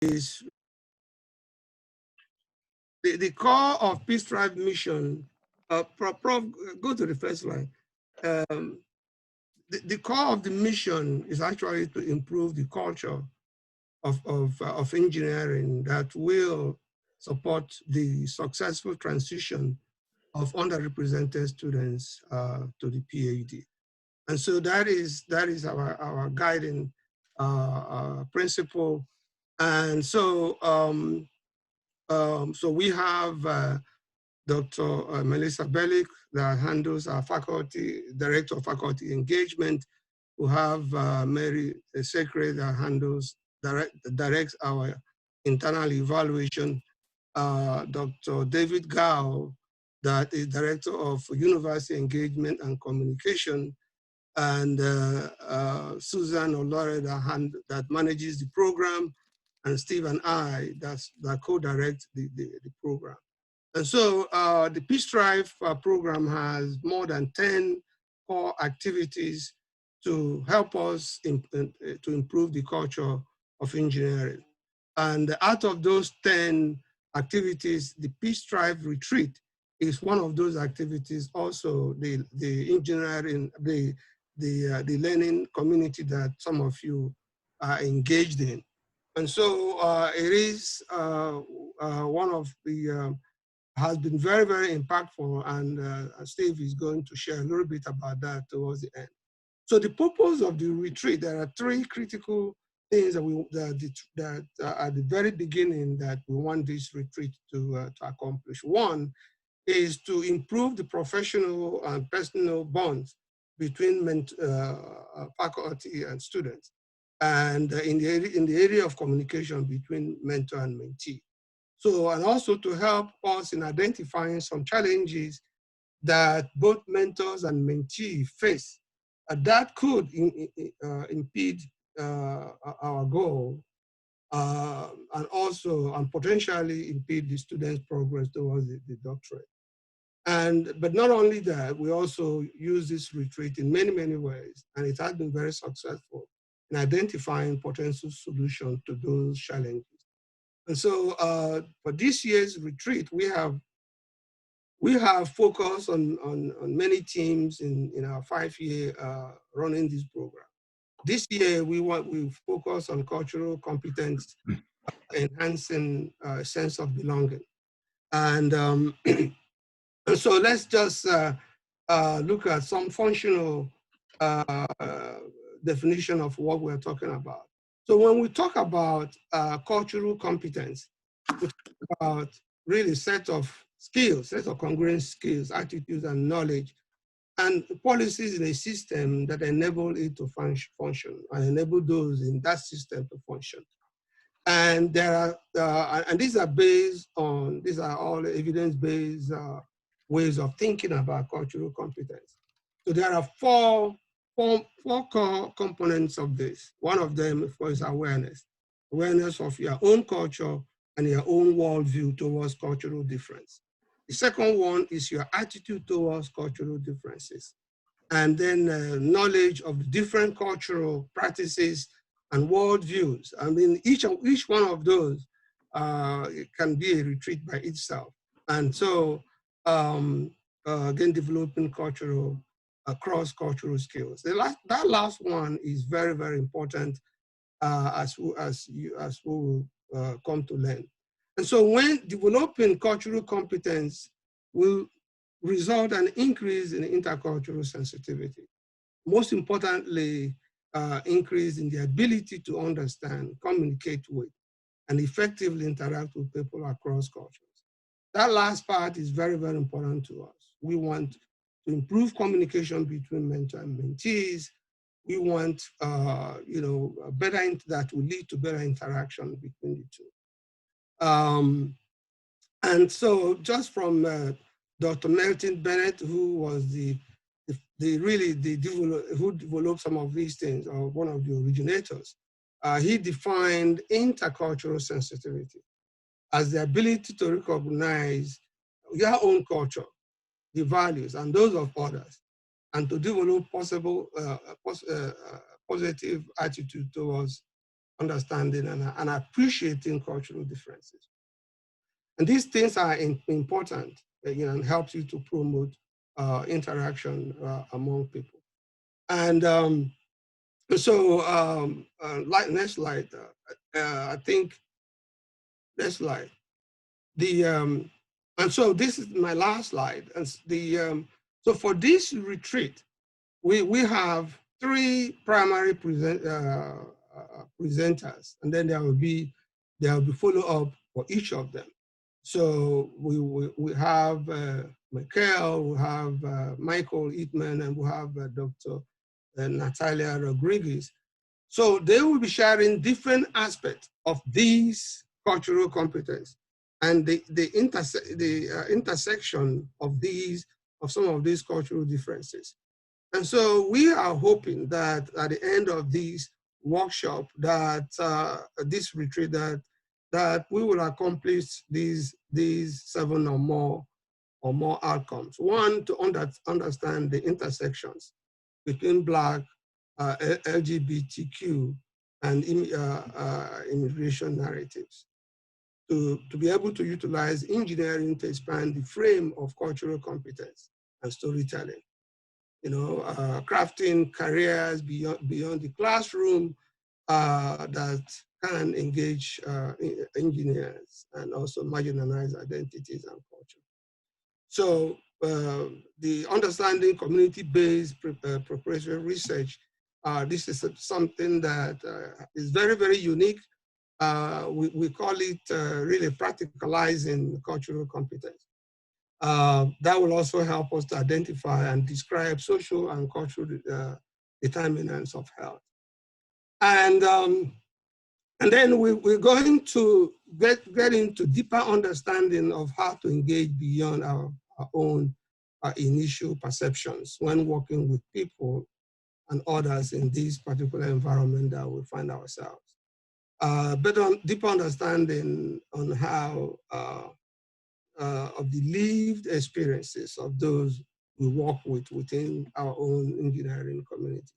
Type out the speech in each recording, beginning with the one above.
is the core of Peace Tribe mission. Prof, go to the first line. The core of the mission is actually to improve the culture of engineering that will support the successful transition of underrepresented students to the PhD. And so that is our guiding principle. And so so we have Dr. Melissa Bellick that handles our faculty, Director of Faculty Engagement. We have Mary Secret that handles, directs our internal evaluation. Dr. David Gao, that is Director of University Engagement and Communication, and Susan Olore that manages the program, and Steve and I that co-direct the program. And so the Peace Tribe program has more than 10 core activities to help us to improve the culture of engineering. And out of those 10 activities, the Peace Tribe Retreat is one of those activities. Also, the engineering, the learning community that some of you are engaged in. And so it is one of the has been very, very impactful, and Steve is going to share a little bit about that towards the end. So the purpose of the retreat, there are three critical things that at the very beginning that we want this retreat to accomplish. One is to improve the professional and personal bonds between faculty and students, and in the area of communication between mentor and mentee. So, and also to help us in identifying some challenges that both mentors and mentee face that could impede our goal, and also and potentially impede the students' progress towards the doctorate. But not only that, we also use this retreat in many, many ways, and it has been very successful in identifying potential solutions to those challenges. And so for this year's retreat, we have focused on many teams in our 5-year running this program. This year, we focus on cultural competence, enhancing a sense of belonging. And so let's just look at some functional definition of what we're talking about. So when we talk about cultural competence, we talk about really set of skills, set of congruent skills, attitudes, and knowledge, and policies in a system that enable it to function and enable those in that system to function. And there are, and these are based on, these are all evidence-based ways of thinking about cultural competence. So there are four core components of this. One of them, of course, is awareness. Awareness of your own culture and your own worldview towards cultural difference. The second one is your attitude towards cultural differences. And then knowledge of different cultural practices and worldviews. I mean, each one of those it can be a retreat by itself. And so, again, developing cultural, cross-cultural skills. That last one is very, very important as we will come to learn. And so when developing cultural competence will result in an increase in intercultural sensitivity. Most importantly, increase in the ability to understand, communicate with, and effectively interact with people across cultures. That last part is very, very important to us. We want to improve communication between mentor and mentees. We want, that will lead to better interaction between the two. And so just from Dr. Melton Bennett, who was who developed some of these things, or one of the originators, he defined intercultural sensitivity as the ability to recognize your own culture, the values, and those of others, and to develop positive attitude towards understanding and appreciating cultural differences. And these things are important, and helps you to promote interaction among people. And next slide. I think next slide. And so this is my last slide. And so for this retreat, we have 3 primary presenters, and then there will be follow-up for each of them. So we have Michael, we have Michael Eatman, and we have Dr. Natalia Rodriguez. So they will be sharing different aspects of these cultural competence and the intersection of some of these cultural differences. And so we are hoping that at the end of this workshop, that this retreat, that we will accomplish these 7 or more outcomes. One, to understand the intersections between Black, LGBTQ, and immigration narratives. To be able to utilize engineering to expand the frame of cultural competence and storytelling. Crafting careers beyond the classroom that can engage engineers and also marginalized identities and culture. So the understanding community-based proprietary research, this is something that is very, very unique. We call it really practicalizing cultural competence. That will also help us to identify and describe social and cultural determinants of health. And then we're going to get into deeper understanding of how to engage beyond our own initial perceptions when working with people and others in this particular environment that we find ourselves. Deeper understanding on how of the lived experiences of those we work with within our own engineering community.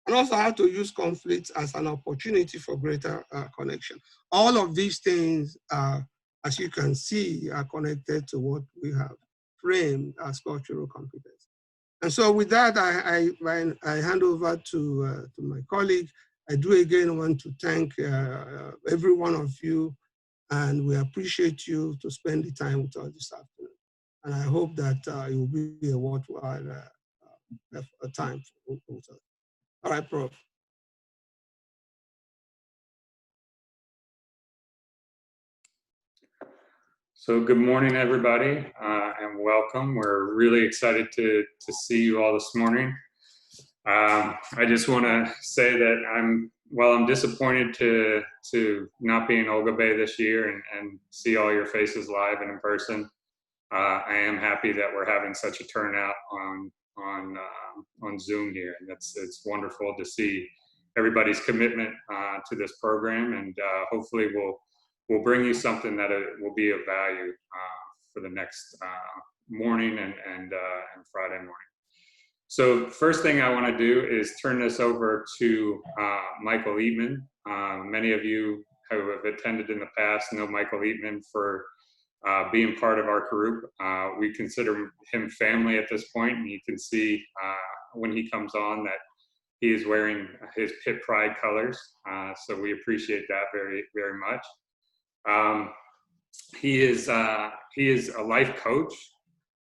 And also how to use conflict as an opportunity for greater connection. All of these things, as you can see, are connected to what we have framed as cultural competence. And so with that, I hand over to my colleague. I do again want to thank every one of you, and we appreciate you to spend the time with us this afternoon. And I hope that it will be a worthwhile time for us. All right, Prof. So good morning, everybody, and welcome. We're really excited to see you all this morning. I just want to say that I'm disappointed to not be in Olga Bay this year and see all your faces live and in person. I am happy that we're having such a turnout on Zoom here, and it's wonderful to see everybody's commitment to this program, and hopefully we'll bring you something that will be of value for the next morning and Friday morning. So first thing I want to do is turn this over to Michael Eatman. Many of you who have attended in the past know Michael Eatman for being part of our group. We consider him family at this point, and you can see when he comes on that he is wearing his Pitt Pride colors. So we appreciate that very, very much. He is a life coach,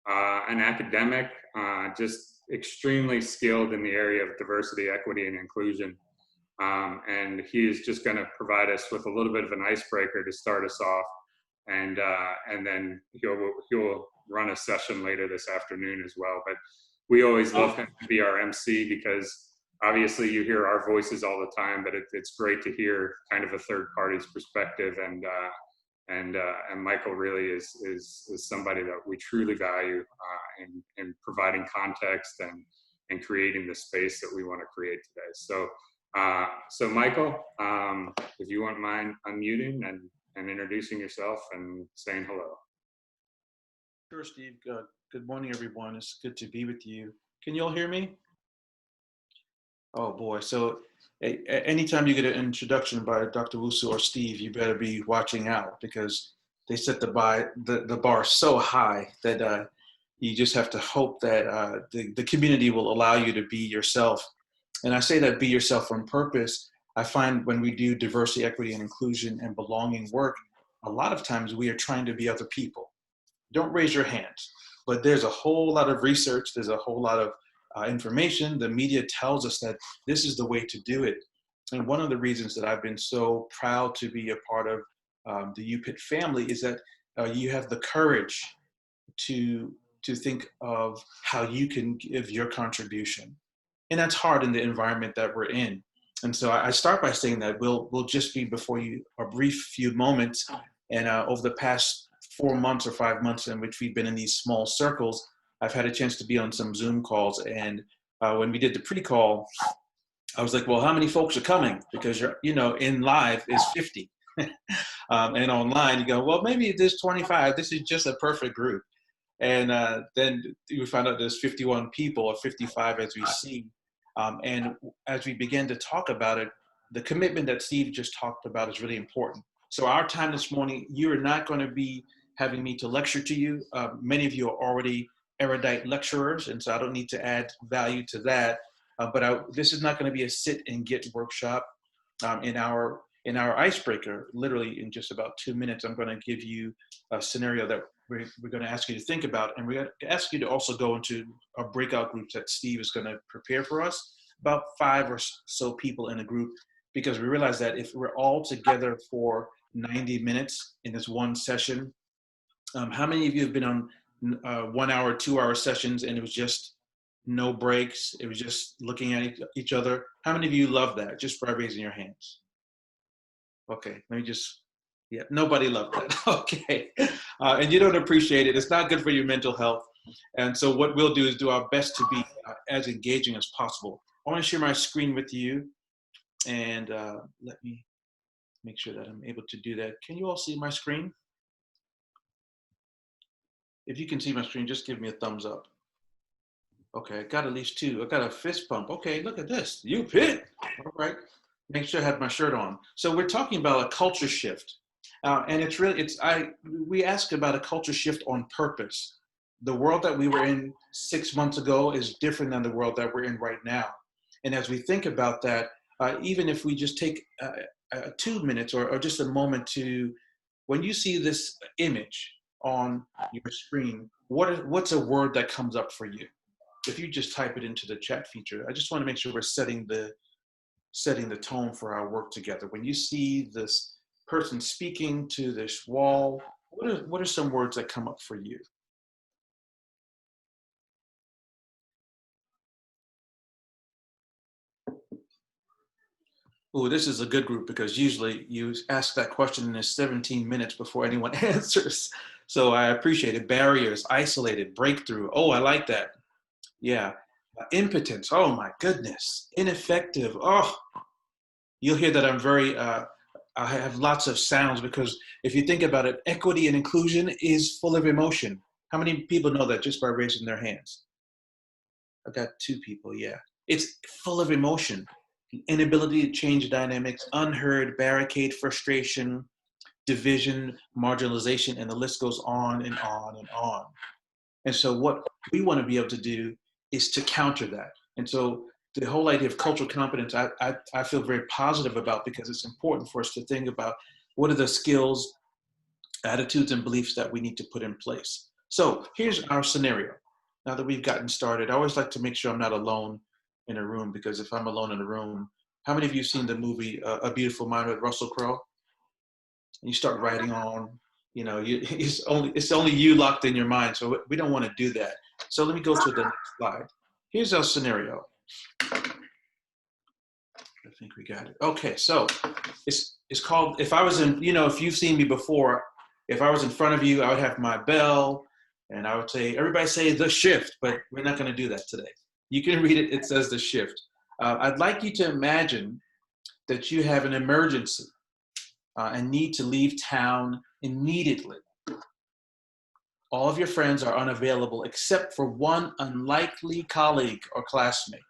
an academic, just extremely skilled in the area of diversity, equity, and inclusion. And he is just going to provide us with a little bit of an icebreaker to start us off, and then he'll run a session later this afternoon as well. But we always love him to be our MC because obviously you hear our voices all the time, but it's great to hear kind of a third party's perspective, and Michael really is somebody that we truly value in providing context and creating the space that we want to create today. So Michael, if you wouldn't mind unmuting and introducing yourself and saying hello. Sure, Steve. Good morning, everyone. It's good to be with you. Can you all hear me? Oh boy. So anytime you get an introduction by Dr. Wusu or Steve, you better be watching out, because they set the bar so high that you just have to hope that the community will allow you to be yourself. And I say that be yourself on purpose. I find when we do diversity, equity, and inclusion and belonging work, a lot of times we are trying to be other people. Don't raise your hands, but there's a whole lot of research, there's a whole lot of information. The media tells us that this is the way to do it. And one of the reasons that I've been so proud to be a part of the UPIT family is that you have the courage to think of how you can give your contribution. And that's hard in the environment that we're in. And so I start by saying that we'll just be before you a brief few moments. And over the past 4 months or 5 months in which we've been in these small circles, I've had a chance to be on some Zoom calls. And when we did the pre-call, I was like, well, how many folks are coming? Because in live is 50. And online you go, well, maybe there's 25. This is just a perfect group. And then we found out there's 51 people, or 55 as we see. And as we begin to talk about it, the commitment that Steve just talked about is really important. So our time this morning, you are not going to be having me to lecture to you. Many of you are already erudite lecturers, and so I don't need to add value to that. But this is not going to be a sit and get workshop. In our icebreaker, literally in just about 2 minutes, I'm going to give you a scenario that we're going to ask you to think about, and we're going to ask you to also go into a breakout group that Steve is going to prepare for us, about 5 or so people in a group, because we realize that if we're all together for 90 minutes in this one session, how many of you have been on 1 hour, 2 hour sessions and it was just no breaks, it was just looking at each other? How many of you love that, just by raising your hands? Okay, let me just, yeah, nobody loved that. Okay, and you don't appreciate it. It's not good for your mental health. And so what we'll do is do our best to be as engaging as possible. I want to share my screen with you, and let me make sure that I'm able to do that. Can you all see my screen? If you can see my screen, just give me a thumbs up. Okay, I got at least 2. I got a fist pump. Okay, look at this. You hit. All right. Make sure I have my shirt on. So we're talking about a culture shift. And it's really, we ask about a culture shift on purpose. The world that we were in 6 months ago is different than the world that we're in right now. And as we think about that, even if we just take 2 minutes or just a moment to, when you see this image on your screen, what's a word that comes up for you? If you just type it into the chat feature, I just want to make sure we're setting the tone for our work together. When you see this person speaking to this wall, what are some words that come up for you? Oh, this is a good group, because usually you ask that question in the 17 minutes before anyone answers. So I appreciate it. Barriers, isolated, breakthrough. Oh, I like that. Yeah. Impotence. Oh my goodness. Ineffective. Oh, you'll hear that I'm very, I have lots of sounds, because if you think about it, equity and inclusion is full of emotion. How many people know that just by raising their hands? I've got 2 people, yeah. It's full of emotion. Inability to change dynamics, unheard, barricade, frustration, division, marginalization, and the list goes on and on and on. And so what we want to be able to do is to counter that. And so the whole idea of cultural competence, I feel very positive about, because it's important for us to think about what are the skills, attitudes, and beliefs that we need to put in place. So here's our scenario. Now that we've gotten started, I always like to make sure I'm not alone in a room, because if I'm alone in a room, how many of you have seen the movie A Beautiful Mind with Russell Crowe? And you start writing on, it's only you locked in your mind. So we don't want to do that. So let me go to the next slide. Here's our scenario. I think we got it. Okay, so it's called, if I was in, if you've seen me before, if I was in front of you, I would have my bell and I would say, everybody say the shift, but we're not going to do that today. You can read it, it says the shift. I'd like you to imagine that you have an emergency and need to leave town immediately. All of your friends are unavailable except for one unlikely colleague or classmate.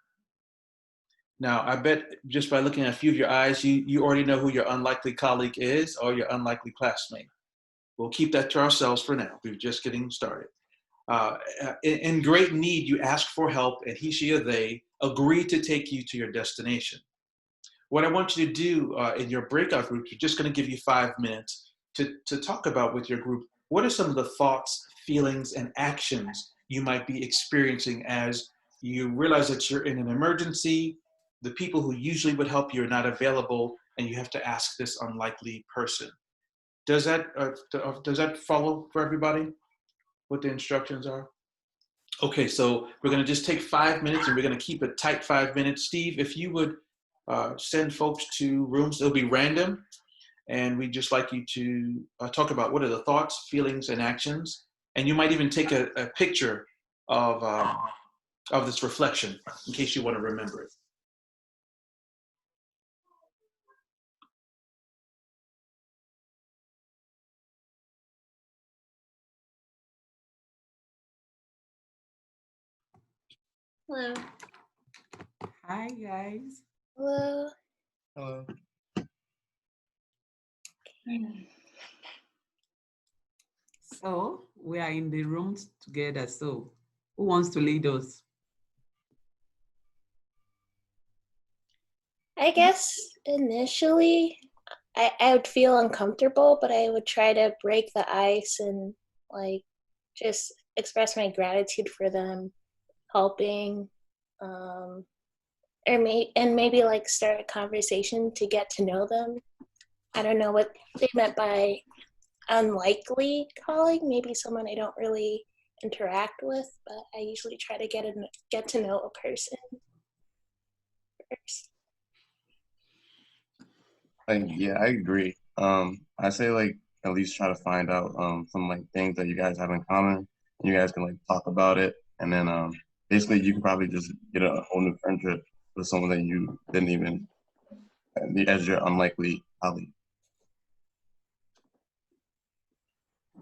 Now, I bet just by looking at a few of your eyes, you already know who your unlikely colleague is or your unlikely classmate. We'll keep that to ourselves for now. We're just getting started. In great need, you ask for help, and he, she, or they agree to take you to your destination. What I want you to do in your breakout group, we're just going to give you 5 minutes to talk about with your group, what are some of the thoughts, feelings, and actions you might be experiencing as you realize that you're in an emergency, the people who usually would help you are not available, and you have to ask this unlikely person. Does that follow for everybody, what the instructions are? Okay, so we're going to just take 5 minutes, and we're going to keep it tight 5 minutes. Steve, if you would send folks to rooms, it'll be random, and we'd just like you to talk about what are the thoughts, feelings, and actions, and you might even take a picture of this reflection in case you want to remember it. Hello. Hi, guys. Hello. Hello. So we are in the rooms together. So who wants to lead us? I guess initially I would feel uncomfortable, but I would try to break the ice and like just express my gratitude for them helping, or maybe like start a conversation to get to know them. I don't know what they meant by unlikely colleague, maybe someone I don't really interact with, but I usually try to get to know a person first. Yeah, I agree. I say like at least try to find out some like things that you guys have in common. And you guys can like talk about it, and then basically you can probably just get a whole new friendship with someone that you didn't even as your unlikely colleague. I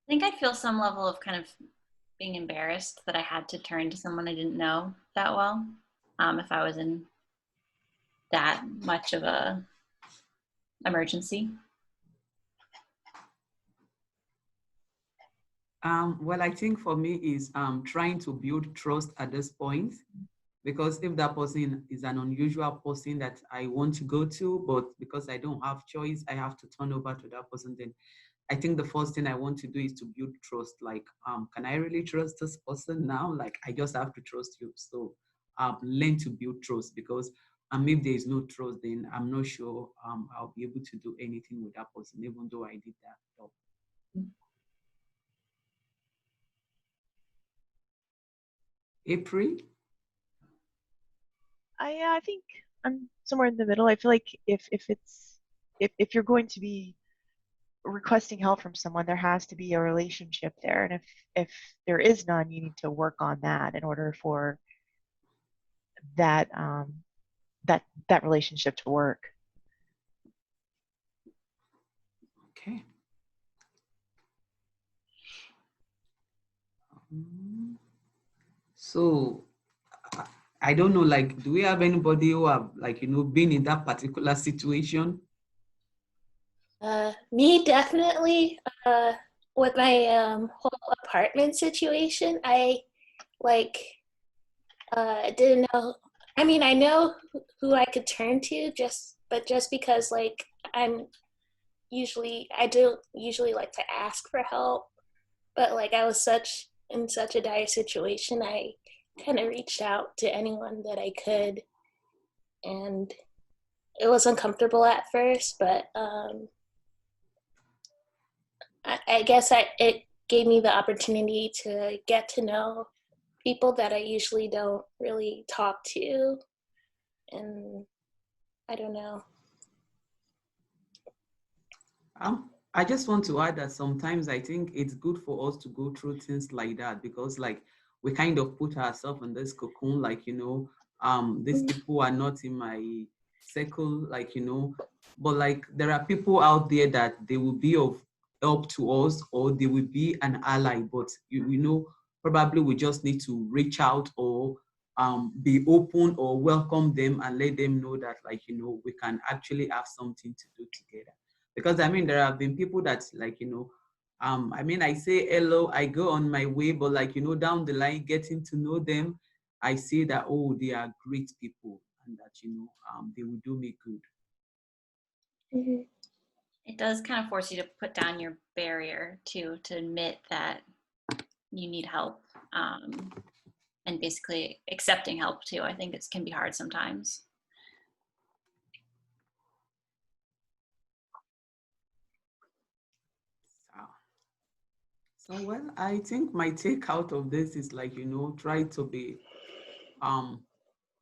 think I'd feel some level of kind of being embarrassed that I had to turn to someone I didn't know that well, if I was in that much of a emergency. Well, I think for me is trying to build trust at this point, because if that person is an unusual person that I want to go to, but because I don't have choice, I have to turn over to that person, then I think the first thing I want to do is to build trust. Like, can I really trust this person now? Like, I just have to trust you. So learn to build trust, because if there is no trust, then I'm not sure I'll be able to do anything with that person, even though I did that job. April? I think I'm somewhere in the middle. I feel like if you're going to be requesting help from someone, there has to be a relationship there, and if there is none, you need to work on that in order for that that relationship to work. Okay. So I don't know, like, do we have anybody who have, like, been in that particular situation? Me, definitely. With my whole apartment situation, I didn't know. I mean, I know who I could turn to, but just because like I do usually like to ask for help, but like I was in such a dire situation, I kind of reached out to anyone that I could, and it was uncomfortable at first, but I guess it gave me the opportunity to get to know people that I usually don't really talk to, and I don't know. I just want to add that sometimes I think it's good for us to go through things like that, because like we kind of put ourselves in this cocoon, like, these people are not in my circle, like, but like there are people out there that they will be of help to us, or they will be an ally, but probably we just need to reach out or be open or welcome them and let them know that, like, you know, we can actually have something to do together. Because I mean, there have been people that, like, you know, I mean, I say hello, I go on my way, but, like, you know, down the line, getting to know them, I see that, oh, they are great people and that, you know, they will do me good. Mm-hmm. It does kind of force you to put down your barrier to admit that you need help, and basically accepting help too. I think it can be hard sometimes. So, well, I think my take out of this is, like, you know, try to be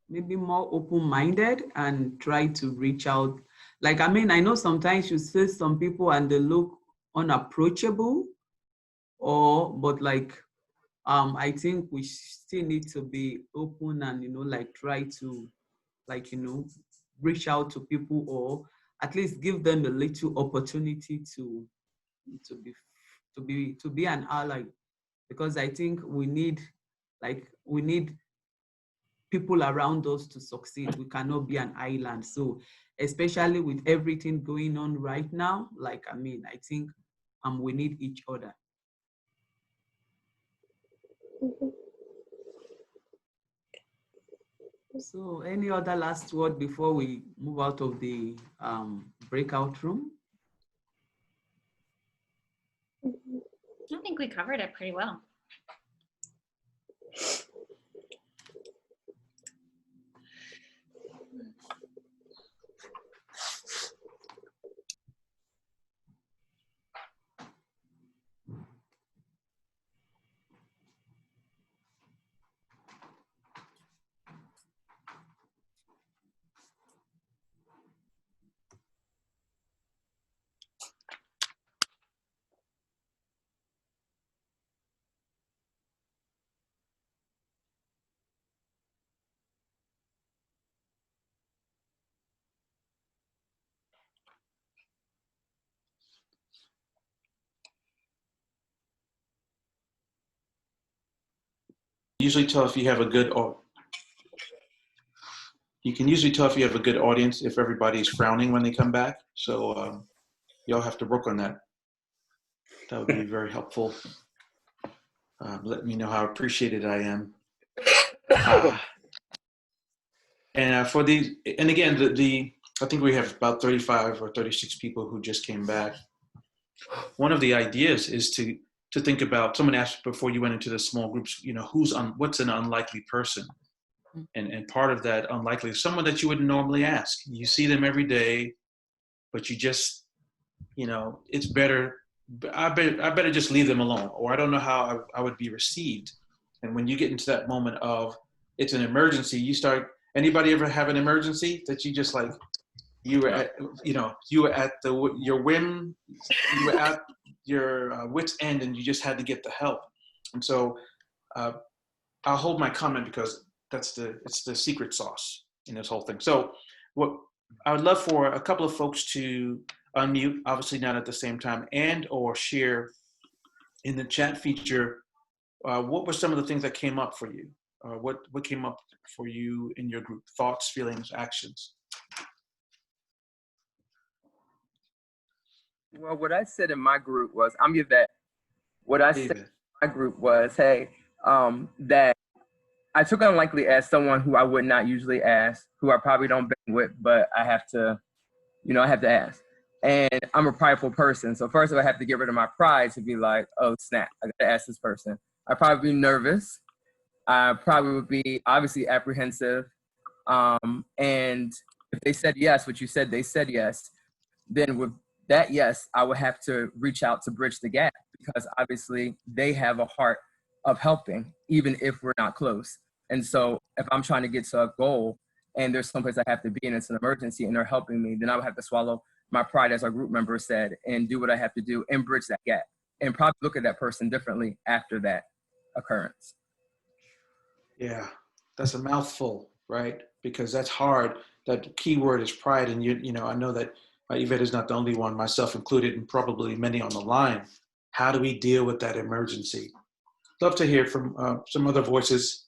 maybe more open-minded and try to reach out. Like, I mean, I know sometimes you see some people and they look unapproachable, but like, I think we still need to be open and, you know, like, try to, like, you know, reach out to people, or at least give them a little opportunity to be an ally, because I think we need people around us to succeed. We cannot be an island. So especially with everything going on right now, like, I mean, I think we need each other. Mm-hmm. So any other last word before we move out of the breakout room? Mm-hmm. I think we covered it pretty well. Usually tell if you have a good, you can usually tell if you have a good audience if everybody's frowning when they come back. So y'all have to work on that. That would be very helpful. Let me know how appreciated I am. And for these, and again, I think we have about 35 or 36 people who just came back. One of the ideas is to think about, someone asked before you went into the small groups, you know, what's an unlikely person? And part of that unlikely is someone that you wouldn't normally ask. You see them every day, but you just, you know, it's better, I better just leave them alone, or I don't know how I would be received. And when you get into that moment of, it's an emergency, you start, anybody ever have an emergency that you just like, you were at, you know, you were at your whim, you were at your wit's end, and you just had to get the help. And so I'll hold my comment because it's the secret sauce in this whole thing. So what I would love for a couple of folks to unmute, obviously not at the same time, and or share in the chat feature, what were some of the things that came up for you? What came up for you in your group? Thoughts, feelings, actions? Well, what I said in my group was, I'm your vet. What I said in my group was, hey, that I took unlikely as someone who I would not usually ask, who I probably don't bang with, but I have to, you know, I have to ask. And I'm a prideful person. So first of all, I have to get rid of my pride to be like, oh, snap, I got to ask this person. I'd probably be nervous. I probably would be obviously apprehensive. And if they said yes, what you said, they said yes, then with that yes, I would have to reach out to bridge the gap, because obviously they have a heart of helping, even if we're not close. And so if I'm trying to get to a goal and there's someplace I have to be and it's an emergency and they're helping me, then I would have to swallow my pride, as our group member said, and do what I have to do and bridge that gap, and probably look at that person differently after that occurrence. Yeah, that's a mouthful, right? Because that's hard. That key word is pride. And you know, I know that Yvette is not the only one, myself included, and probably many on the line. How do we deal with that emergency? Love to hear from some other voices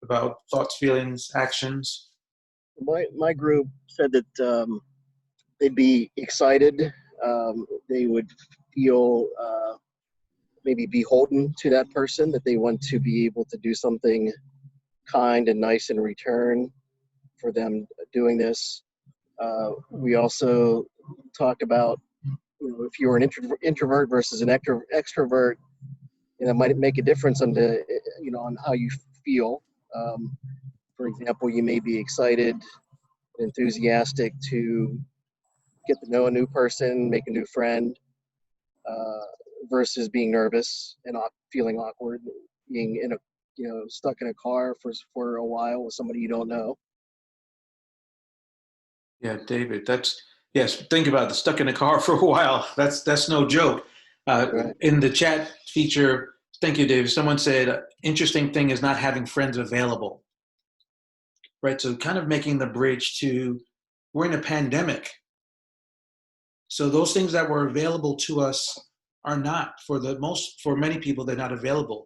about thoughts, feelings, actions? My group said that they'd be excited. They would feel maybe beholden to that person, that they want to be able to do something kind and nice in return for them doing this. We also talked about, if you're an introvert versus an extrovert, it might make a difference on on how you feel. For example, you may be excited, enthusiastic to get to know a new person, make a new friend, versus being nervous and feeling awkward, being stuck in a car for a while with somebody you don't know. Yeah, David, yes, think about it, stuck in a car for a while. That's no joke. Right. In the chat feature, thank you, David, someone said, interesting thing is not having friends available. Right, so kind of making the bridge to, we're in a pandemic. So those things that were available to us are not, for many people, they're not available.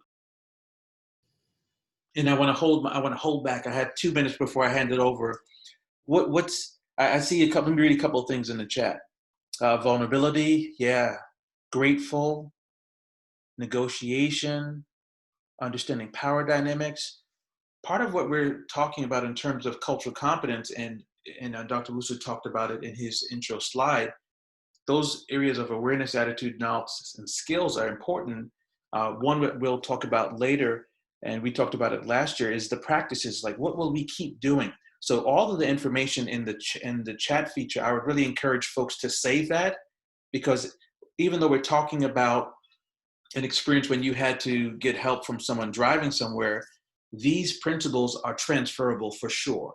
And I want to hold back. I had 2 minutes before I hand it over. I see let me read a couple of things in the chat. Vulnerability, yeah. Grateful, negotiation, understanding power dynamics. Part of what we're talking about in terms of cultural competence, and Dr. Wusu talked about it in his intro slide, those areas of awareness, attitude, analysis, and skills are important. One that we'll talk about later, and we talked about it last year, is the practices. Like, what will we keep doing? So all of the information in the chat feature, I would really encourage folks to save that, because even though we're talking about an experience when you had to get help from someone driving somewhere, these principles are transferable for sure.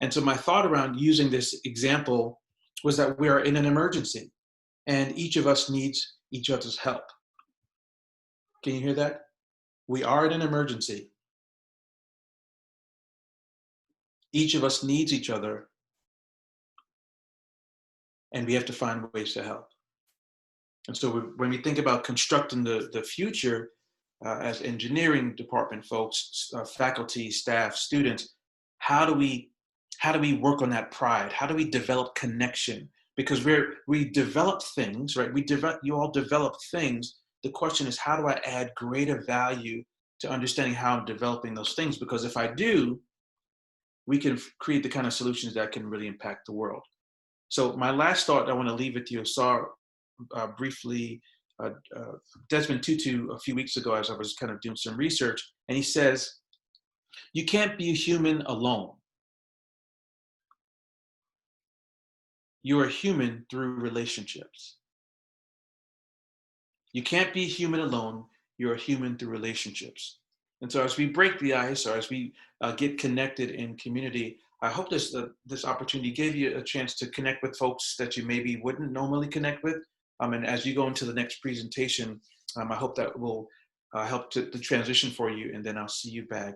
And so my thought around using this example was that we are in an emergency and each of us needs each other's help. Can you hear that? We are in an emergency. Each of us needs each other, and we have to find ways to help. And so when we think about constructing the future, as engineering department folks, faculty, staff, students, how do we work on that pride? How do we develop connection? Because we develop things, right? You all develop things. The question is, how do I add greater value to understanding how I'm developing those things? Because if I do, we can create the kind of solutions that can really impact the world. So my last thought I want to leave with you, I saw briefly Desmond Tutu a few weeks ago as I was kind of doing some research, and he says, you can't be a human alone. You are human through relationships. You can't be human alone. You're a human through relationships. And so as we break the ice, or as we get connected in community, I hope this opportunity gave you a chance to connect with folks that you maybe wouldn't normally connect with. And as you go into the next presentation, I hope that will help the transition for you. And then I'll see you back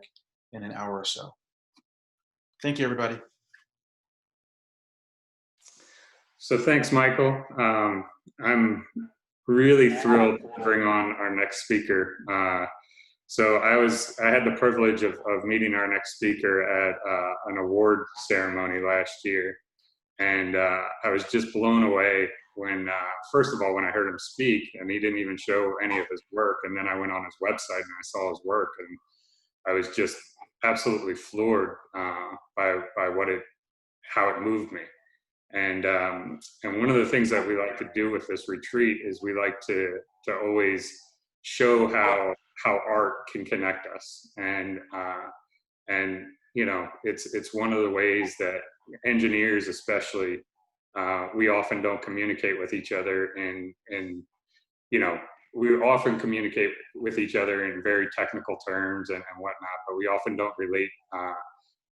in an hour or so. Thank you, everybody. So thanks, Michael. I'm really thrilled to bring on our next speaker. So I had the privilege of meeting our next speaker at an award ceremony last year. And I was just blown away when, first of all, when I heard him speak, and he didn't even show any of his work. And then I went on his website and I saw his work, and I was just absolutely floored by how it moved me. And one of the things that we like to do with this retreat is we like to always show how art can connect us, and it's one of the ways that engineers, especially, we often don't communicate with each other, and we often communicate with each other in very technical terms and whatnot, but we often don't relate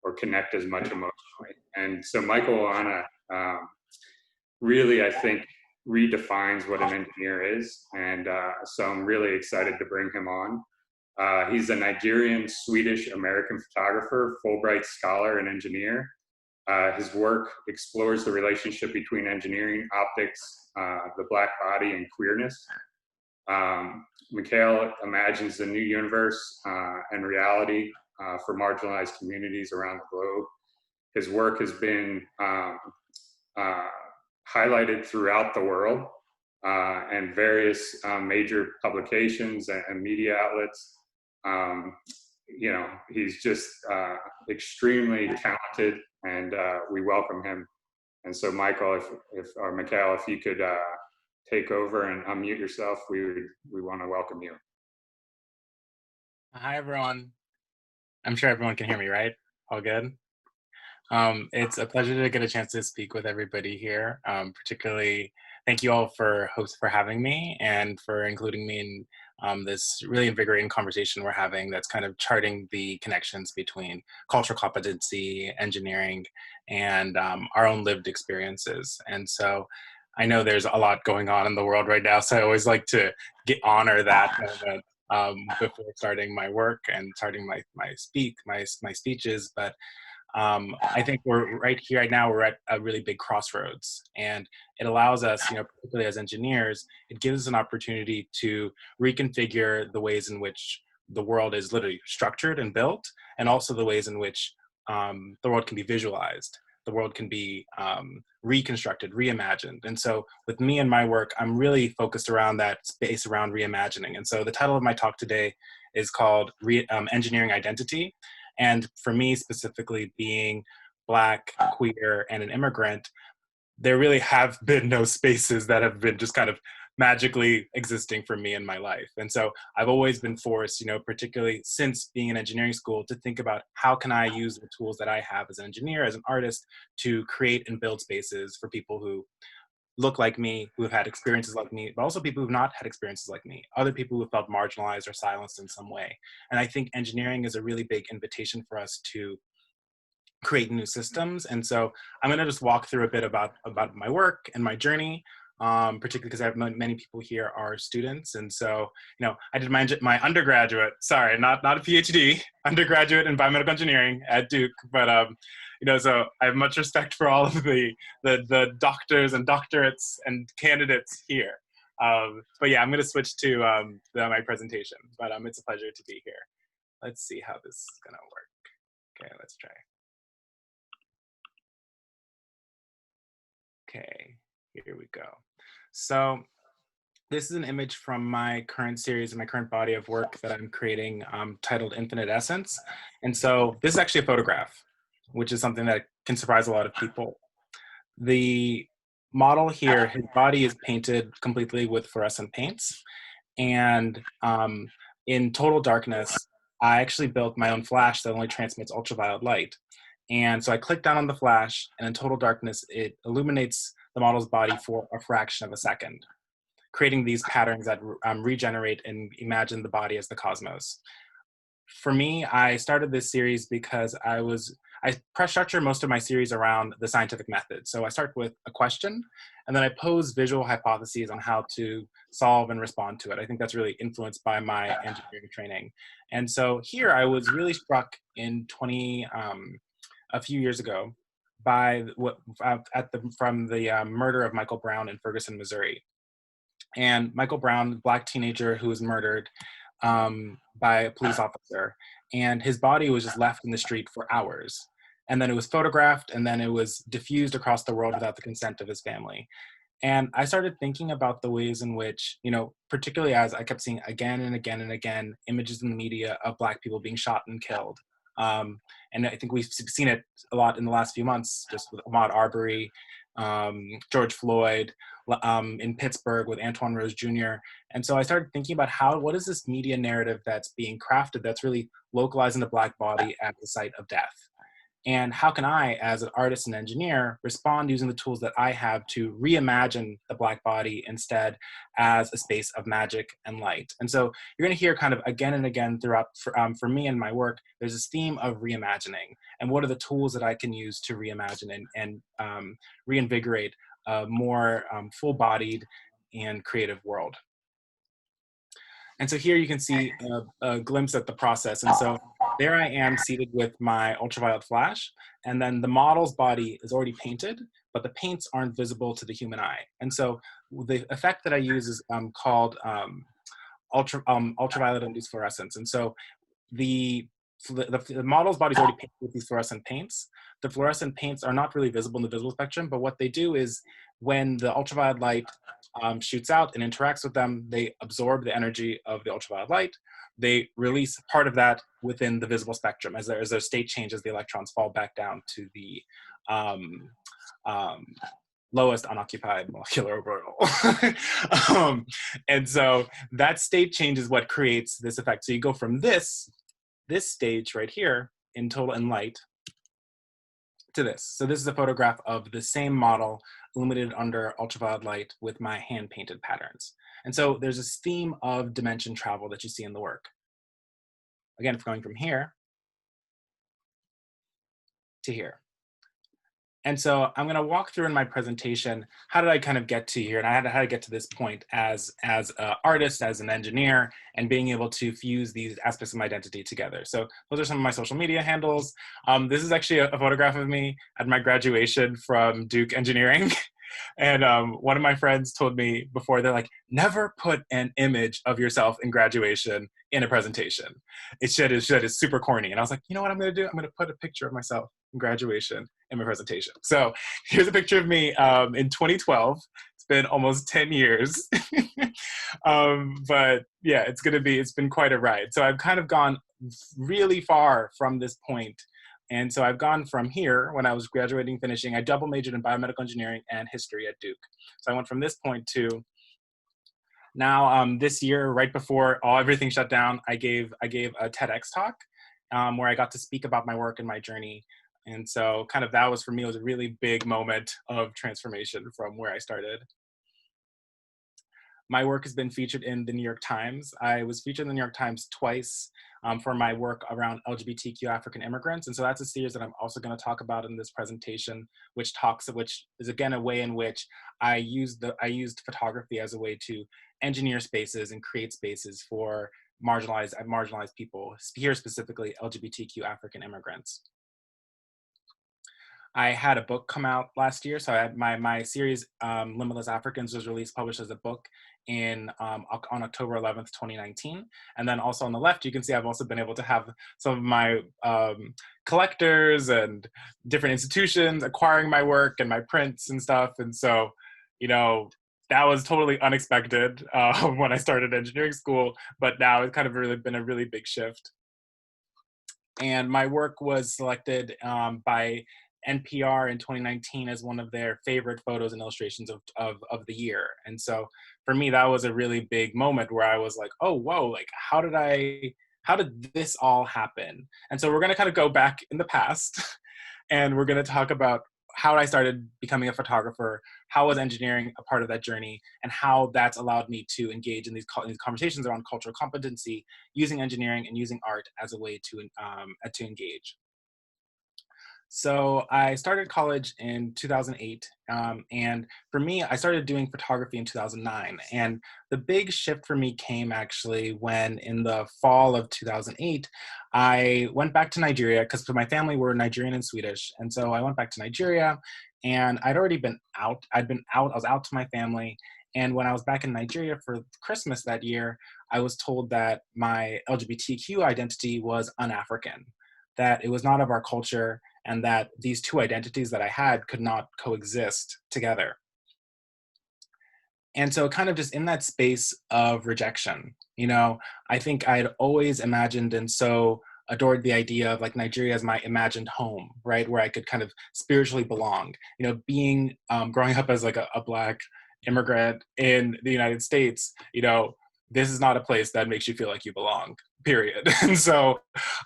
or connect as much emotionally. And so Michael Oana really, I think, redefines what an engineer is. And so I'm really excited to bring him on. He's a Nigerian, Swedish, American photographer, Fulbright scholar, and engineer. His work explores the relationship between engineering, optics, the Black body, and queerness. Mikhail imagines the new universe and reality for marginalized communities around the globe. His work has been highlighted throughout the world and various major publications and media outlets. You know, he's just extremely talented, and we welcome him. And so, Michael, or Mikhail, if you could take over and unmute yourself, we want to welcome you. Hi, everyone. I'm sure everyone can hear me, right? All good? It's a pleasure to get a chance to speak with everybody here. Particularly, thank you all for having me and for including me in this really invigorating conversation we're having that's kind of charting the connections between cultural competency, engineering, and our own lived experiences. And so I know there's a lot going on in the world right now, so I always like to honor that moment before starting my work and starting my speeches. But I think we're right here right now, we're at a really big crossroads, and it allows us, you know, particularly as engineers, it gives us an opportunity to reconfigure the ways in which the world is literally structured and built, and also the ways in which the world can be visualized, the world can be reconstructed, reimagined. And so with me and my work, I'm really focused around that space around reimagining. And so the title of my talk today is called Engineering Identity. And for me specifically, being Black, queer, and an immigrant, there really have been no spaces that have been just kind of magically existing for me in my life. And so I've always been forced, you know, particularly since being in engineering school, to think about how can I use the tools that I have as an engineer, as an artist, to create and build spaces for people who look like me, who have had experiences like me, but also people who've not had experiences like me, other people who felt marginalized or silenced in some way. And I think engineering is a really big invitation for us to create new systems. And so I'm gonna just walk through a bit about my work and my journey, particularly because I have many people here are students. And so, you know, I did my undergraduate, sorry, not a PhD, undergraduate in biomedical engineering at Duke, but you know, so I have much respect for all of the doctors and doctorates and candidates here. But yeah, I'm gonna switch to my presentation, but it's a pleasure to be here. Let's see how this is gonna work. Okay, let's try. Okay, here we go. So this is an image from my current series and my current body of work that I'm creating titled Infinite Essence. And so this is actually a photograph, which is something that can surprise a lot of people. The model here, his body is painted completely with fluorescent paints. And in total darkness, I actually built my own flash that only transmits ultraviolet light. And so I click down on the flash, and in total darkness, it illuminates the model's body for a fraction of a second, creating these patterns that regenerate and imagine the body as the cosmos. For me, I started this series because I structure most of my series around the scientific method. So I start with a question, and then I pose visual hypotheses on how to solve and respond to it. I think that's really influenced by my engineering training. And so here I was really struck in a few years ago by from the murder of Michael Brown in Ferguson, Missouri. And Michael Brown, Black teenager who was murdered by a police officer, and his body was just left in the street for hours. And then it was photographed, and then it was diffused across the world without the consent of his family. And I started thinking about the ways in which, you know, particularly as I kept seeing again and again and again images in the media of Black people being shot and killed. And I think we've seen it a lot in the last few months, just with Ahmaud Arbery, George Floyd, in Pittsburgh with Antoine Rose Jr. And so I started thinking about what is this media narrative that's being crafted that's really localizing the Black body at the site of death? And how can I, as an artist and engineer, respond using the tools that I have to reimagine the Black body instead as a space of magic and light? And so you're going to hear kind of again and again throughout, for me and my work, there's this theme of reimagining. And what are the tools that I can use to reimagine and reinvigorate a more full-bodied and creative world? And so here you can see a glimpse at the process. And so there I am seated with my ultraviolet flash, and then the model's body is already painted, but the paints aren't visible to the human eye. And so the effect that I use is called ultraviolet induced fluorescence. And so the the model's body's already painted with these fluorescent paints. The fluorescent paints are not really visible in the visible spectrum, but what they do is when the ultraviolet light shoots out and interacts with them, they absorb the energy of the ultraviolet light. They release part of that within the visible spectrum. As their state changes, the electrons fall back down to the lowest unoccupied molecular orbital. And so that state change is what creates this effect. So you go from this stage right here in total in light to this. So this is a photograph of the same model illuminated under ultraviolet light with my hand painted patterns. And so there's this theme of dimension travel that you see in the work. Again, going from here to here. And so I'm going to walk through in my presentation, how did I kind of get to here? And how to get to this point as an artist, as an engineer, and being able to fuse these aspects of my identity together. So those are some of my social media handles. This is actually a photograph of me at my graduation from Duke Engineering. And one of my friends told me before, they're like, never put an image of yourself in graduation in a presentation. It's super corny. And I was like, you know what I'm going to do? I'm going to put a picture of myself in graduation in my presentation. So here's a picture of me in 2012. It's been almost 10 years. But yeah, it's been quite a ride. So I've kind of gone really far from this point. And so I've gone from here, when I was graduating, finishing, I double majored in biomedical engineering and history at Duke. So I went from this point to now this year, right before everything shut down, I gave a TEDx talk where I got to speak about my work and my journey. And so kind of that was, for me, it was a really big moment of transformation from where I started. My work has been featured in the New York Times. I was featured in the New York Times twice for my work around LGBTQ African immigrants. And so that's a series that I'm also going to talk about in this presentation, which is again a way in which I used photography as a way to engineer spaces and create spaces for marginalized people, here specifically LGBTQ African immigrants. I had a book come out last year. So I had my series, Limitless Africans, was published as a book on October 11th, 2019. And then also on the left, you can see I've also been able to have some of my collectors and different institutions acquiring my work and my prints and stuff. And so, that was totally unexpected when I started engineering school, but now it's kind of really been a really big shift. And my work was selected by NPR in 2019 as one of their favorite photos and illustrations of the year. And so for me, that was a really big moment where I was like, oh, whoa, like how did this all happen? And so we're gonna kind of go back in the past and we're gonna talk about how I started becoming a photographer, how was engineering a part of that journey, and how that's allowed me to engage in these conversations around cultural competency, using engineering and using art as a way to engage. So I started college in 2008, and for me, I started doing photography in 2009. And the big shift for me came actually when in the fall of 2008, I went back to Nigeria, because my family were Nigerian and Swedish. And so I went back to Nigeria, and I'd already been out. I was out to my family. And when I was back in Nigeria for Christmas that year, I was told that my LGBTQ identity was un-African, that it was not of our culture, and that these two identities that I had could not coexist together. And so kind of just in that space of rejection, I think I'd always imagined and so adored the idea of like Nigeria as my imagined home, right? Where I could kind of spiritually belong, being, growing up as like a Black immigrant in the United States, this is not a place that makes you feel like you belong, period. And so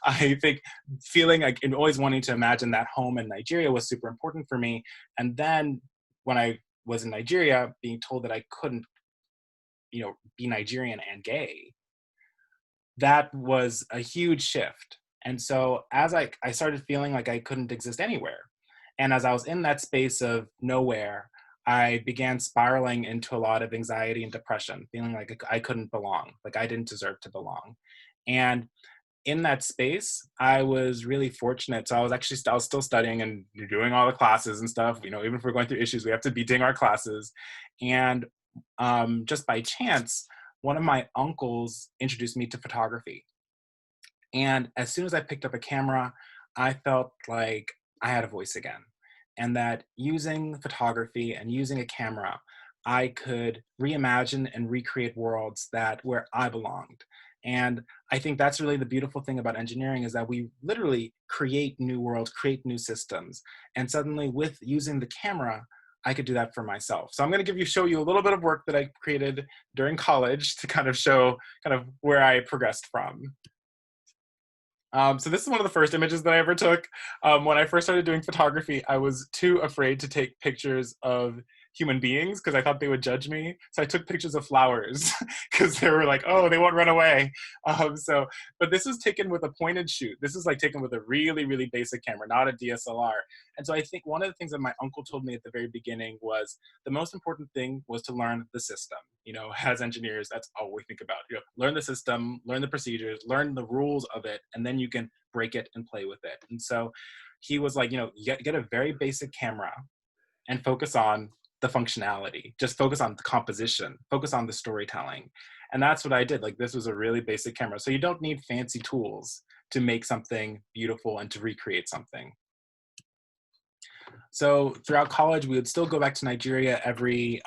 I think feeling like and always wanting to imagine that home in Nigeria was super important for me. And then when I was in Nigeria, being told that I couldn't, be Nigerian and gay, that was a huge shift. And so as I started feeling like I couldn't exist anywhere. And as I was in that space of nowhere, I began spiraling into a lot of anxiety and depression, feeling like I couldn't belong, like I didn't deserve to belong. And in that space, I was really fortunate. So I was still studying and doing all the classes and stuff. Even if we're going through issues, we have to be doing our classes. And just by chance, one of my uncles introduced me to photography. And as soon as I picked up a camera, I felt like I had a voice again. And that using photography and using a camera, I could reimagine and recreate worlds that where I belonged. And I think that's really the beautiful thing about engineering, is that we literally create new worlds, create new systems. And suddenly with using the camera, I could do that for myself. So I'm going to show you a little bit of work that I created during college to kind of show kind of where I progressed from. So this is one of the first images that I ever took. When I first started doing photography, I was too afraid to take pictures of human beings because I thought they would judge me. So I took pictures of flowers because they were like, oh, they won't run away. But this was taken with a point and shoot. This is like taken with a really, really basic camera, not a DSLR. And so I think one of the things that my uncle told me at the very beginning was the most important thing was to learn the system. You know, as engineers, that's all we think about. You know, learn the system, learn the procedures, learn the rules of it, and then you can break it and play with it. And so he was like, you know, get a very basic camera and focus on the functionality. Just focus on the composition, focus on the storytelling. And that's what I did. Like, this was a really basic camera. So you don't need fancy tools to make something beautiful and to recreate something. So throughout college, we would still go back to Nigeria every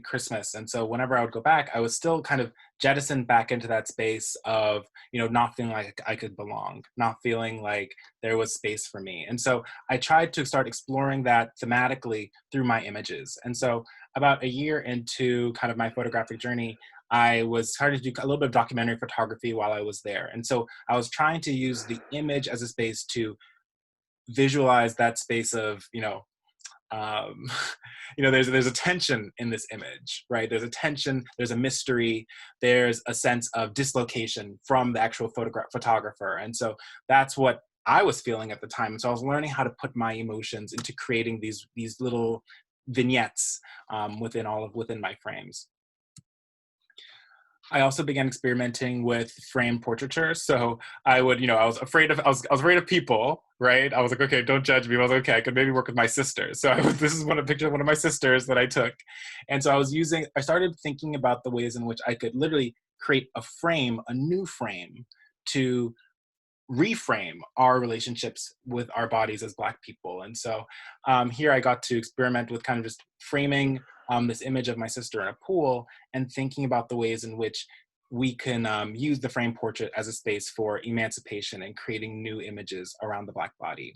Christmas. And so whenever I would go back, I was still kind of jettisoned back into that space of, you know, not feeling like I could belong, not feeling like there was space for me. And so I tried to start exploring that thematically through my images. And so about a year into kind of my photographic journey, I was starting to do a little bit of documentary photography while I was there. And so I was trying to use the image as a space to visualize that space of, you know, there's a tension in this image, right? There's a tension, there's a mystery, there's a sense of dislocation from the actual photographer. And so that's what I was feeling at the time. And so I was learning how to put my emotions into creating these little vignettes within my frames. I also began experimenting with frame portraiture. So I would, I was afraid of people, right? I was like, okay, don't judge me. I was like, okay, I could maybe work with my sister. So this is a picture of one of my sisters that I took. And so I started thinking about the ways in which I could literally create a new frame to reframe our relationships with our bodies as Black people. And so here I got to experiment with kind of just framing this image of my sister in a pool and thinking about the ways in which we can use the frame portrait as a space for emancipation and creating new images around the Black body.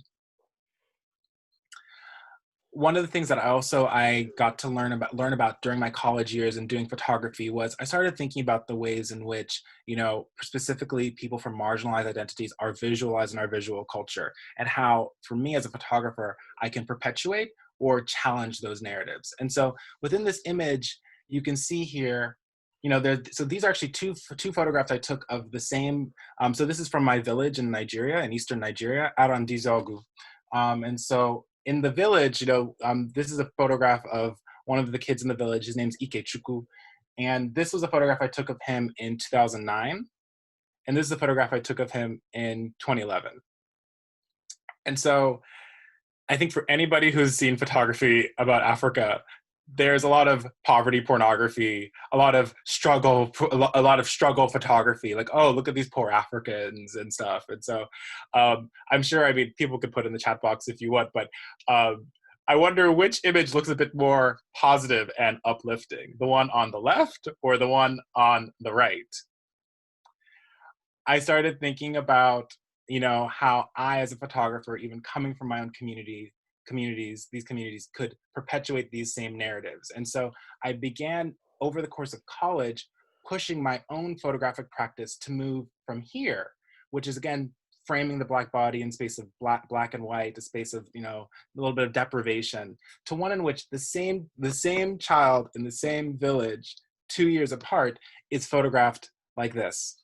One of the things that I got to learn about during my college years and doing photography was I started thinking about the ways in which, specifically people from marginalized identities are visualized in our visual culture, and how, for me as a photographer, I can perpetuate or challenge those narratives. And so within this image, you can see here, so these are actually two photographs I took of the same. So this is from my village in Nigeria, in eastern Nigeria, Arandizogu. And so in the village, this is a photograph of one of the kids in the village. His name's Ikechukwu. And this was a photograph I took of him in 2009. And this is a photograph I took of him in 2011. And so I think for anybody who's seen photography about Africa, there's a lot of poverty pornography, a lot of struggle photography, like, oh, look at these poor Africans and stuff. And so I'm sure, people could put in the chat box if you want, but I wonder which image looks a bit more positive and uplifting, the one on the left or the one on the right? I started thinking about, how I, as a photographer, even coming from my own communities, these communities could perpetuate these same narratives. And so I began, over the course of college, pushing my own photographic practice to move from here, which is, again, framing the Black body in space of black and white, a space of, a little bit of deprivation, to one in which the same child in the same village, 2 years apart, is photographed like this,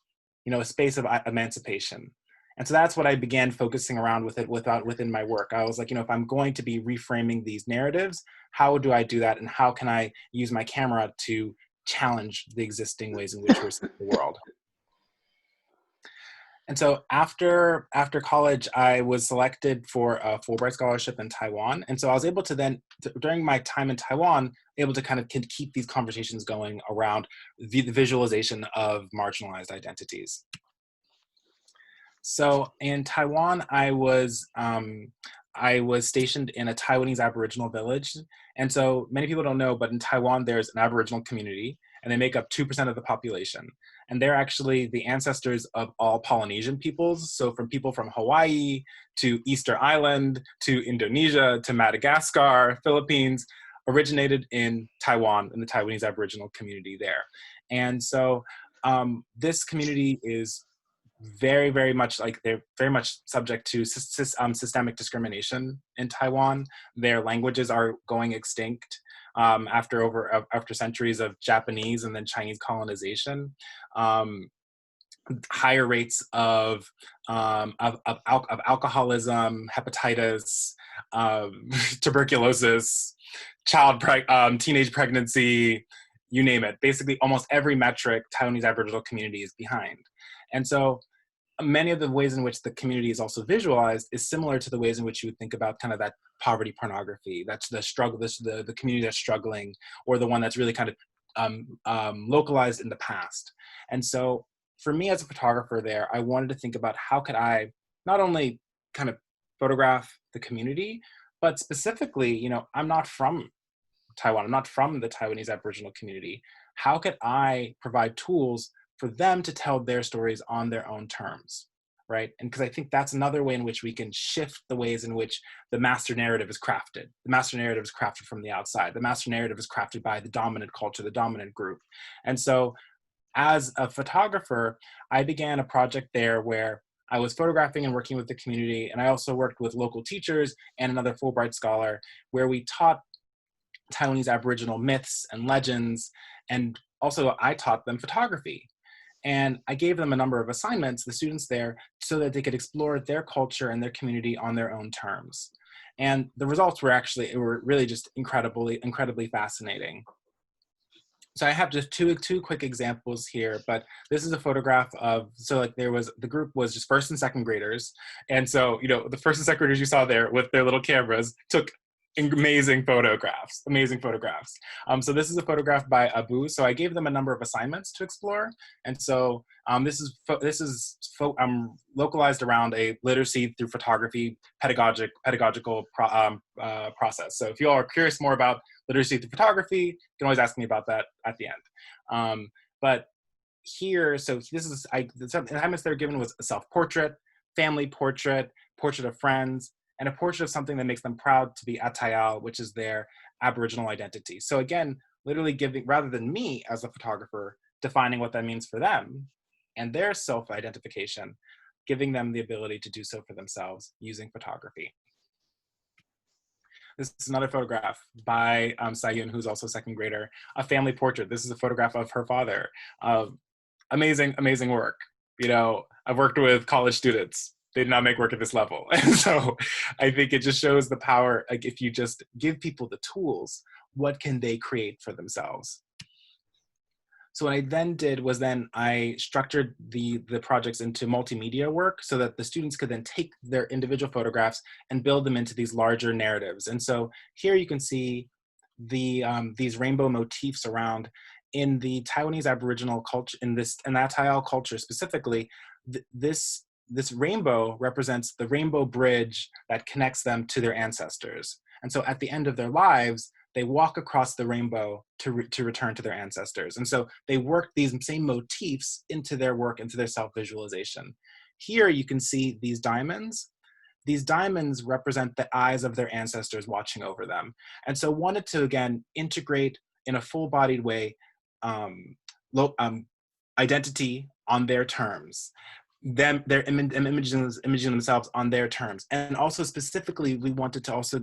a space of emancipation. And so that's what I began focusing around within my work. I was like, if I'm going to be reframing these narratives, how do I do that? And how can I use my camera to challenge the existing ways in which we're seeing the world? And so after college, I was selected for a Fulbright scholarship in Taiwan. And so I was able to then, during my time in Taiwan, able to kind of keep these conversations going around the visualization of marginalized identities. So in Taiwan, I was stationed in a Taiwanese Aboriginal village. And so many people don't know, but in Taiwan, there's an Aboriginal community, and they make up 2% of the population. And they're actually the ancestors of all Polynesian peoples. So from people from Hawaii to Easter Island to Indonesia to Madagascar, Philippines, originated in Taiwan, in the Taiwanese Aboriginal community there. And so this community is very, very much like, they're very much subject to systemic discrimination in Taiwan. Their languages are going extinct after centuries of Japanese and then Chinese colonization. Higher rates of alcoholism, hepatitis, tuberculosis, teenage pregnancy, you name it. Basically, almost every metric Taiwanese Aboriginal community is behind. And so many of the ways in which the community is also visualized is similar to the ways in which you would think about kind of that poverty pornography. That's the struggle, the community that's struggling, or the one that's really kind of localized in the past. And so for me as a photographer there, I wanted to think about how could I not only kind of photograph the community, but specifically, you know, I'm not from Taiwan, I'm not from the Taiwanese Aboriginal community. How could I provide tools for them to tell their stories on their own terms, right? And because I think that's another way in which we can shift the ways in which the master narrative is crafted. The master narrative is crafted from the outside. The master narrative is crafted by the dominant culture, the dominant group. And so as a photographer, I began a project there where I was photographing and working with the community, and I also worked with local teachers and another Fulbright scholar, where we taught Taiwanese Aboriginal myths and legends, and also I taught them photography. And I gave them a number of assignments, the students there, so that they could explore their culture and their community on their own terms. And the results were really just incredibly fascinating. So I have just two quick examples here, but this is a photograph of, so like the group was just first and second graders. And so, you know, the first and second graders you saw there with their little cameras took amazing photographs. So this is a photograph by Abu. So I gave them a number of assignments to explore. And so this is localized around a literacy through photography pedagogical process. So if you all are curious more about literacy through photography, you can always ask me about that at the end. But here, so this is, the assignments they were given was a self-portrait, family portrait, portrait of friends, and a portrait of something that makes them proud to be Atayal, which is their Aboriginal identity. So again, literally giving, rather than me as a photographer defining what that means for them and their self-identification, giving them the ability to do so for themselves using photography. This is another photograph by Sayun, who's also a second grader, a family portrait. This is a photograph of her father. Amazing, amazing work. You know, I've worked with college students. They did not make work at this level. And so I think it just shows the power, like if you just give people the tools, what can they create for themselves? So what I then did was I structured the projects into multimedia work so that the students could then take their individual photographs and build them into these larger narratives. And so here you can see these rainbow motifs around in the Taiwanese Aboriginal culture, in the Atayal culture specifically. This rainbow represents the rainbow bridge that connects them to their ancestors. And so at the end of their lives, they walk across the rainbow to return to their ancestors. And so they work these same motifs into their work, into their self-visualization. Here you can see these diamonds. These diamonds represent the eyes of their ancestors watching over them. And so wanted to, again, integrate in a full-bodied way identity on their terms. They're imaging themselves on their terms. And also specifically, we wanted to also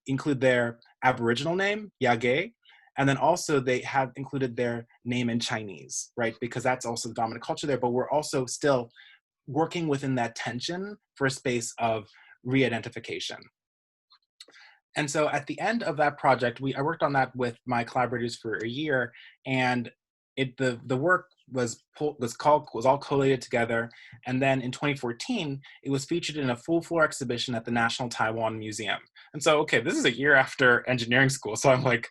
include their Aboriginal name, Yage, and then also they have included their name in Chinese, right? Because that's also the dominant culture there, but we're also still working within that tension for a space of re-identification. And so at the end of that project, I worked on that with my collaborators for a year, and the work was all collated together. And then in 2014, it was featured in a full floor exhibition at the National Taiwan Museum. And so, okay, this is a year after engineering school. So I'm like,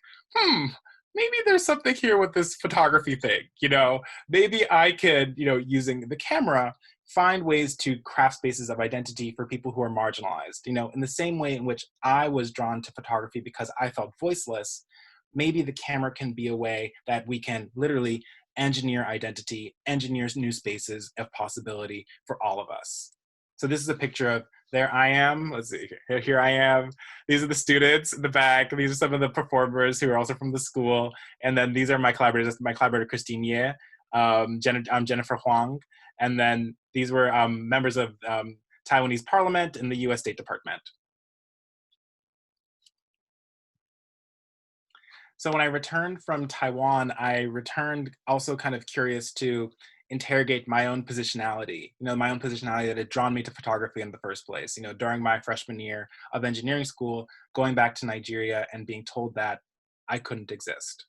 maybe there's something here with this photography thing, you know, maybe I could, you know, using the camera, find ways to craft spaces of identity for people who are marginalized. You know, in the same way in which I was drawn to photography because I felt voiceless, maybe the camera can be a way that we can literally engineer identity, engineer new spaces of possibility for all of us. So this is a picture of, there I am, let's see, here I am. These are the students in the back. These are some of the performers who are also from the school. And then these are my collaborators, my collaborator, Christine Ye, Jennifer Huang. And then these were members of Taiwanese Parliament and the US State Department. So when I returned from Taiwan, I returned also kind of curious to interrogate my own positionality, you know, my own positionality that had drawn me to photography in the first place. You know, during my freshman year of engineering school, going back to Nigeria and being told that I couldn't exist.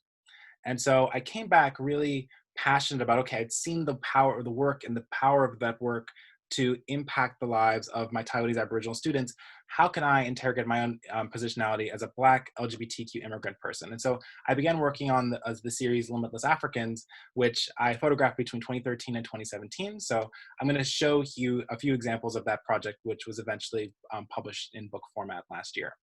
And so I came back really passionate about, okay, I'd seen the power of the work and the power of that work to impact the lives of my Taiwanese Aboriginal students. How can I interrogate my own positionality as a Black LGBTQ immigrant person? And so I began working on the series Limitless Africans, which I photographed between 2013 and 2017. So I'm going to show you a few examples of that project, which was eventually published in book format last year.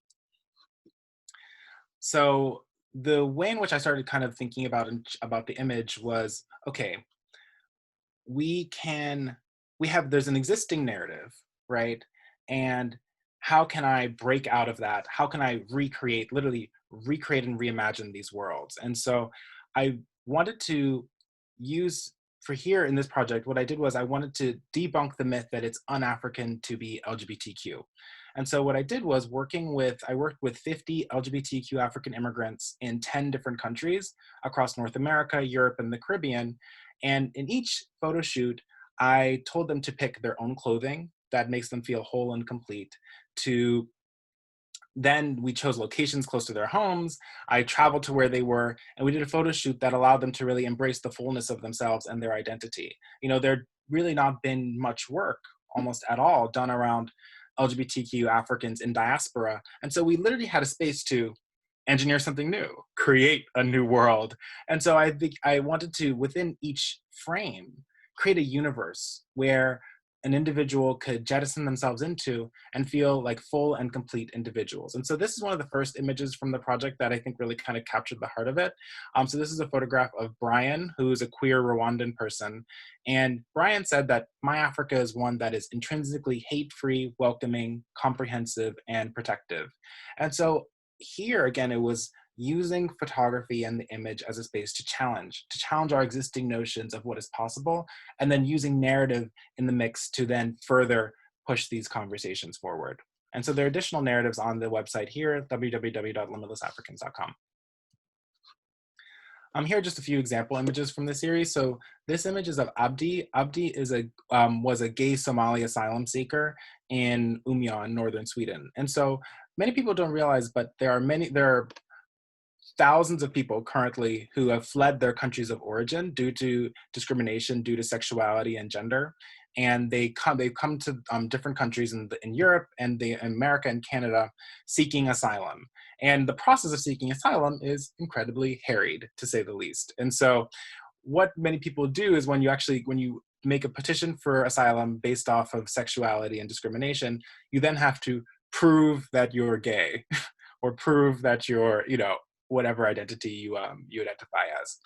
So the way in which I started kind of thinking about the image was, okay, there's an existing narrative, right? And how can I break out of that? How can I literally recreate and reimagine these worlds? And so I wanted to use, for here in this project, what I did was I wanted to debunk the myth that it's un-African to be LGBTQ. And so what I did was I worked with 50 LGBTQ African immigrants in 10 different countries across North America, Europe, and the Caribbean. And in each photo shoot, I told them to pick their own clothing that makes them feel whole and complete. Then we chose locations close to their homes. I traveled to where they were, and we did a photo shoot that allowed them to really embrace the fullness of themselves and their identity. You know, there'd really not been much work, almost at all, done around LGBTQ Africans in diaspora. And so we literally had a space to engineer something new, create a new world. And so I wanted to, within each frame, create a universe where an individual could jettison themselves into and feel like full and complete individuals. And so this is one of the first images from the project that I think really kind of captured the heart of it. So this is a photograph of Brian, who is a queer Rwandan person. And Brian said that my Africa is one that is intrinsically hate-free, welcoming, comprehensive, and protective. And so here, again, it was using photography and the image as a space to challenge our existing notions of what is possible, and then using narrative in the mix to then further push these conversations forward. And so there are additional narratives on the website here, www.limitlessafricans.com. Here are just a few example images from the series. So this image is of Abdi. Abdi was a gay Somali asylum seeker in Umeå in northern Sweden. And so many people don't realize, but there are thousands of people currently who have fled their countries of origin due to discrimination, due to sexuality and gender. And they've come to different countries in Europe and America and Canada seeking asylum. And the process of seeking asylum is incredibly harried, to say the least. And so what many people do is when you make a petition for asylum based off of sexuality and discrimination, you then have to prove that you're gay or prove that you're, whatever identity you identify as.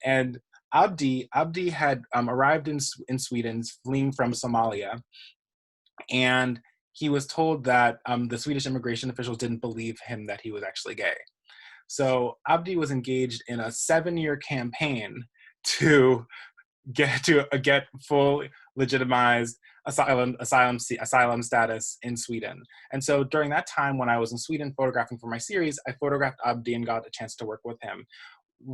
And Abdi had arrived in Sweden, fleeing from Somalia, and he was told that the Swedish immigration officials didn't believe him that he was actually gay. So Abdi was engaged in a 7-year campaign to get full legitimized asylum status in Sweden. And so during that time when I was in Sweden photographing for my series, I photographed Abdi and got a chance to work with him.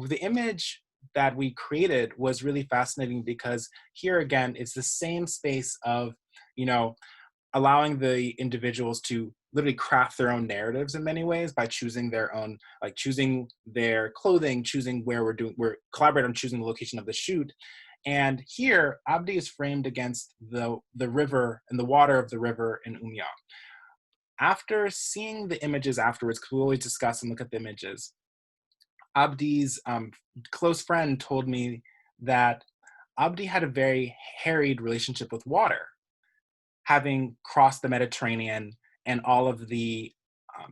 The image that we created was really fascinating because here again, it's the same space of, allowing the individuals to literally craft their own narratives in many ways by choosing their own, like choosing their clothing, choosing we're collaborating on choosing the location of the shoot. And here, Abdi is framed against the river and the water of the river in Umeå. After seeing the images afterwards, because we always discuss and look at the images, Abdi's close friend told me that Abdi had a very harried relationship with water, having crossed the Mediterranean and all of the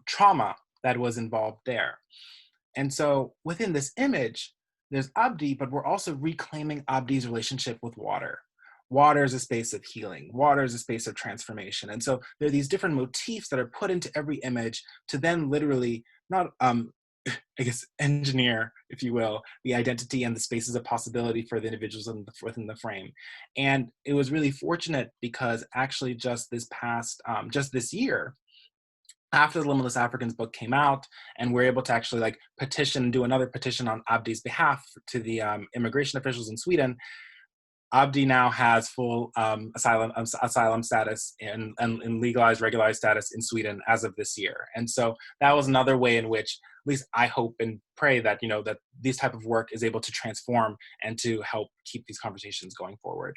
trauma that was involved there. And so within this image, there's Abdi, but we're also reclaiming Abdi's relationship with water. Water is a space of healing. Water is a space of transformation. And so there are these different motifs that are put into every image to then literally not, I guess, engineer, if you will, the identity and the spaces of possibility for the individuals within the frame. And it was really fortunate because actually just this year, after the Limitless Africans book came out, and we're able to actually like do another petition on Abdi's behalf to the immigration officials in Sweden, Abdi now has full asylum status and legalized, regularized status in Sweden as of this year. And so that was another way in which, at least I hope and pray that, that this type of work is able to transform and to help keep these conversations going forward.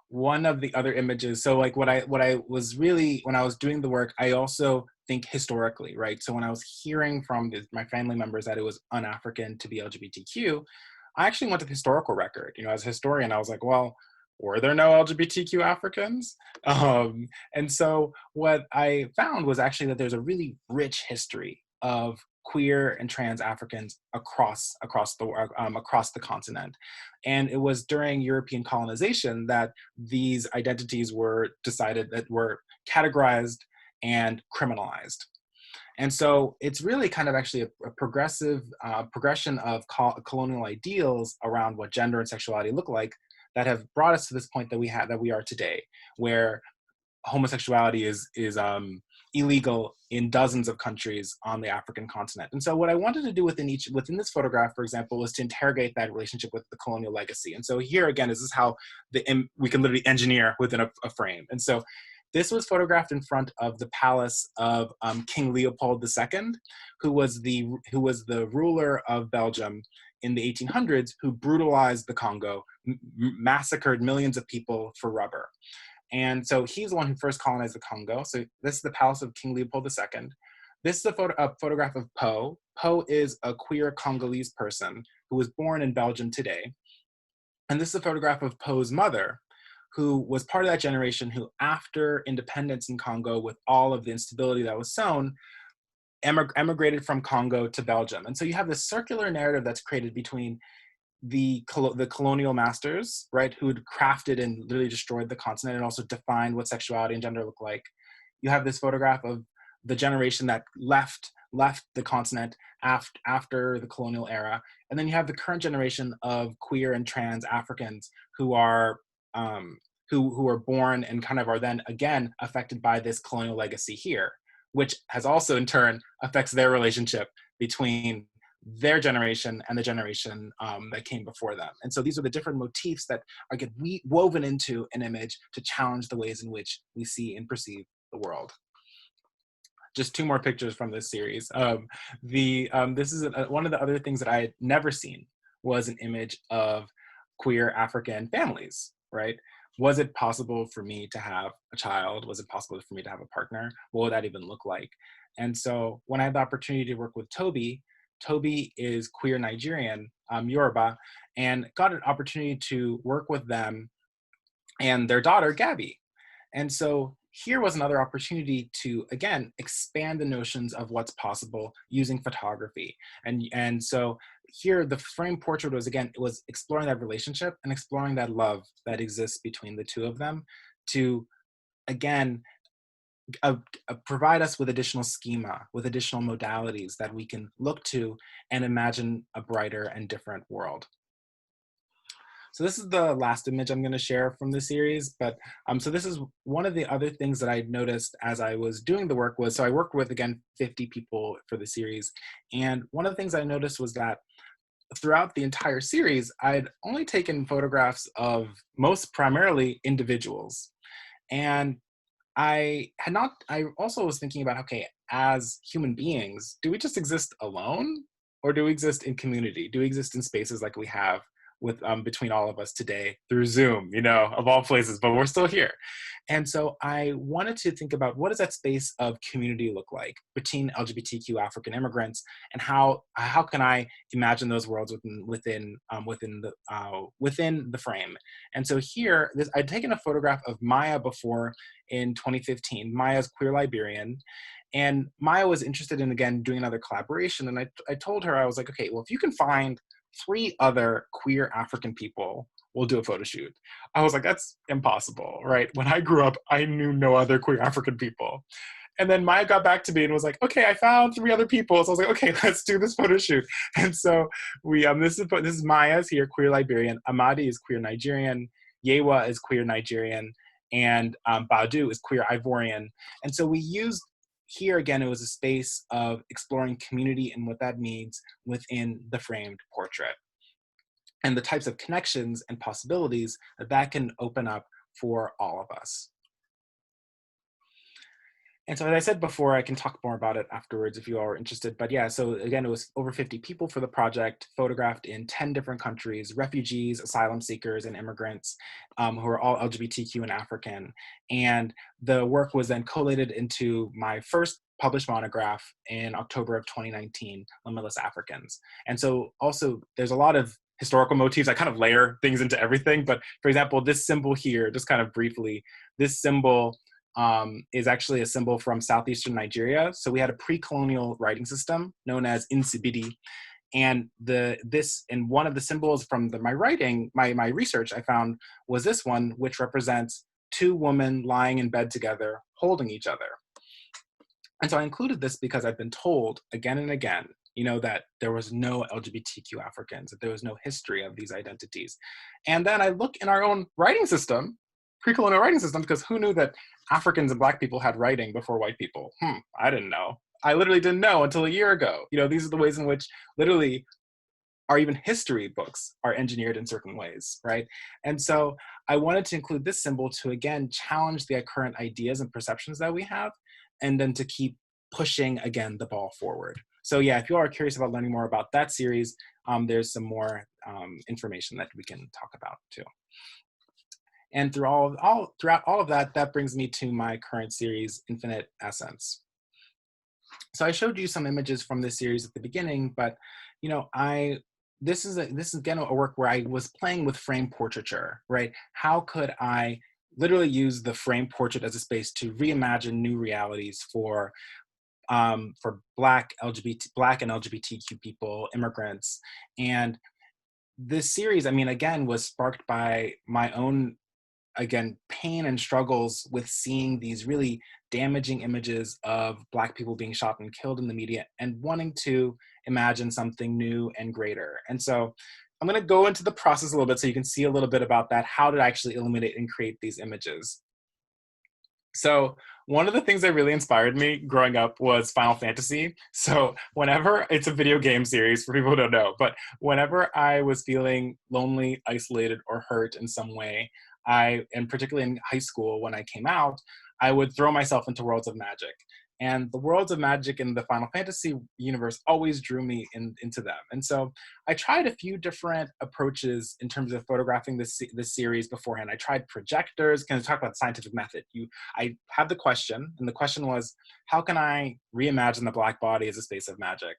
One of the other images, so like what I was really, when I was doing the work, I also think historically, right? So when I was hearing from my family members that it was un-African to be LGBTQ, I actually went to the historical record. As a historian, I was like, well, were there no LGBTQ Africans? And so what I found was actually that there's a really rich history of queer and trans Africans across the continent. And it was during European colonization that these identities were categorized and criminalized. And so it's really kind of actually a progressive progression of colonial ideals around what gender and sexuality look like that have brought us to this point that we are today, where homosexuality is illegal in dozens of countries on the African continent. And so what I wanted to do within this photograph, for example, was to interrogate that relationship with the colonial legacy. And so here again, this is how we can literally engineer within a frame. And so this was photographed in front of the palace of King Leopold II, who was the ruler of Belgium in the 1800s, who brutalized the Congo, massacred millions of people for rubber. And so he's the one who first colonized the Congo. So this is the palace of King Leopold II. This is a photograph of Po. Po is a queer Congolese person who was born in Belgium today. And this is a photograph of Po's mother, who was part of that generation who, after independence in Congo, with all of the instability that was sown, emigrated from Congo to Belgium. And so you have this circular narrative that's created between the colonial masters, right, who had crafted and literally destroyed the continent and also defined what sexuality and gender look like. You have this photograph of the generation that left the continent after the colonial era. And then you have the current generation of queer and trans Africans who are born and kind of are then again affected by this colonial legacy here, which has also in turn affects their relationship between their generation and the generation that came before them. And so these are the different motifs that are woven into an image to challenge the ways in which we see and perceive the world. Just two more pictures from this series. This is one of the other things that I had never seen was an image of queer African families, right? Was it possible for me to have a child? Was it possible for me to have a partner? What would that even look like? And so when I had the opportunity to work with Toby is queer Nigerian, Yoruba, and got an opportunity to work with them and their daughter, Gabby. And so here was another opportunity to, again, expand the notions of what's possible using photography. And so here, the frame portrait was, again, it was exploring that relationship and exploring that love that exists between the two of them to, again, provide us with additional schema, with additional modalities that we can look to and imagine a brighter and different world. So this is the last image I'm going to share from the series, but so this is one of the other things that I noticed as I was doing the work was, so I worked with, again, 50 people for the series. And one of the things I noticed was that throughout the entire series, I'd only taken photographs of primarily individuals. And I also was thinking about, okay, as human beings, do we just exist alone? Or do we exist in community? Do we exist in spaces like we have with between all of us today through Zoom, you know, of all places, but we're still here. And so I wanted to think about what does that space of community look like between LGBTQ African immigrants, and how can I imagine those worlds within the frame. And so here, I'd taken a photograph of Maya before in 2015. Maya's queer Liberian. And Maya was interested in, again, doing another collaboration. And I told her, I was like, okay, well, if you can find 3 other queer African people, we'll do a photo shoot. I was like, that's impossible, right? When I grew up, I knew no other queer African people. And then Maya got back to me and was like, okay, I found 3 other people. So I was like, okay, let's do this photo shoot. And so we, this is Maya's here, queer Liberian. Amadi is queer Nigerian. Yewa is queer Nigerian. And Badu is queer Ivorian. And so we used, here again, it was a space of exploring community and what that means within the framed portrait, and the types of connections and possibilities that can open up for all of us. And so as I said before, I can talk more about it afterwards if you all are interested. But yeah, so again, it was over 50 people for the project, photographed in 10 different countries, refugees, asylum seekers, and immigrants who are all LGBTQ and African. And the work was then collated into my first published monograph in October of 2019, Limitless Africans. And so also there's a lot of historical motifs. I kind of layer things into everything. But for example, this symbol here, just kind of briefly, this symbol is actually a symbol from southeastern Nigeria. So we had a pre-colonial writing system known as Insibidi. And one of the symbols from my research I found was this one, which represents 2 women lying in bed together, holding each other. And so I included this because I've been told again and again, you know, that there was no LGBTQ Africans, that there was no history of these identities. And then I look in our own writing system, pre-colonial writing system, because who knew that Africans and Black people had writing before white people? I didn't know. I literally didn't know until a year ago. You know, these are the ways in which literally our even history books are engineered in certain ways, right? And so I wanted to include this symbol to, again, challenge the current ideas and perceptions that we have, and then to keep pushing, again, the ball forward. So yeah, if you are curious about learning more about that series, there's some more information that we can talk about too. And throughout all of that, that brings me to my current series, Infinite Essence. So I showed you some images from this series at the beginning, but you know, this is again a work where I was playing with frame portraiture, right? How could I literally use the frame portrait as a space to reimagine new realities for Black and LGBTQ people, immigrants? And this series, I mean, again, was sparked by my own, again, pain and struggles with seeing these really damaging images of Black people being shot and killed in the media, and wanting to imagine something new and greater. And so I'm going to go into the process a little bit so you can see a little bit about that, how to actually illuminate and create these images. So one of the things that really inspired me growing up was Final Fantasy. So whenever, it's a video game series for people who don't know, but whenever I was feeling lonely, isolated, or hurt in some way, and particularly in high school when I came out, I would throw myself into worlds of magic. And the worlds of magic in the Final Fantasy universe always drew me into them. And so I tried a few different approaches in terms of photographing this series beforehand. I tried projectors. Can I talk about the scientific method? I had the question, and the question was, how can I reimagine the Black body as a space of magic?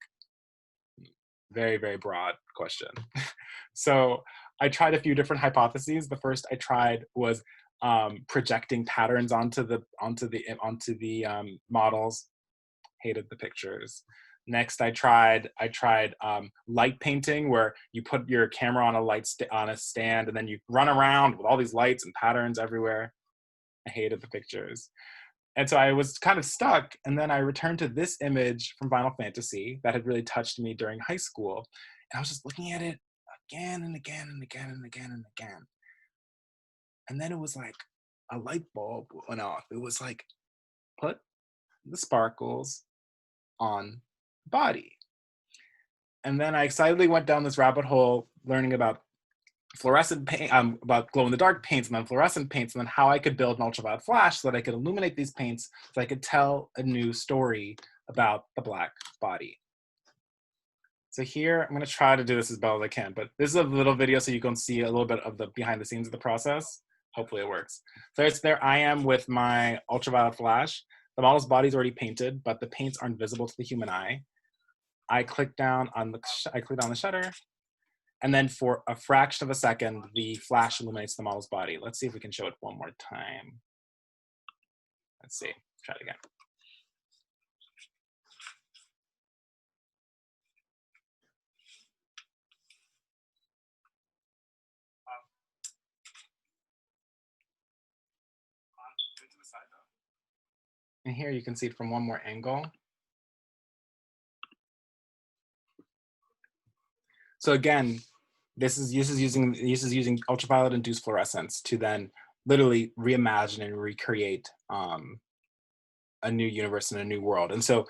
Very, very broad question. So I tried a few different hypotheses. The first I tried was projecting patterns onto the models. Hated the pictures. Next, I tried light painting, where you put your camera on a stand, and then you run around with all these lights and patterns everywhere. I hated the pictures. And so I was kind of stuck, and then I returned to this image from Final Fantasy that had really touched me during high school. And I was just looking at it again and again and again and again and again. And then it was like a light bulb went off. It was like, put the sparkles on the body. And then I excitedly went down this rabbit hole, learning about fluorescent paint, about glow-in-the-dark paints, and then fluorescent paints, and then how I could build an ultraviolet flash so that I could illuminate these paints, so I could tell a new story about the Black body. So here, I'm gonna try to do this as well as I can, but this is a little video so you can see a little bit of the behind the scenes of the process. Hopefully it works. So there I am with my ultraviolet flash. The model's body's already painted, but the paints aren't visible to the human eye. I click down on the shutter, and then for a fraction of a second, the flash illuminates the model's body. Let's see if we can show it one more time. Let's see, try it again. And here you can see it from one more angle. So again, this is using ultraviolet induced fluorescence to then literally reimagine and recreate a new universe and a new world. And so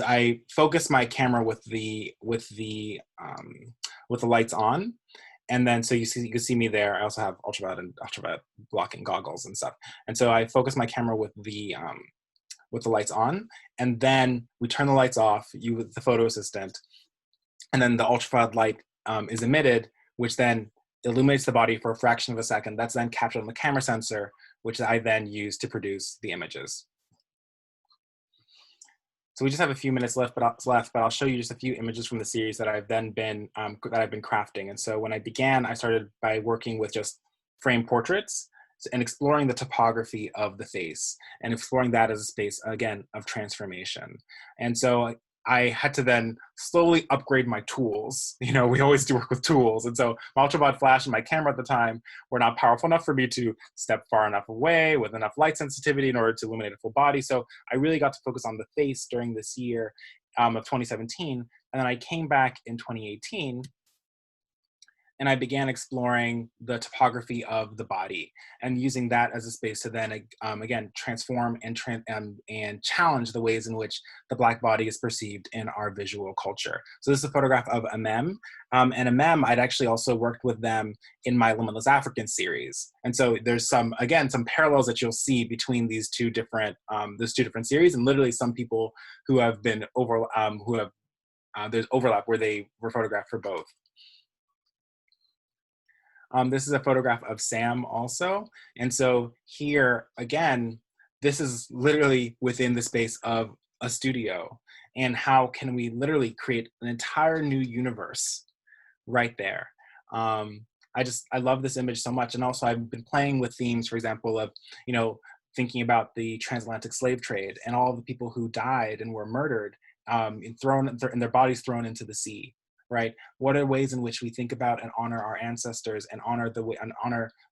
I focus my camera with the lights on, and then so you can see me there. I also have ultraviolet blocking goggles and stuff. And so I focus my camera with the lights on, and then we turn the lights off, with the photo assistant, and then the ultraviolet light is emitted, which then illuminates the body for a fraction of a second. That's then captured on the camera sensor, which I then use to produce the images. So we just have a few minutes left, but I'll show you just a few images from the series that I've then been crafting. And so when I began, I started by working with just frame portraits and exploring the topography of the face and exploring that as a space, again, of transformation. And so I had to then slowly upgrade my tools. You know, we always do work with tools. And so my ultraviolet flash and my camera at the time were not powerful enough for me to step far enough away with enough light sensitivity in order to illuminate a full body. So I really got to focus on the face during this year of 2017. And then I came back in 2018 and I began exploring the topography of the body and using that as a space to then, again, transform and challenge the ways in which the Black body is perceived in our visual culture. So this is a photograph of Emem. And Emem, I'd actually also worked with them in my Limitless African series. And so there's some parallels that you'll see between these two different series, and literally some people who have been there's overlap where they were photographed for both. This is a photograph of Sam also. And so here, again, this is literally within the space of a studio. And how can we literally create an entire new universe right there? I love this image so much. And also I've been playing with themes, for example, of, you know, thinking about the transatlantic slave trade and all the people who died and were murdered and their bodies thrown into the sea. Right? What are ways in which we think about and honor our ancestors and honor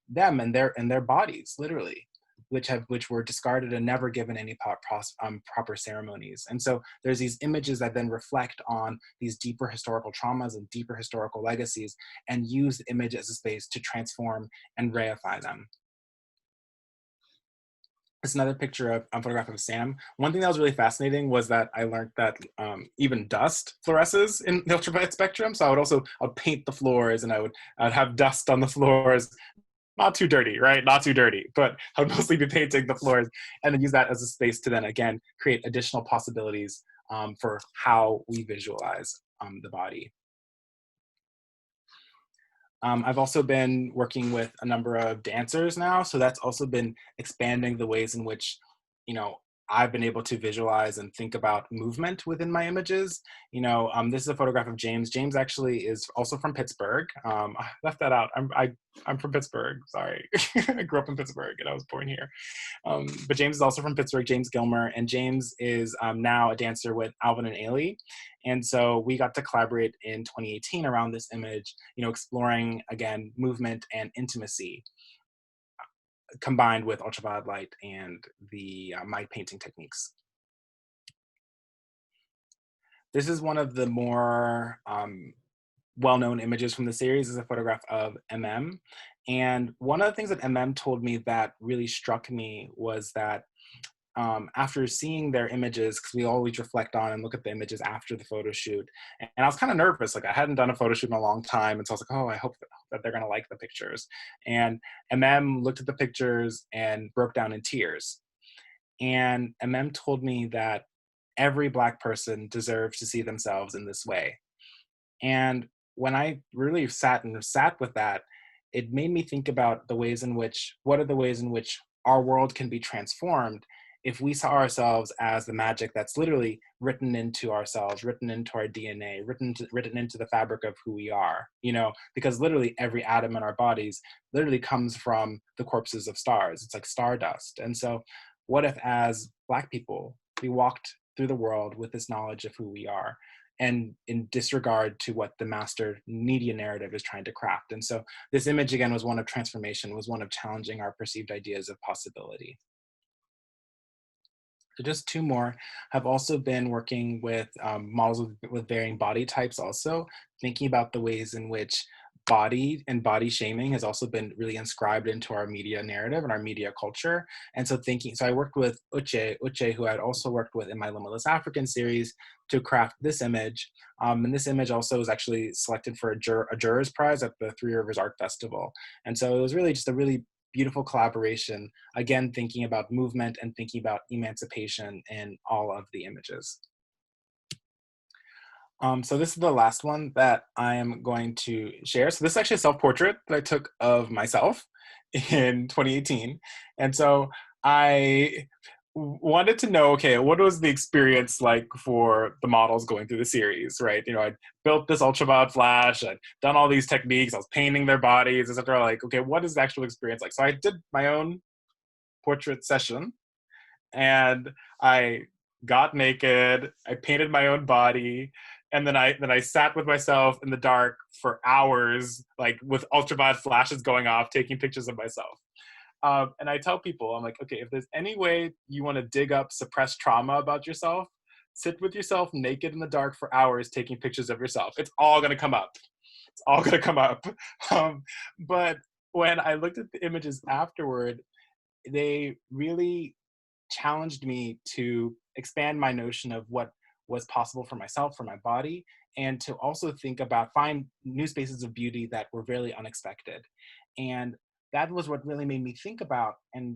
them and their bodies, literally, which were discarded and never given any proper ceremonies. And so there's these images that then reflect on these deeper historical traumas and deeper historical legacies, and use the image as a space to transform and reify them. It's another picture of a photograph of Sam. One thing that was really fascinating was that I learned that even dust fluoresces in the ultraviolet spectrum. So I'd paint the floors, and I'd have dust on the floors. Not too dirty, right? Not too dirty, but I would mostly be painting the floors, and then use that as a space to then again create additional possibilities for how we visualize the body. I've also been working with a number of dancers now, so that's also been expanding the ways in which, you know, I've been able to visualize and think about movement within my images. You know, this is a photograph of James. James actually is also from Pittsburgh. I left that out. I'm from Pittsburgh, sorry. I grew up in Pittsburgh and I was born here. But James is also from Pittsburgh, James Gilmer, and James is now a dancer with Alvin and Ailey. And so we got to collaborate in 2018 around this image, you know, exploring, again, movement and intimacy, combined with ultraviolet light and my painting techniques. This is one of the more well-known images from the series. Is a photograph of Emem. And one of the things that Emem told me that really struck me was that after seeing their images, because we always reflect on and look at the images after the photo shoot, and I was kind of nervous, like I hadn't done a photo shoot in a long time, and so I was like, oh, I hope that they're gonna like the pictures. And Emem looked at the pictures and broke down in tears. And Emem told me that every Black person deserves to see themselves in this way. And when I really sat with that, it made me think about what are the ways in which our world can be transformed if we saw ourselves as the magic that's literally written into ourselves, written into our DNA, written into the fabric of who we are, because literally every atom in our bodies literally comes from the corpses of stars. It's like stardust. And so what if, as Black people, we walked through the world with this knowledge of who we are, and in disregard to what the master media narrative is trying to craft? And so this image, again, was one of transformation, was one of challenging our perceived ideas of possibility. So just two more. Have also been working with models with varying body types also, thinking about the ways in which body and body shaming has also been really inscribed into our media narrative and our media culture. And so I worked with Uche, who I'd also worked with in my Limitless African series, to craft this image. And this image also was actually selected for a juror's prize at the Three Rivers Art Festival. And so it was really just a really beautiful collaboration, again, thinking about movement and thinking about emancipation in all of the images. So this is the last one that I am going to share. So this is actually a self-portrait that I took of myself in 2018. And so I wanted to know, okay, what was the experience like for the models going through the series, right? I built this ultraviolet flash, I'd done all these techniques, I was painting their bodies, etc. Like, okay, what is the actual experience like? So I did my own portrait session, and I got naked, I painted my own body, and then I sat with myself in the dark for hours, like with ultraviolet flashes going off, taking pictures of myself. And I tell people, I'm like, okay, if there's any way you want to dig up suppressed trauma about yourself, sit with yourself naked in the dark for hours taking pictures of yourself. It's all going to come up. It's all going to come up. But when I looked at the images afterward, they really challenged me to expand my notion of what was possible for myself, for my body, and to also find new spaces of beauty that were really unexpected. And that was what really made me think about and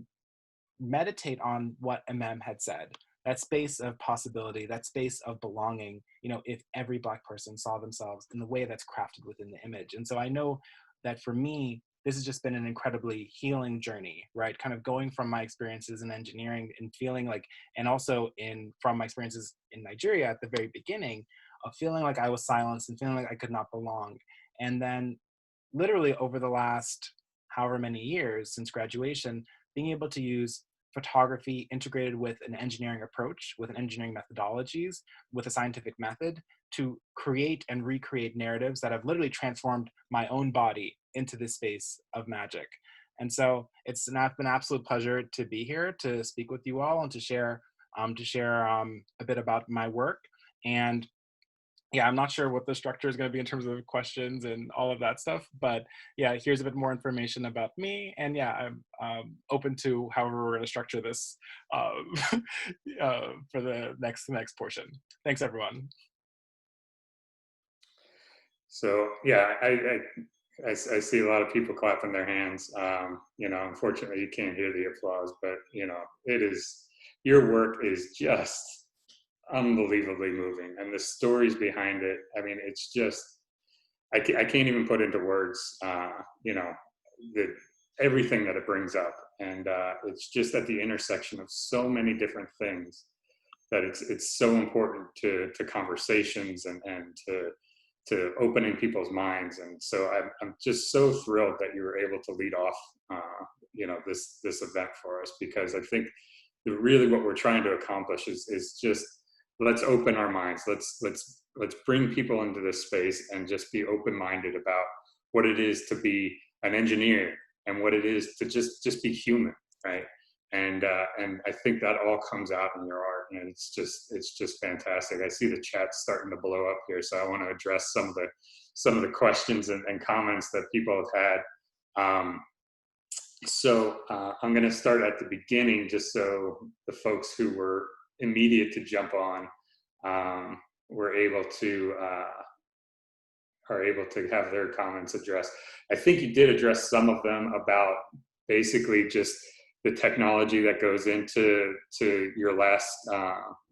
meditate on what Emem had said, that space of possibility, that space of belonging, if every Black person saw themselves in the way that's crafted within the image. And so I know that for me, this has just been an incredibly healing journey, right? Kind of going from my experiences in engineering and feeling like, and also from my experiences in Nigeria at the very beginning, of feeling like I was silenced and feeling like I could not belong. And then literally over the last however many years since graduation, being able to use photography integrated with an engineering approach, with an engineering methodologies, with a scientific method, to create and recreate narratives that have literally transformed my own body into this space of magic. And so it's been an absolute pleasure to be here, to speak with you all, and to share a bit about my work. And yeah, I'm not sure what the structure is going to be in terms of questions and all of that stuff, but yeah, here's a bit more information about me. And yeah, I'm open to however we're going to structure this for the next portion. Thanks, everyone. So yeah, I see a lot of people clapping their hands. Unfortunately, you can't hear the applause, but your work is just unbelievably moving, and the stories behind it, I mean, it's just, I can't even put into words everything that it brings up. And it's just at the intersection of so many different things that it's so important to conversations and to opening people's minds. And so I'm just so thrilled that you were able to lead off this event for us, because I think really what we're trying to accomplish is just, let's open our minds. Let's bring people into this space and just be open-minded about what it is to be an engineer and what it is to just be human, right? And I think that all comes out in your art, and it's just fantastic. I see the chat starting to blow up here, so I want to address some of the questions and comments that people have had. So I'm going to start at the beginning, just so the folks who were immediate to jump on are able to have their comments addressed. I think you did address some of them about basically just the technology that goes into your last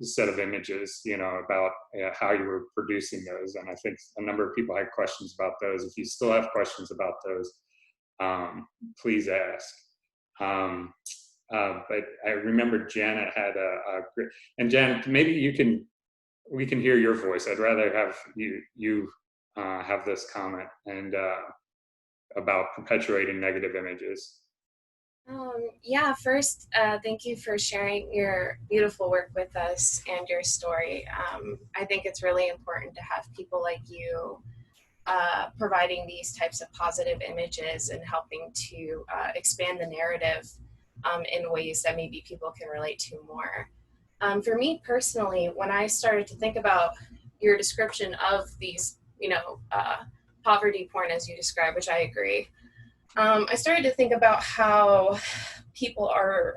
set of images, about how you were producing those. And I think a number of people had questions about those. If you still have questions about those, please ask. But I remember Janet had a great, and Janet, maybe we can hear your voice. I'd rather have you have this comment and about perpetuating negative images. Yeah, first, thank you for sharing your beautiful work with us and your story. I think it's really important to have people like you providing these types of positive images and helping to expand the narrative in ways that maybe people can relate to more. For me personally, when I started to think about your description of these, poverty porn as you describe, which I agree, I started to think about how people are,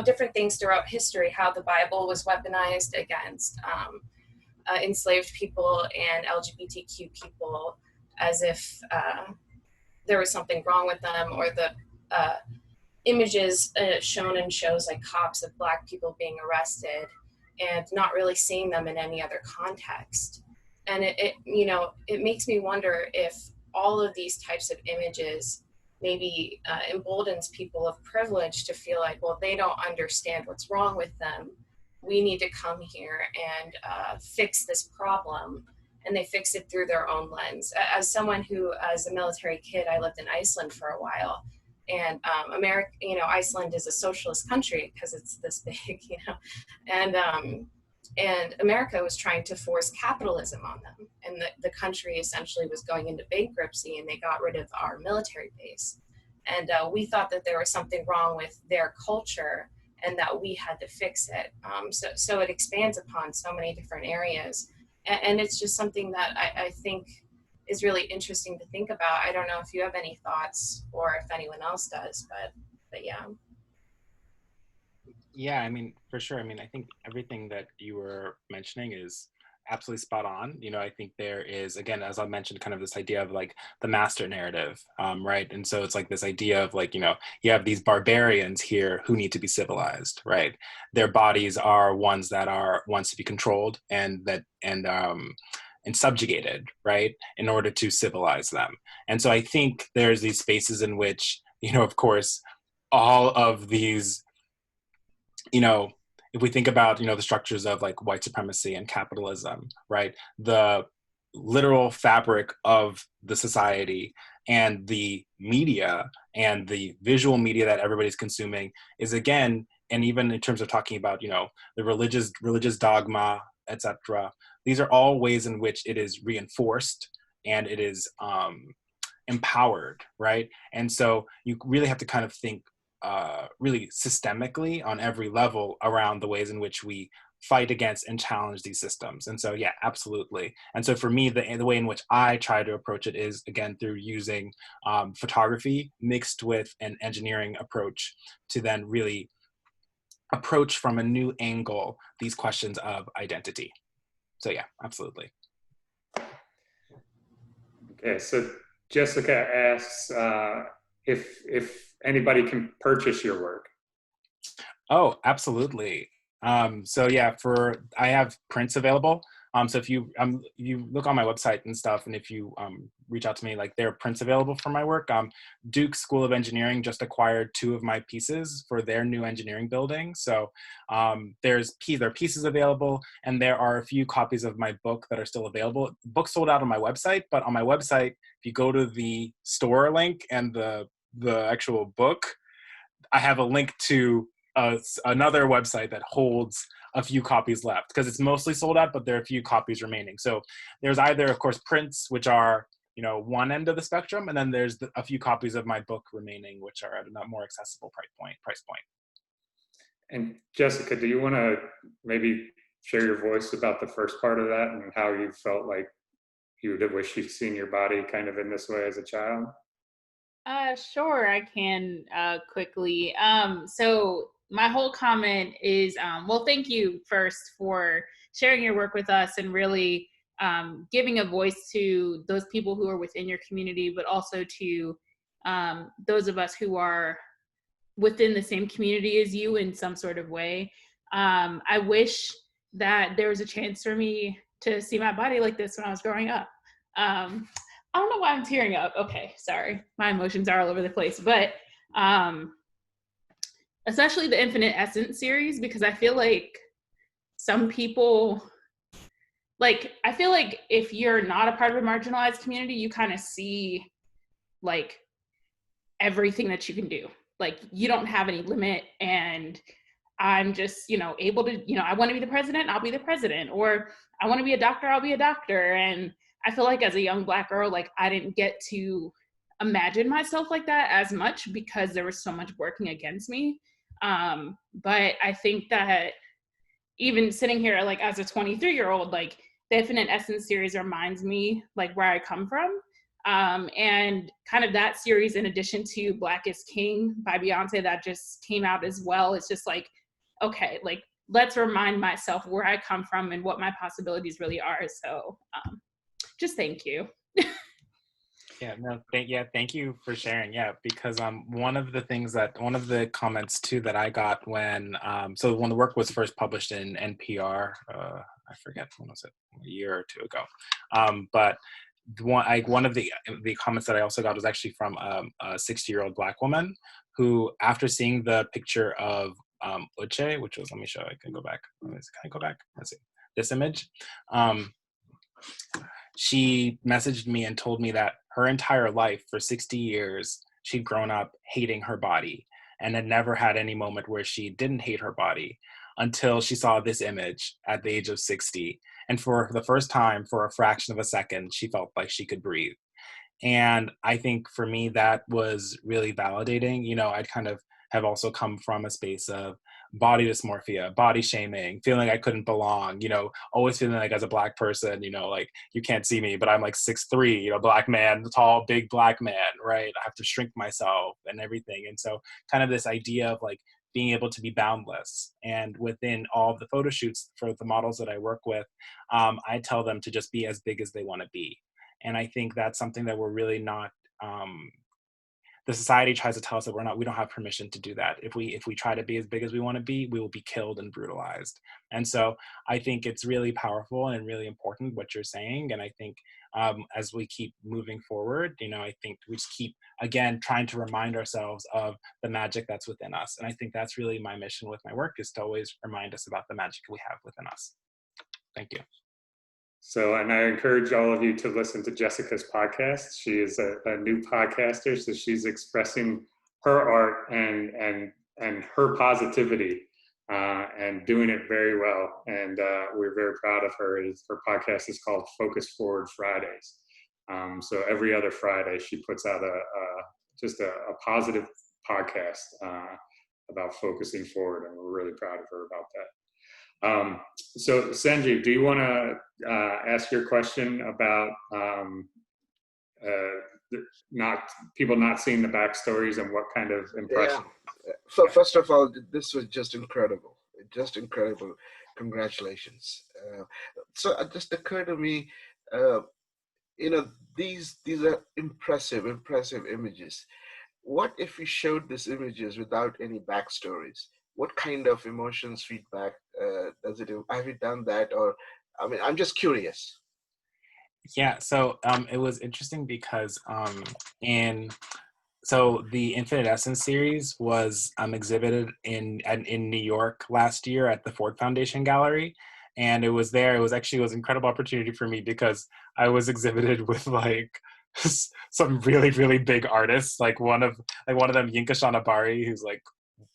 different things throughout history, how the Bible was weaponized against enslaved people and LGBTQ people as if there was something wrong with them, or the images shown in shows like Cops of Black people being arrested and not really seeing them in any other context. And it makes me wonder if all of these types of images maybe emboldens people of privilege to feel like, well, they don't understand what's wrong with them. We need to come here and fix this problem. And they fix it through their own lens. As someone who, as a military kid, I lived in Iceland for a while. And Iceland is a socialist country because it's this big, and America was trying to force capitalism on them. And the country essentially was going into bankruptcy, and they got rid of our military base. And we thought that there was something wrong with their culture and that we had to fix it. So it expands upon so many different areas. And it's just something that I think is really interesting to think about. I don't know if you have any thoughts or if anyone else does, but yeah. Yeah, I mean, for sure. I mean, I think everything that you were mentioning is absolutely spot on. I think there is, again, as I mentioned, kind of this idea of like the master narrative, right? And so it's like this idea of like, you have these barbarians here who need to be civilized, right? Their bodies are ones that are wants to be controlled and subjugated, right? In order to civilize them. And so I think there's these spaces in which, of course, all of these, if we think about, the structures of like white supremacy and capitalism, right? The literal fabric of the society and the media and the visual media that everybody's consuming is, again, and even in terms of talking about, the religious dogma, etc. These are all ways in which it is reinforced and it is empowered, right? And so you really have to kind of think really systemically on every level around the ways in which we fight against and challenge these systems. And so, yeah, absolutely. And so for me, the way in which I try to approach it is, again, through using photography mixed with an engineering approach to then really approach from a new angle these questions of identity. So yeah, absolutely. Okay, so Jessica asks if anybody can purchase your work. Oh, absolutely. So yeah, I have prints available. So if you look on my website and stuff, and if you reach out to me, like there are prints available for my work. Duke School of Engineering just acquired 2 of my pieces for their new engineering building. So there are pieces available, and there are a few copies of my book that are still available. The book sold out on my website, but on my website, if you go to the store link and the actual book, I have a link to another website that holds a few copies left, because it's mostly sold out, but there are a few copies remaining. So there's either, of course, prints, which are, one end of the spectrum, and then there's a few copies of my book remaining, which are at a more accessible price point. And Jessica, do you want to maybe share your voice about the first part of that and how you felt like you would have wished you'd seen your body kind of in this way as a child? Sure, I can quickly. So my whole comment is, well, thank you first for sharing your work with us and really giving a voice to those people who are within your community, but also to those of us who are within the same community as you in some sort of way. I wish that there was a chance for me to see my body like this when I was growing up. I don't know why I'm tearing up. Okay, sorry. My emotions are all over the place. But especially the Infinite Essence series, because I feel like some people, like, I feel like if you're not a part of a marginalized community, you kind of see like everything that you can do. Like, you don't have any limit, and I'm just, you know, able to, you know, I want to be the president, I'll be the president, or I want to be a doctor, I'll be a doctor. And I feel like as a young Black girl, like, I didn't get to imagine myself like that as much because there was so much working against me. But I think that even sitting here, like, as a 23-year-old, like, the Infinite Essence series reminds me, like, where I come from. And kind of that series, in addition to Black is King by Beyonce that just came out as well, it's just like, okay, like, let's remind myself where I come from and what my possibilities really are. So just thank you. Thank you for sharing. Yeah, because one of the comments too that I got when so when the work was first published in NPR, I forget when was it, a year or two ago, but one of the comments that I also got was actually from a 60-year-old Black woman who, after seeing the picture of Uche, which was, let me show, I can go back. Can I go back? Let's see, this image. She messaged me and told me that her entire life, for 60 years, she'd grown up hating her body and had never had any moment where she didn't hate her body until she saw this image at the age of 60. And for the first time, for a fraction of a second, she felt like she could breathe. And I think for me, that was really validating. You know, I'd kind of have also come from a space of body dysmorphia, body shaming, feeling I couldn't belong, you know, always feeling like as a Black person, you know, like, you can't see me, but I'm like 6'3", you know, Black man, tall, big Black man, right? I have to shrink myself and everything. And so kind of this idea of like being able to be boundless. And within all of the photo shoots for the models that I work with, I tell them to just be as big as they want to be. And I think that's something that we're really not, the society tries to tell us that we don't have permission to do that. If we try to be as big as we want to be, we will be killed and brutalized. And so I think it's really powerful and really important what you're saying. And I think as we keep moving forward, you know, I think we just keep, again, trying to remind ourselves of the magic that's within us. And I think that's really my mission with my work, is to always remind us about the magic we have within us. Thank you. So, and I encourage all of you to listen to Jessica's podcast. She is a new podcaster, so she's expressing her art and her positivity and doing it very well. And we're very proud of her. Her podcast is called Focus Forward Fridays. So every other Friday, she puts out a positive podcast about focusing forward, and we're really proud of her about that. So Sanjeev, do you want to ask your question about people not seeing the backstories and what kind of impression? Yeah. So first of all, this was just incredible. Just incredible. Congratulations. So it just occurred to me, you know, these are impressive images. What if we showed these images without any backstories? What kind of emotions, feedback does it? Have you done that? Or, I mean, I'm just curious. Yeah, so it was interesting because so the Infinite Essence series was exhibited in New York last year at the Ford Foundation Gallery. And it was an incredible opportunity for me because I was exhibited with like some really, really big artists, like one of them, Yinka Shonibari, who's like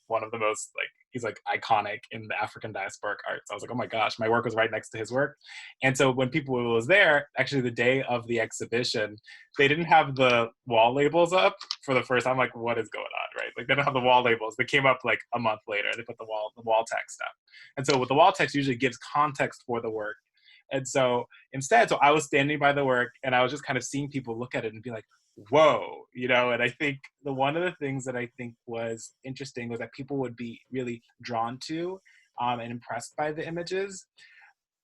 one of the most, like, he's like iconic in the African diasporic arts. I was like, oh my gosh, my work was right next to his work. And so when people was there, actually the day of the exhibition, they didn't have the wall labels up for the first time. Like, what is going on, right? Like, they don't have the wall labels. They came up like a month later. They put the wall text up. And so with the wall text usually gives context for the work. And so instead, so I was standing by the work and I was just kind of seeing people look at it and be like, whoa, you know. And I think one of the things that I think was interesting was that people would be really drawn to and impressed by the images,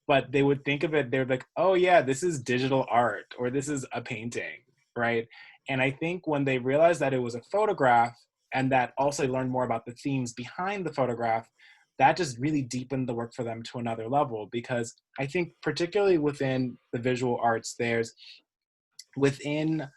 but they would think of it, they were like, oh yeah, this is digital art, or this is a painting, right? And I think when they realized that it was a photograph, and that also learned more about the themes behind the photograph, that just really deepened the work for them to another level. Because I think particularly within the visual arts, within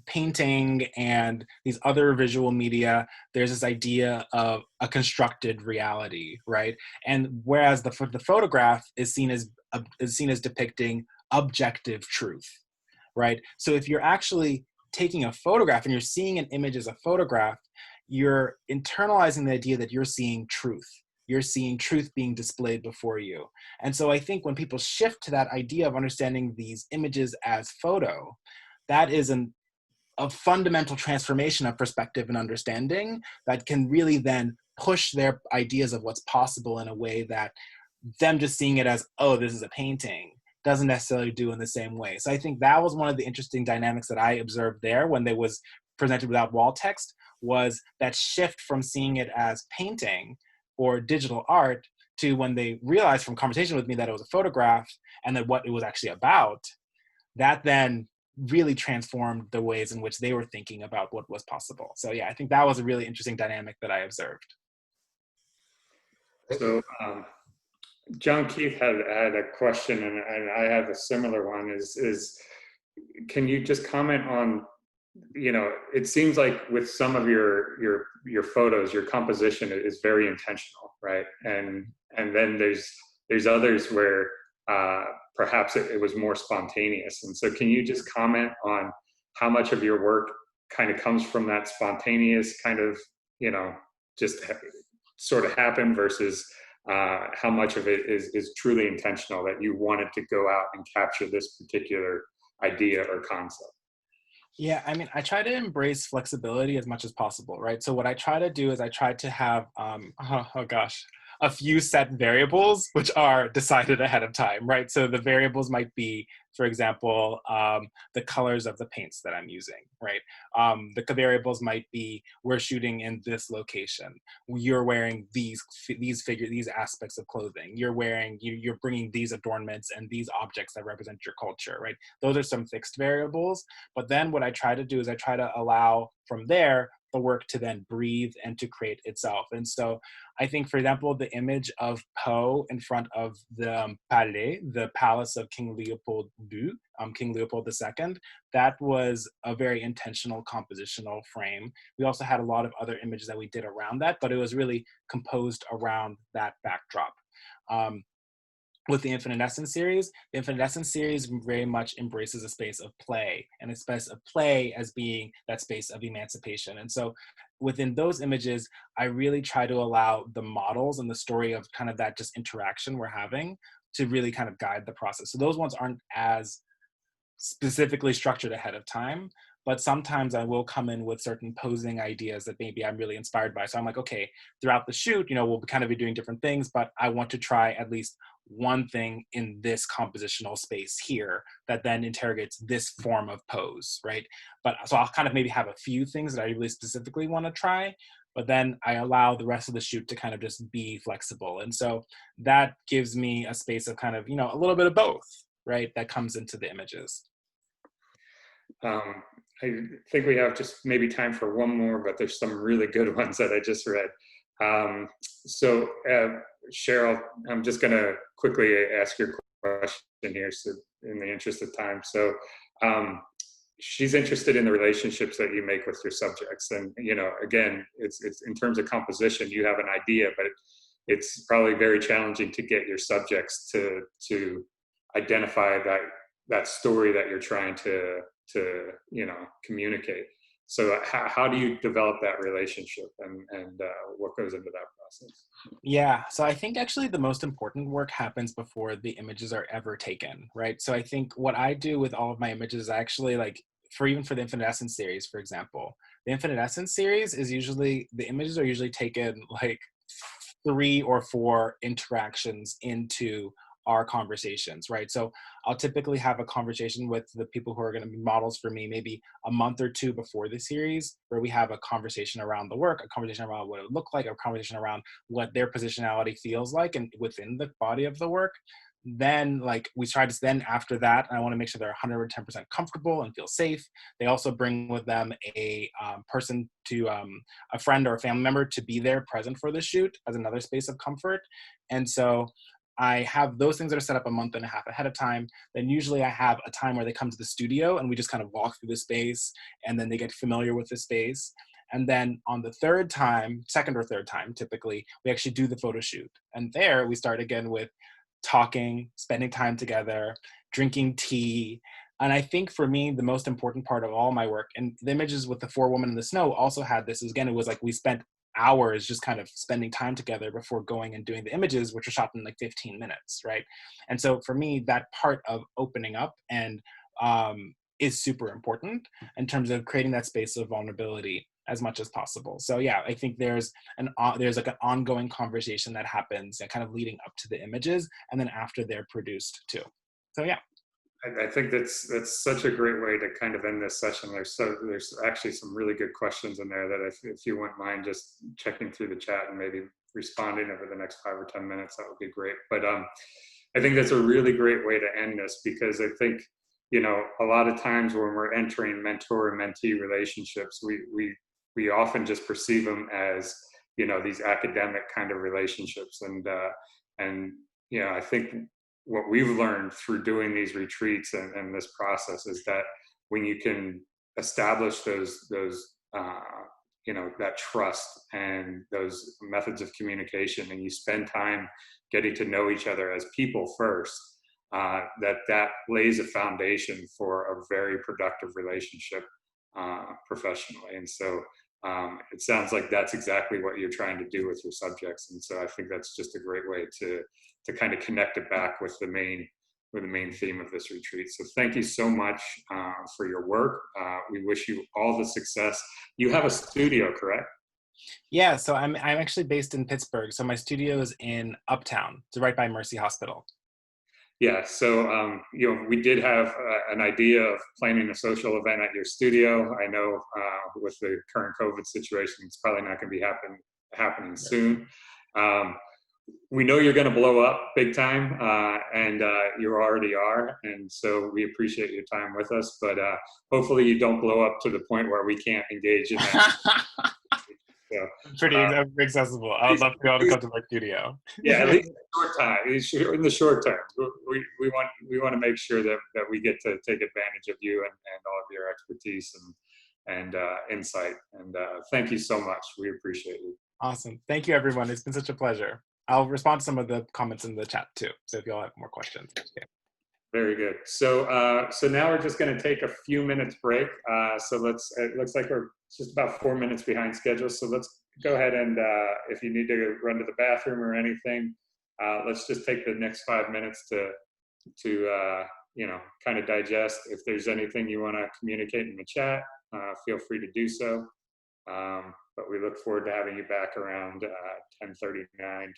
painting and these other visual media, there's this idea of a constructed reality, right? And whereas the photograph is seen as depicting objective truth, right? So if you're actually taking a photograph and you're seeing an image as a photograph, you're internalizing the idea that you're seeing truth. You're seeing truth being displayed before you. And so I think when people shift to that idea of understanding these images as photo, that is a fundamental transformation of perspective and understanding that can really then push their ideas of what's possible in a way that them just seeing it as, oh, this is a painting, doesn't necessarily do in the same way. So I think that was one of the interesting dynamics that I observed there when they was presented without wall text, was that shift from seeing it as painting or digital art to when they realized from conversation with me that it was a photograph and that what it was actually about, that then really transformed the ways in which they were thinking about what was possible. So yeah, I think that was a really interesting dynamic that I observed. So John Keith had a question, and I have a similar one, is can you just comment on, it seems like with some of your photos, your composition is very intentional, right? And then there's others where perhaps it was more spontaneous. And so can you just comment on how much of your work kind of comes from that spontaneous kind of, just sort of happen versus how much of it is truly intentional, that you wanted to go out and capture this particular idea or concept? Yeah, I mean, I try to embrace flexibility as much as possible, right? So what I try to do is I try to have, a few set variables which are decided ahead of time, right? So the variables might be, for example, the colors of the paints that I'm using, right? The variables might be, we're shooting in this location. You're wearing these aspects of clothing. You're bringing these adornments and these objects that represent your culture, right? Those are some fixed variables. But then what I try to do is I try to allow from there the work to then breathe and to create itself. And so I think, for example, the image of Poe in front of the Palais, the palace of King Leopold II, King Leopold II, that was a very intentional compositional frame. We also had a lot of other images that we did around that, but it was really composed around that backdrop. With the Infinite Essence series very much embraces a space of play, and a space of play as being that space of emancipation. And so within those images, I really try to allow the models and the story of kind of that just interaction we're having to really kind of guide the process. So those ones aren't as specifically structured ahead of time, but sometimes I will come in with certain posing ideas that maybe I'm really inspired by. So I'm like, okay, throughout the shoot, we'll kind of be doing different things, but I want to try at least one thing in this compositional space here that then interrogates this form of pose, right? But so I'll kind of maybe have a few things that I really specifically want to try, but then I allow the rest of the shoot to kind of just be flexible. And so that gives me a space of kind of, a little bit of both, right? That comes into the images. I think we have just maybe time for one more, but there's some really good ones that I just read. So Cheryl, I'm just going to quickly ask your question here, so in the interest of time. So she's interested in the relationships that you make with your subjects. And, again, it's in terms of composition, you have an idea, but it's probably very challenging to get your subjects to identify that story that you're trying to communicate. So how do you develop that relationship, and what goes into that process? Yeah, so I think actually the most important work happens before the images are ever taken, right? So I think what I do with all of my images, I actually even for the Infinite Essence series, for example, the Infinite Essence series is usually, the images are usually taken 3 or 4 interactions into our conversations, right? So I'll typically have a conversation with the people who are going to be models for me maybe a month or 2 before the series, where we have a conversation around the work, a conversation around what it would look like, a conversation around what their positionality feels like and within the body of the work. then like we try to then after that, I want to make sure they're 110% comfortable and feel safe. They also bring with them a person to a friend or a family member to be there present for the shoot as another space of comfort. And so I have those things that are set up a month and a half ahead of time. Then usually I have a time where they come to the studio and we just kind of walk through the space, and then they get familiar with the space. And then on the third time, second or third time, typically, we actually do the photo shoot. And there we start again with talking, spending time together, drinking tea. And I think for me, the most important part of all my work, and the images with the 4 women in the snow also had this, is again, it was like we spent hours just kind of spending time together before going and doing the images, which were shot in like 15 minutes, right? And so for me, that part of opening up and is super important in terms of creating that space of vulnerability as much as possible. So yeah, I think there's like an ongoing conversation that happens kind of leading up to the images and then after they're produced too. So yeah. I think that's such a great way to kind of end this session. There's actually some really good questions in there that if you wouldn't mind just checking through the chat and maybe responding over the next 5 or 10 minutes, that would be great. But I think that's a really great way to end this, because I think, you know, a lot of times when we're entering mentor and mentee relationships, we often just perceive them as, you know, these academic kind of relationships. And you know, I think what we've learned through doing these retreats and this process is that when you can establish those you know, that trust and those methods of communication, and you spend time getting to know each other as people first, that lays a foundation for a very productive relationship professionally. And so it sounds like that's exactly what you're trying to do with your subjects. And so I think that's just a great way to kind of connect it back with the main theme of this retreat. So thank you so much for your work. We wish you all the success. You have a studio, correct? Yeah, so I'm actually based in Pittsburgh. So my studio is in Uptown, so right by Mercy Hospital. Yeah, so you know, we did have an idea of planning a social event at your studio. I know with the current COVID situation, it's probably not going to be happening soon. We know you're going to blow up big time, and you already are. And so we appreciate your time with us. But hopefully, you don't blow up to the point where we can't engage in that. So, pretty accessible. I would love to be able to come to my studio. Yeah, at least in the short time. In the short term, we want to make sure that we get to take advantage of you and all of your expertise and insight. And thank you so much. We appreciate you. Awesome. Thank you, everyone. It's been such a pleasure. I'll respond to some of the comments in the chat too. So if y'all have more questions. Okay. Very good. So now we're just going to take a few minutes break. So it looks like we're just about 4 minutes behind schedule. So let's go ahead and if you need to run to the bathroom or anything, let's just take the next 5 minutes to you know, kind of digest. If there's anything you want to communicate in the chat, feel free to do so. But we look forward to having you back around 10:39, 10:40.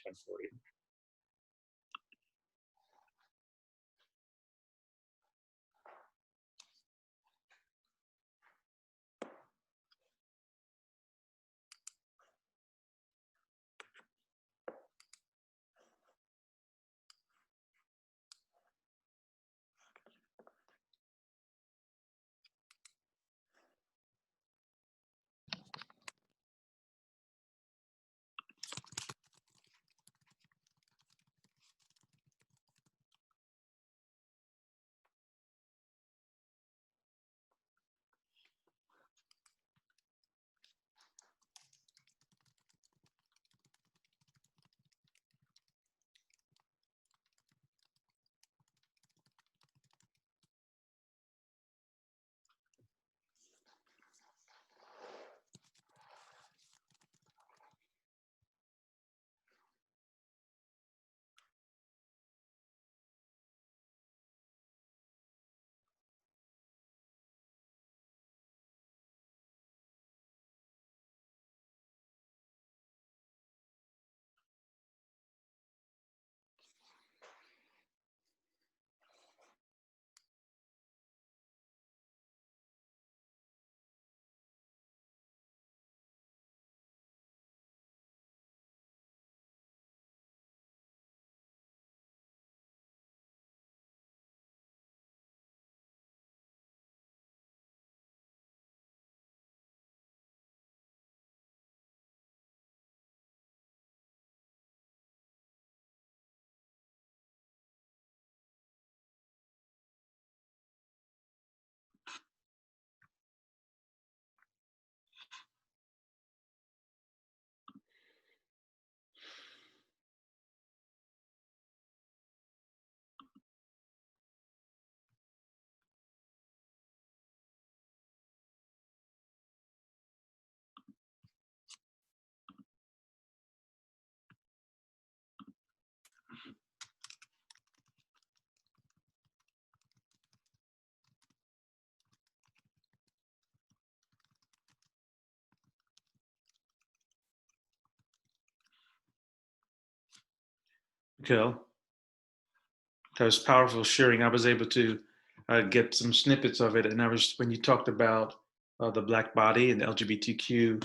Kel. That was powerful sharing. I was able to get some snippets of it, and I was when you talked about the Black body and the LGBTQ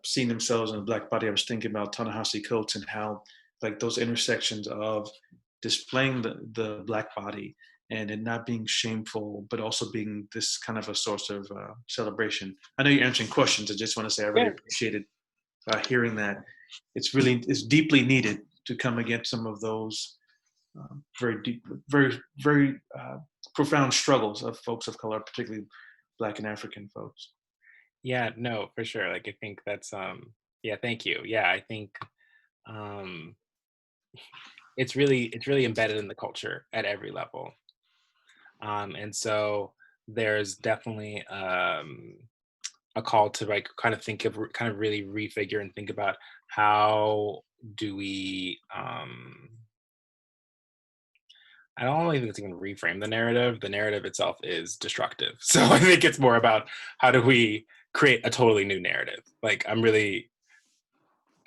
seeing themselves in the Black body. I was thinking about Ta-Nehisi Coates and how like those intersections of displaying the Black body and it not being shameful, but also being this kind of a source of celebration. I know you're answering questions. I just want to say I really appreciated hearing that. It's deeply needed to come against some of those very deep, very profound struggles of folks of color, particularly Black and African folks. Yeah, no, for sure. Like I think that's yeah, thank you. Yeah, I think it's really embedded in the culture at every level. And so there's definitely a call to like kind of really refigure and think about how do we I don't even think we can reframe the narrative. The narrative itself is destructive. So I think it's more about how do we create a totally new narrative. Like I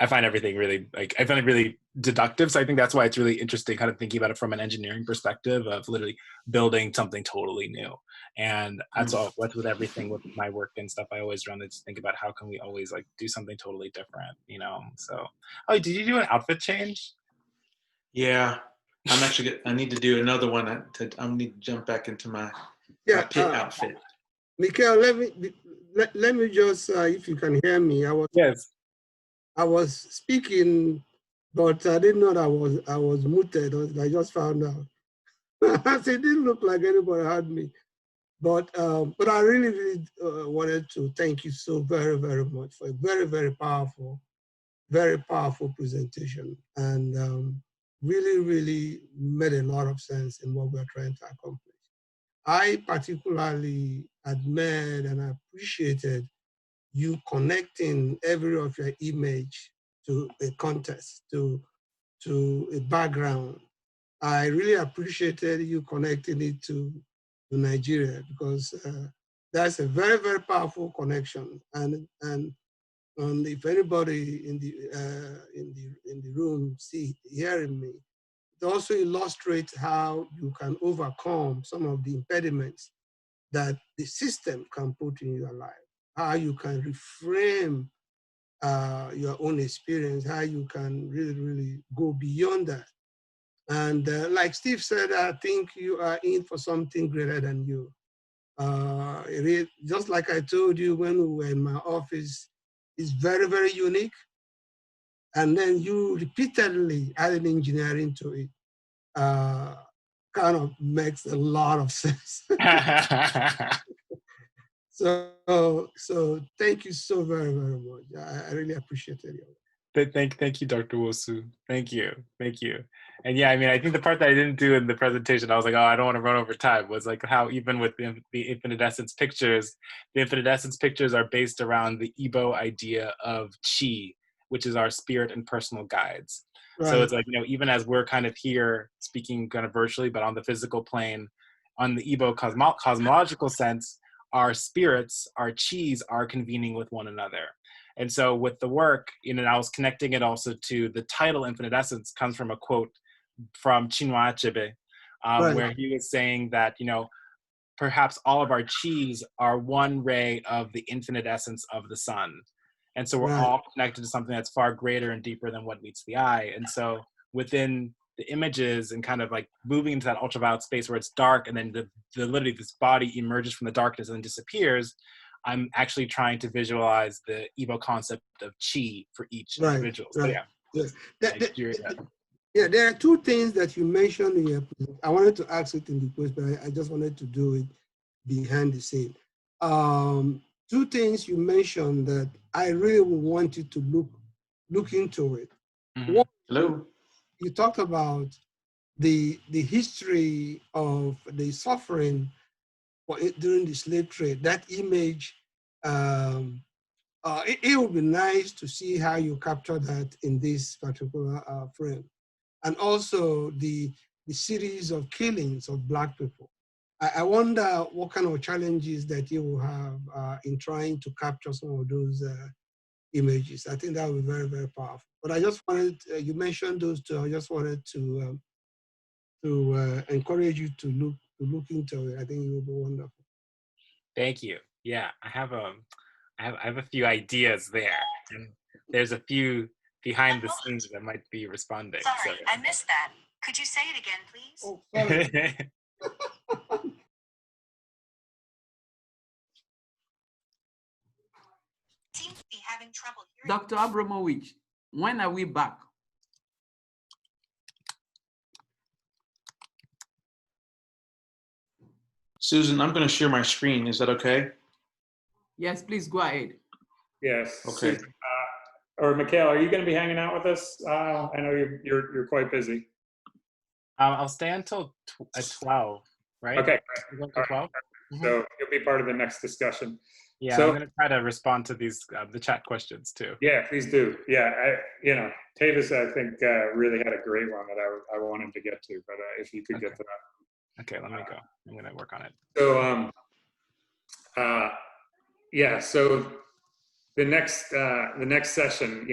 find everything really, like, I find it really deductive. So I think that's why it's really interesting kind of thinking about it from an engineering perspective of literally building something totally new. And that's all with everything with my work and stuff. I always run to think about how can we always like do something totally different, you know? So, oh, did you do an outfit change? Yeah, I need to do another one. I need to jump back into my pit outfit. Mikhail, let me just, if you can hear me, I was speaking, but I didn't know that I was muted. I just found out. It didn't look like anybody heard me. But I really wanted to thank you so very, very much for a very, very powerful presentation. And really made a lot of sense in what we're trying to accomplish. I particularly admired and appreciated you connecting every of your image to a context, to a background. I really appreciated you connecting it to Nigeria because that's a very, very powerful connection. And if anybody in the room hearing me, it also illustrates how you can overcome some of the impediments that the system can put in your life, how you can reframe your own experience, how you can really go beyond that. And like Steve said, I think you are in for something greater than you. Just like I told you when we were in my office, it's very, very unique. And then you repeatedly added engineering to it. Kind of makes a lot of sense. So thank you so very, very much. I really appreciate it. Thank you, Dr. Wosu. Thank you. And yeah, I mean, I think the part that I didn't do in the presentation, I was like, oh, I don't want to run over time, was like how even with the Infinite Essence pictures, the Infinite Essence pictures are based around the Igbo idea of Chi, which is our spirit and personal guides. Right. So it's like, you know, even as we're kind of here speaking kind of virtually, but on the physical plane, on the Igbo cosmological sense, our spirits, our Chis are convening with one another. And so with the work, you know, I was connecting it also to the title Infinite Essence comes from a quote from Chinua Achebe, right, where he was saying that, you know, perhaps all of our Chis are one ray of the infinite essence of the sun. And so we're all connected to something that's far greater and deeper than what meets the eye. And so within the images and kind of like moving into that ultraviolet space where it's dark and then literally this body emerges from the darkness and then disappears, I'm actually trying to visualize the Igbo concept of Chi for each individual. So there are two things that you mentioned in your presentation. I wanted to ask it in the post, but I just wanted to do it behind the scene. Two things you mentioned that I really wanted to look into it. Mm-hmm. One, hello. You talked about the history of the suffering during the slave trade. That image, it would be nice to see how you capture that in this particular frame. And also the series of killings of Black people. I wonder what kind of challenges that you will have in trying to capture some of those images. I think that would be very, very powerful. But I just wanted, you mentioned those two, I just wanted to encourage you to look into it. I think it will be wonderful. Thank you. Yeah, I have a few ideas there, and there's a few behind the scenes that might be responding. Sorry, so. I missed that. Could you say it again, please? Oh, sorry. Seem to be having trouble hearing. Dr. Abramovich, when are we back? Susan, I'm going to share my screen. Is that okay? Yes, please go ahead. Yes. Okay. Or Mikhail, are you going to be hanging out with us? I know you're quite busy. I'll stay until 12, right? Okay. You're going to 12? So you'll be part of the next discussion. Yeah, so, I'm going to try to respond to these the chat questions too. Yeah, please do. Yeah, Tavis, I think really had a great one that I wanted to get to, but if you could get to that. Okay, let me go. I'm going to work on it. So, so the next session,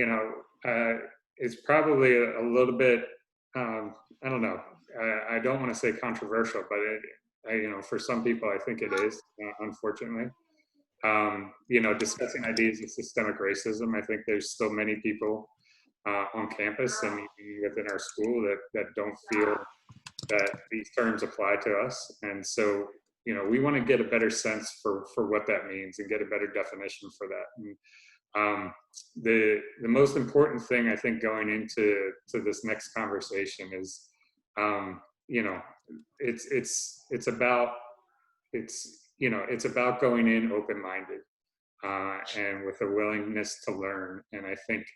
is probably a little bit, I don't know. I don't want to say controversial, but for some people, I think it is, unfortunately. Discussing ideas of systemic racism. I think there's still many people on campus and even within our school that don't feel that these terms apply to us. And so, we want to get a better sense for what that means and get a better definition for that. And the most important thing, I think, going into this next conversation is, it's about going in open-minded and with a willingness to learn. And I think,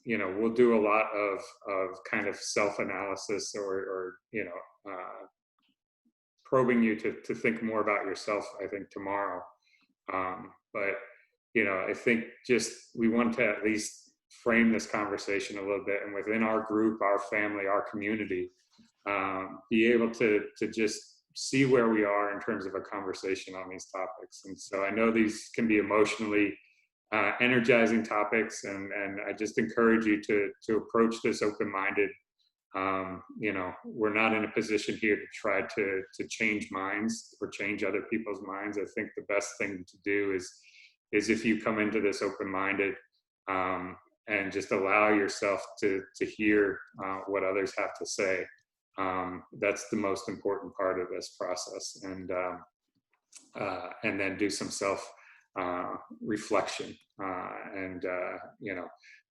we'll do a lot of kind of self-analysis or probing you to think more about yourself, I think, tomorrow. But I think we want to at least frame this conversation a little bit, and within our group, our family, our community, be able to just see where we are in terms of a conversation on these topics. And so I know these can be emotionally energizing topics, and I just encourage you to approach this open-minded. We're not in a position here to try to change minds or change other people's minds. I think the best thing to do is if you come into this open-minded and just allow yourself to hear what others have to say. That's the most important part of this process, and then do some self reflection.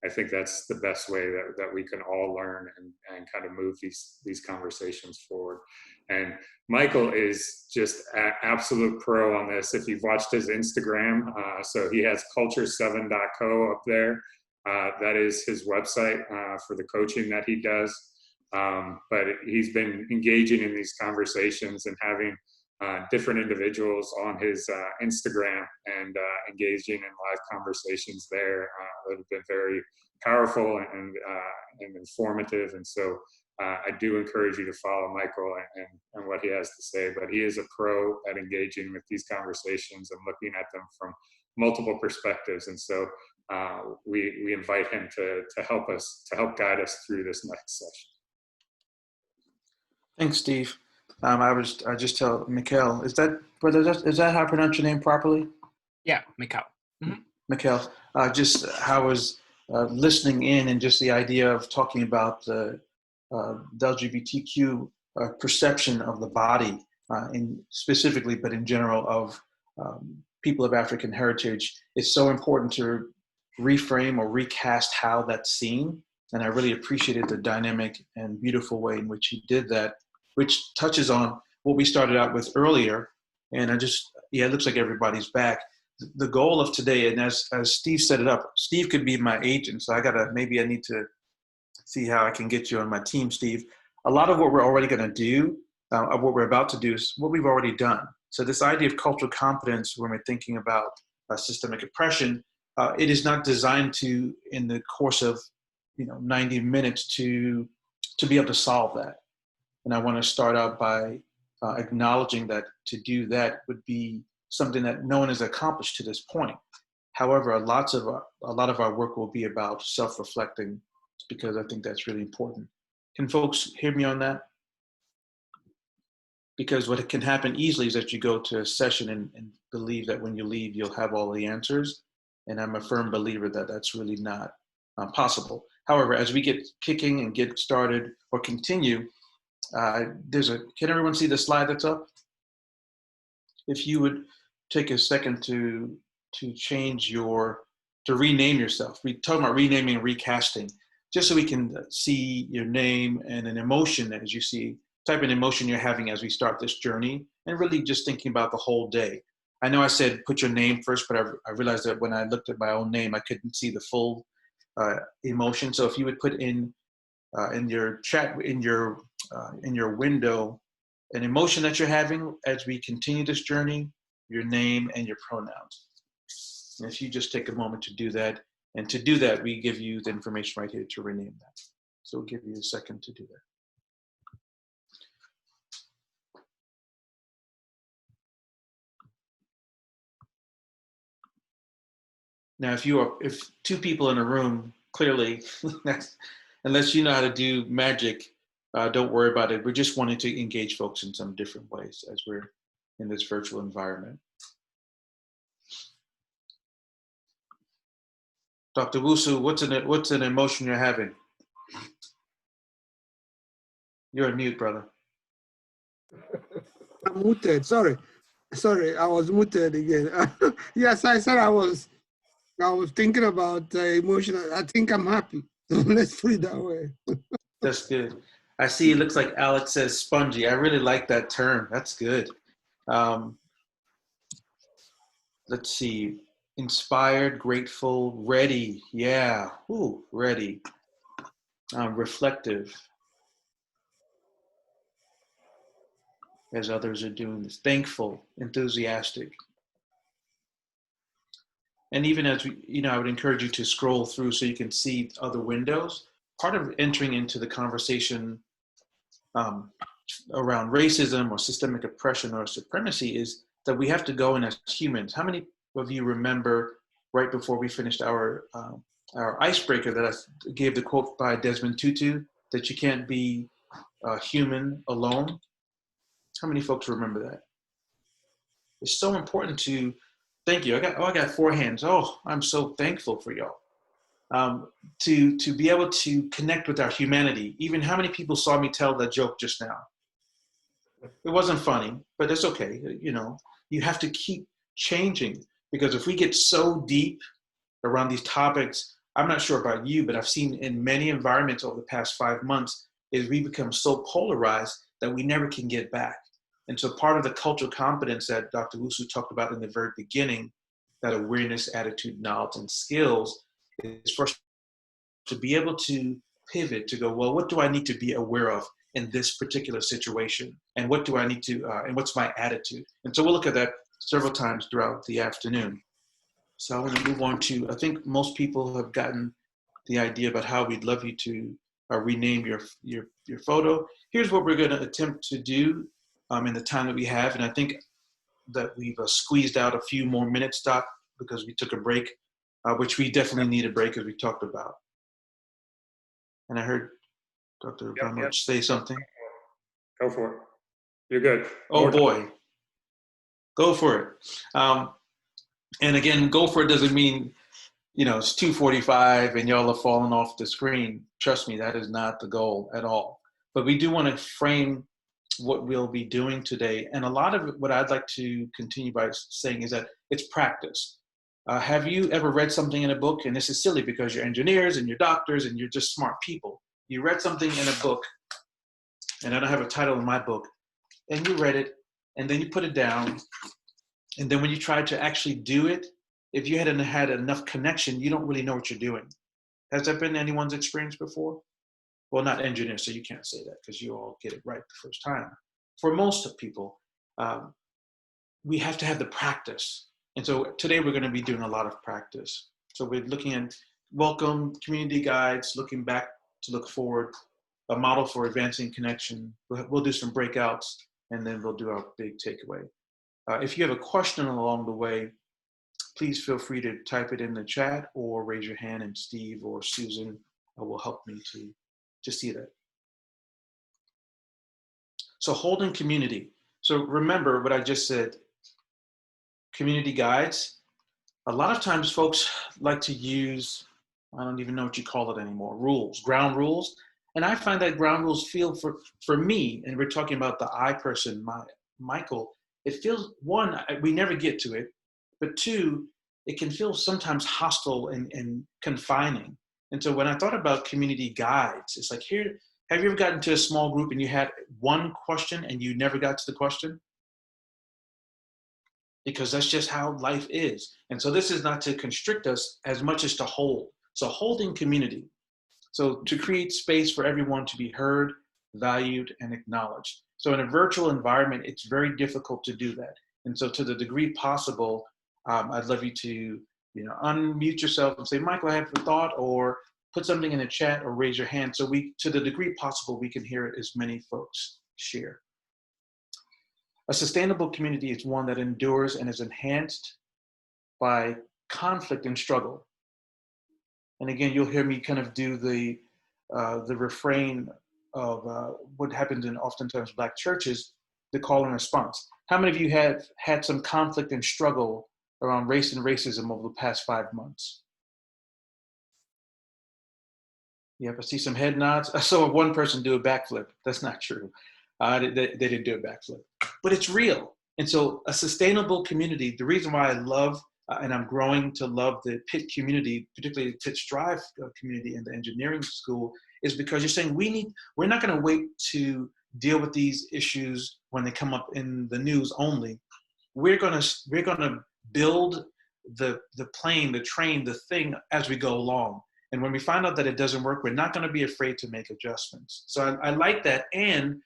I think that's the best way that we can all learn and kind of move these conversations forward. And Michael is just an absolute pro on this. If you've watched his Instagram, so he has culture7.co up there. That is his website for the coaching that he does. But he's been engaging in these conversations and having different individuals on his Instagram and engaging in live conversations there that have been very powerful and informative. And so I do encourage you to follow Michael and what he has to say. But he is a pro at engaging with these conversations and looking at them from multiple perspectives. And so we invite him to help guide us through this next session. Thanks, Steve. I just tell Mikhail, is that how I pronounce your name properly? Yeah, Mikhail. Mm-hmm. Mikhail, just how I was listening in, and just the idea of talking about the LGBTQ perception of the body, specifically, but in general of people of African heritage. It's so important to reframe or recast how that's seen. And I really appreciated the dynamic and beautiful way in which he did that, which touches on what we started out with earlier. And it looks like everybody's back. The goal of today, and as Steve set it up, Steve could be my agent. So maybe I need to see how I can get you on my team, Steve. A lot of what we're already going to do, what we're about to do, is what we've already done. So this idea of cultural competence, when we're thinking about systemic oppression, it is not designed to, in the course of 90 minutes, to be able to solve that. And I want to start out by acknowledging that to do that would be something that no one has accomplished to this point. However, a lot of our work will be about self-reflecting, because I think that's really important. Can folks hear me on that? Because what can happen easily is that you go to a session and believe that when you leave, you'll have all the answers. And I'm a firm believer that that's really not possible. However, as we get kicking and get started or continue, can everyone see the slide that's up? If you would take a second to rename yourself. We talk about renaming and recasting, just so we can see your name and an emotion as you see, type of emotion you're having as we start this journey, and really just thinking about the whole day. I know I said put your name first, but I realized that when I looked at my own name, I couldn't see the full emotion. So if you would put in your chat, in your window, an emotion that you're having as we continue this journey, your name and your pronouns. And if you just take a moment to do that, and to do that, we give you the information right here to rename that. So we'll give you a second to do that. Now, if two people in a room, clearly, unless you know how to do magic, don't worry about it. We're just wanting to engage folks in some different ways as we're in this virtual environment. Dr. Wusu, what's an emotion you're having? You're on mute, brother. I'm muted. Sorry, I was muted again. Yes, I said I was thinking about emotion. I think I'm happy. Let's put it that way. That's good. I see it looks like Alex says spongy. I really like that term. That's good. Let's see. Inspired, grateful, ready. Yeah. Ooh, ready. Reflective. As others are doing this. Thankful, enthusiastic. And even as I would encourage you to scroll through so you can see other windows. Part of entering into the conversation around racism or systemic oppression or supremacy is that we have to go in as humans. How many of you remember right before we finished our icebreaker that I gave the quote by Desmond Tutu, that you can't be human alone? How many folks remember that? It's so important to, thank you. I got 4 hands. Oh, I'm so thankful for y'all. To be able to connect with our humanity. Even how many people saw me tell that joke just now? It wasn't funny, but it's okay. You have to keep changing, because if we get so deep around these topics, I'm not sure about you, but I've seen in many environments over the past 5 months is we become so polarized that we never can get back. And so part of the cultural competence that Dr. Wusu talked about in the very beginning, that awareness, attitude, knowledge, and skills, is for us to be able to pivot to go, well, what do I need to be aware of in this particular situation? And what do I need to, and what's my attitude? And so we'll look at that several times throughout the afternoon. So I want to move on to, I think most people have gotten the idea about how we'd love you to rename your photo. Here's what we're going to attempt to do in the time that we have. And I think that we've squeezed out a few more minutes, Doc, because we took a break, which we definitely need a break, as we talked about. And I heard Dr. Bromwich say something. Go for it. You're good. Oh boy, go for it. And again, go for it doesn't mean, it's 2:45 and y'all are falling off the screen. Trust me, that is not the goal at all. But we do want to frame what we'll be doing today. And a lot of it, what I'd like to continue by saying is that it's practice. Have you ever read something in a book? And this is silly because you're engineers and you're doctors and you're just smart people. You read something in a book, and I don't have a title in my book, and you read it, and then you put it down. And then when you try to actually do it, if you hadn't had enough connection, you don't really know what you're doing. Has that been anyone's experience before? Well, not engineers, so you can't say that because you all get it right the first time. For most of people, we have to have the practice. And so today we're going to be doing a lot of practice. So we're looking at welcome, community guides, looking back to look forward, a model for advancing connection. We'll do some breakouts, and then we'll do our big takeaway. If you have a question along the way, please feel free to type it in the chat or raise your hand, and Steve or Susan will help me to see that. So holding community. So remember what I just said, community guides. A lot of times folks like to use, I don't even know what you call it anymore, rules, ground rules. And I find that ground rules feel for me, and we're talking about the I person, Michael, it feels, one, we never get to it, but two, it can feel sometimes hostile and confining. And so when I thought about community guides, it's like, here, have you ever gotten to a small group and you had one question and you never got to the question? Because that's just how life is. And so this is not to constrict us as much as to hold. So holding community. So to create space for everyone to be heard, valued, and acknowledged. So in a virtual environment, it's very difficult to do that. And so to the degree possible, I'd love you to unmute yourself and say, Michael, I have a thought, or put something in the chat or raise your hand. So to the degree possible, we can hear it as many folks share. A sustainable community is one that endures and is enhanced by conflict and struggle. And again, you'll hear me kind of do the refrain of what happens in oftentimes Black churches, the call and response. How many of you have had some conflict and struggle around race and racism over the past 5 months? Yep, I see some head nods. I saw one person do a backflip. That's not true. They didn't do a backflip, but it's real. And so a sustainable community, the reason why I love and I'm growing to love the Pitt community, particularly the Pitt Strive community in the engineering school, is because you're saying we're not going to wait to deal with these issues when they come up in the news only. We're going to build the plane, the train, the thing as we go along. And when we find out that it doesn't work, we're not going to be afraid to make adjustments. So I like that. And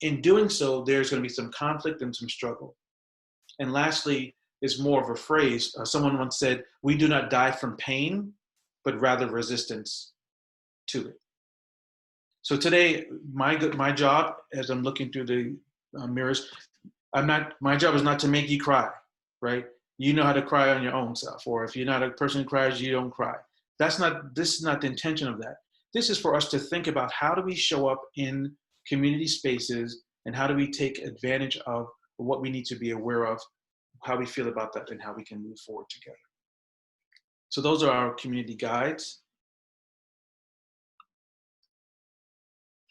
in doing so, there's going to be some conflict and some struggle. And lastly, is more of a phrase. Someone once said, we do not die from pain, but rather resistance to it. So today, my job, as I'm looking through the mirrors, my job is not to make you cry, right? You know how to cry on your own self, or if you're not a person who cries, you don't cry. This is not the intention of that. This is for us to think about how do we show up in community spaces and how do we take advantage of what we need to be aware of, how we feel about that, and how we can move forward together. So those are our community guides.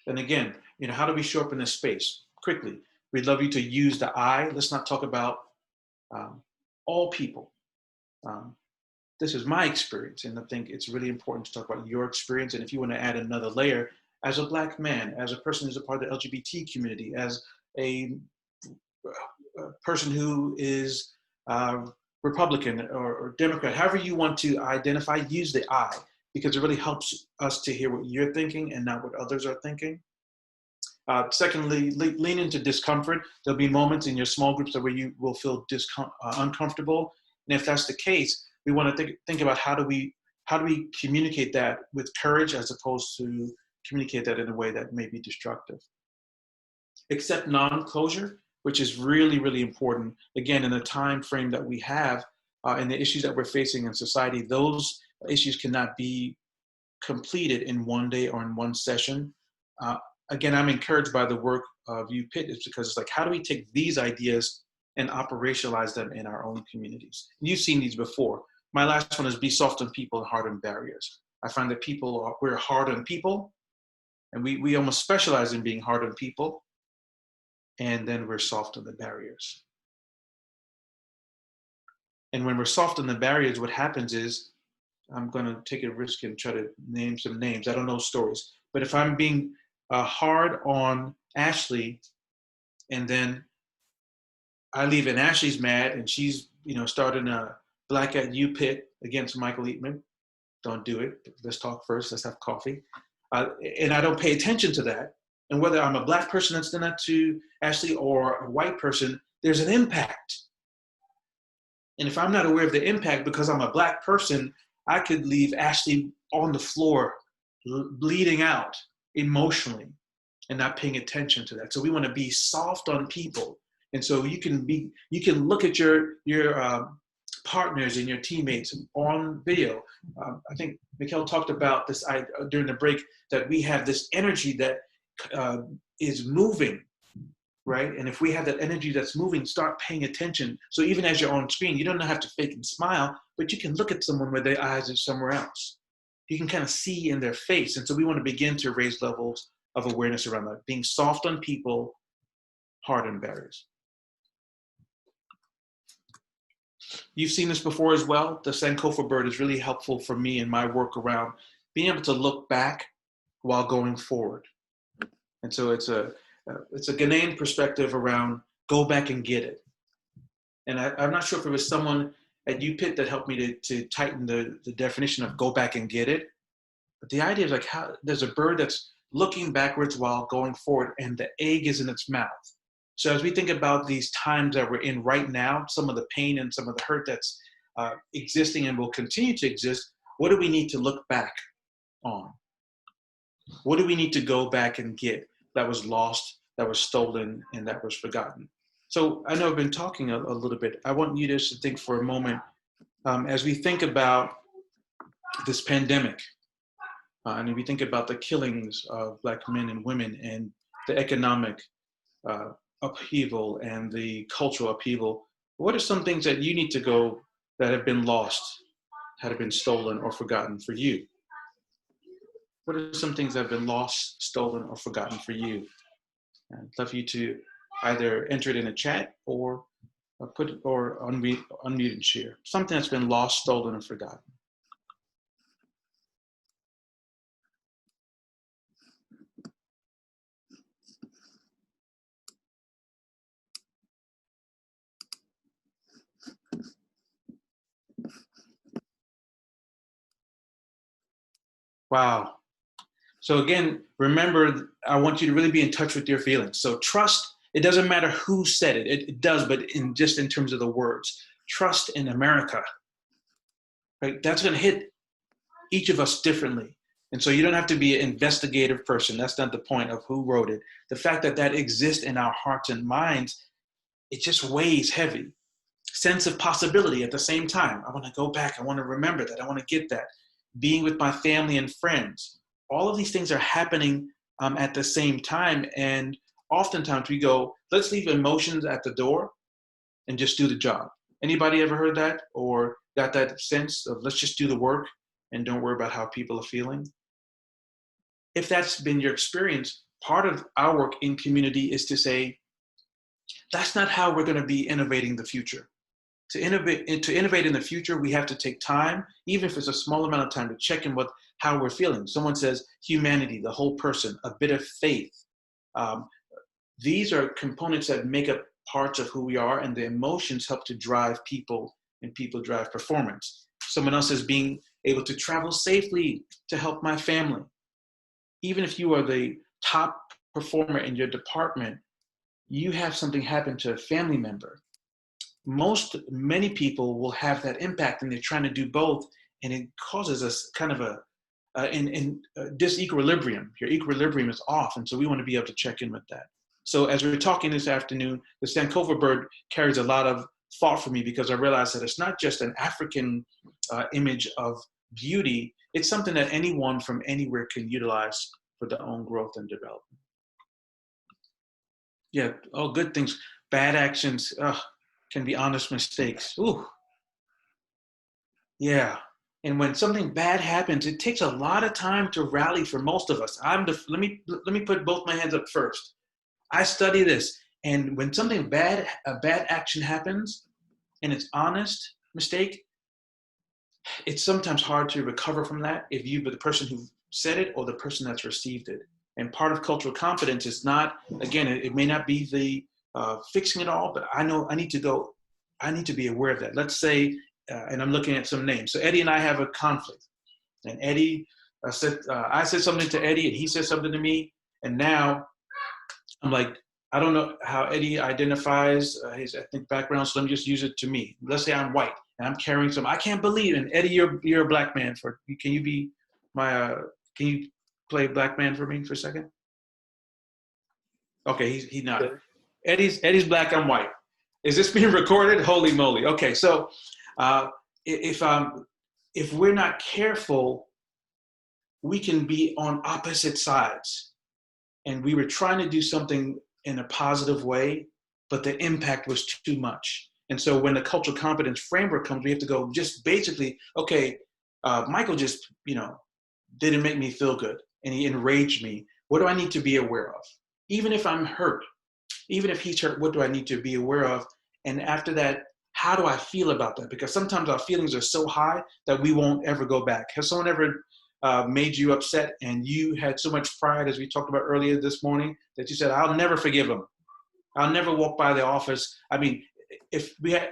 And again, how do we show up in this space? Quickly, we'd love you to use the I. Let's not talk about all people. This is my experience, and I think it's really important to talk about your experience. And if you want to add another layer, as a Black man, as a person who's a part of the LGBT community, as a person who is Republican or Democrat, however you want to identify, use the I, because it really helps us to hear what you're thinking and not what others are thinking. Secondly, lean into discomfort. There'll be moments in your small groups where you will feel uncomfortable. And if that's the case, we want to think about how do we communicate that with courage as opposed to communicate that in a way that may be destructive. Accept non-closure, which is really, really important. Again, in the time frame that we have and the issues that we're facing in society, those issues cannot be completed in one day or in one session. Again, I'm encouraged by the work of UPitt, is because it's like, how do we take these ideas and operationalize them in our own communities? You've seen these before. My last one is be soft on people and hard on barriers. I find that we're hard on people, and we almost specialize in being hard on people, and then we're soft on the barriers. And when we're soft on the barriers, what happens is, I'm going to take a risk and try to name some names. I don't know stories, but if I'm being hard on Ashley, and then I leave and Ashley's mad and she's starting a Black at UPitt against Michael Eatman. Don't do it. Let's talk first. Let's have coffee. And I don't pay attention to that. And whether I'm a Black person that's done that to Ashley or a white person, there's an impact. And if I'm not aware of the impact because I'm a Black person, I could leave Ashley on the floor, bleeding out emotionally and not paying attention to that. So we want to be soft on people. And so you can look at your partners and your teammates on video. I think Mikhail talked about this during the break, that we have this energy that is moving, right? And if we have that energy that's moving, start paying attention. So even as you're on screen, you don't have to fake and smile, but you can look at someone where their eyes are somewhere else. You can kind of see in their face. And so we want to begin to raise levels of awareness around that, being soft on people, hard on barriers. You've seen this before as well. The Sankofa bird is really helpful for me in my work around being able to look back while going forward. And so it's a Ghanaian perspective around go back and get it. And I'm not sure if it was someone at UPIT that helped me to tighten the definition of go back and get it. But the idea is like how there's a bird that's looking backwards while going forward, and the egg is in its mouth. So as we think about these times that we're in right now, some of the pain and some of the hurt that's existing and will continue to exist, what do we need to look back on? What do we need to go back and get that was lost, that was stolen, and that was forgotten? So I know I've been talking a little bit. I want you just to think for a moment as we think about this pandemic, and if we think about the killings of Black men and women and the economic upheaval and the cultural upheaval, what are some things that you need to go that have been lost, have been stolen or forgotten for you? What are some things that have been lost, stolen, or forgotten for you? I'd love you to either enter it in a chat or unmute and share. Something that's been lost, stolen, or forgotten. Wow. So again, remember, I want you to really be in touch with your feelings. So trust, it doesn't matter who said it. It does, but in terms of the words. Trust in America, right? That's going to hit each of us differently. And so you don't have to be an investigative person. That's not the point of who wrote it. The fact that that exists in our hearts and minds, it just weighs heavy. Sense of possibility at the same time. I want to go back. I want to remember that. I want to get that. Being with my family and friends. All of these things are happening at the same time. And oftentimes we go, let's leave emotions at the door and just do the job. Anybody ever heard that or got that sense of let's just do the work and don't worry about how people are feeling? If that's been your experience, part of our work in community is to say, that's not how we're going to be innovating the future. To innovate in the future, we have to take time, even if it's a small amount of time, to check in with how we're feeling. Someone says humanity, the whole person, a bit of faith. These are components that make up parts of who we are, and the emotions help to drive people, and people drive performance. Someone else is being able to travel safely to help my family. Even if you are the top performer in your department, you have something happen to a family member. Many people will have that impact, and they're trying to do both, and it causes us kind of a disequilibrium. Your equilibrium is off, and so we want to be able to check in with that. So as we're talking this afternoon, the Sankofa bird carries a lot of thought for me, because I realize that it's not just an African image of beauty. It's something that anyone from anywhere can utilize for their own growth and development. Yeah, oh, good things. Bad actions can be honest mistakes. Ooh. Yeah. And when something bad happens, it takes a lot of time to rally for most of us. Let me put both my hands up first. I study this, and when something bad, a bad action happens, and it's honest mistake, it's sometimes hard to recover from that if you were the person who said it or the person that's received it. And part of cultural competence is not, again, it may not be the fixing it all, but I know I need to be aware of that. Let's say, and I'm looking at some names. So Eddie and I have a conflict, and Eddie I said something to Eddie, and he said something to me, and now I'm like, I don't know how Eddie identifies his ethnic background, so let me just use it to me. Let's say I'm white, and I'm carrying some, I can't believe it. And Eddie, you're a black man. Can you be my, can you play black man for me for a second? Okay, he's not. Eddie's black, I'm white. Is this being recorded? Holy moly. Okay, so If we're not careful, we can be on opposite sides. And we were trying to do something in a positive way, but the impact was too much. And so when the cultural competence framework comes, we have to go just basically, okay, Michael just, didn't make me feel good and he enraged me. What do I need to be aware of? Even if I'm hurt, even if he's hurt, what do I need to be aware of? And after that, how do I feel about that? Because sometimes our feelings are so high that we won't ever go back. Has someone ever made you upset and you had so much pride, as we talked about earlier this morning, that you said, I'll never forgive him. I'll never walk by the office. I mean,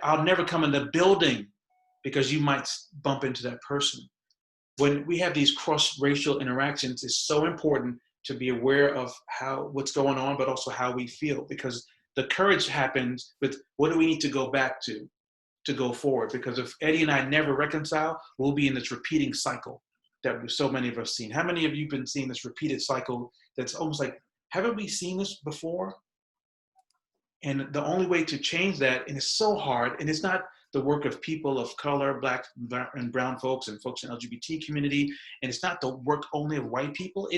I'll never come in the building because you might bump into that person. When we have these cross-racial interactions, it's so important to be aware of what's going on, but also how we feel, because the courage happens with what do we need to go back to go forward. Because if Eddie and I never reconcile, we'll be in this repeating cycle that so many of us seen. How many of you have been seeing this repeated cycle that's almost like, haven't we seen this before? And the only way to change that, and it's so hard, and it's not the work of people of color, Black and brown folks and folks in the LGBT community, and it's not the work only of white people.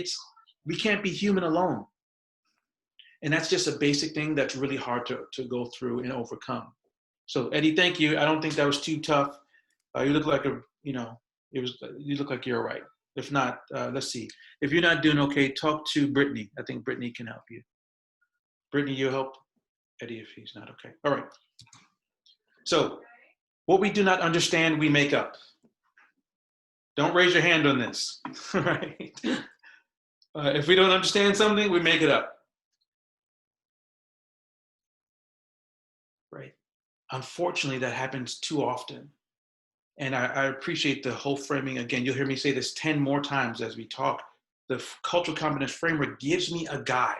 We can't be human alone. And that's just a basic thing that's really hard to go through and overcome. So Eddie, thank you. I don't think that was too tough. You look like you look like you're all right. If not, let's see. If you're not doing okay, talk to Brittany. I think Brittany can help you. Brittany, you help Eddie if he's not okay. All right. So what we do not understand, we make up. Don't raise your hand on this, right? If we don't understand something, we make it up. Right. Unfortunately, that happens too often. And I appreciate the whole framing. Again, you'll hear me say this 10 more times as we talk. The cultural competence framework gives me a guide.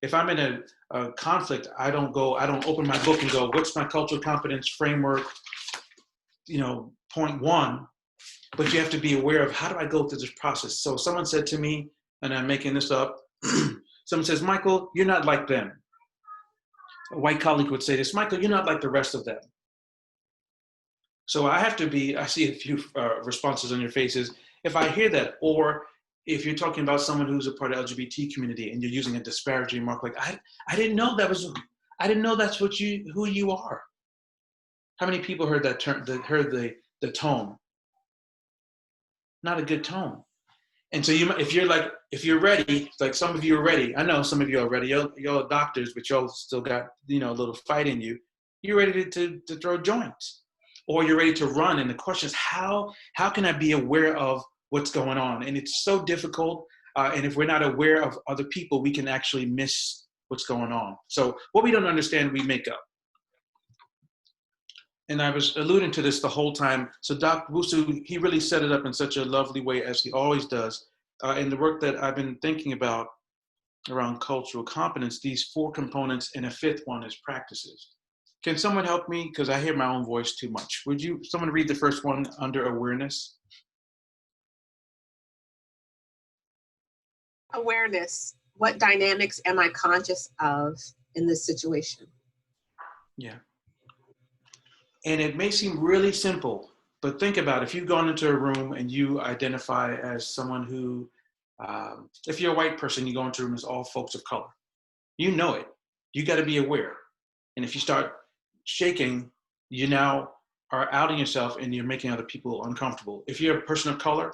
If I'm in a conflict, I don't open my book and go, what's my cultural competence framework, point one, but you have to be aware of how do I go through this process. So someone said to me, and I'm making this up, someone says, Michael, you're not like them. A white colleague would say this, Michael, you're not like the rest of them. So I see a few responses on your faces. If I hear that, or if you're talking about someone who's a part of the LGBT community and you're using a disparaging remark like, I didn't know that's who you are. How many people heard that term, heard the tone? Not a good tone. And so if you're ready, like some of you are ready. I know some of you are ready. Y'all doctors, but y'all still got, a little fight in you. You're ready to throw joints, or you're ready to run. And the question is, how can I be aware of what's going on? And it's so difficult. And if we're not aware of other people, we can actually miss what's going on. So what we don't understand, we make up. And I was alluding to this the whole time. So Dr. Wusu, he really set it up in such a lovely way, as he always does. In the work that I've been thinking about around cultural competence, these 4 components, and a 5th one is practices. Can someone help me? Because I hear my own voice too much. Would someone read the first one under awareness? Awareness. What dynamics am I conscious of in this situation? Yeah. And it may seem really simple, but think about it. If you've gone into a room and you identify as someone who, if you're a white person, you go into a room as all folks of color. You know it. You got to be aware. And if you start shaking, you now are outing yourself and you're making other people uncomfortable. If you're a person of color,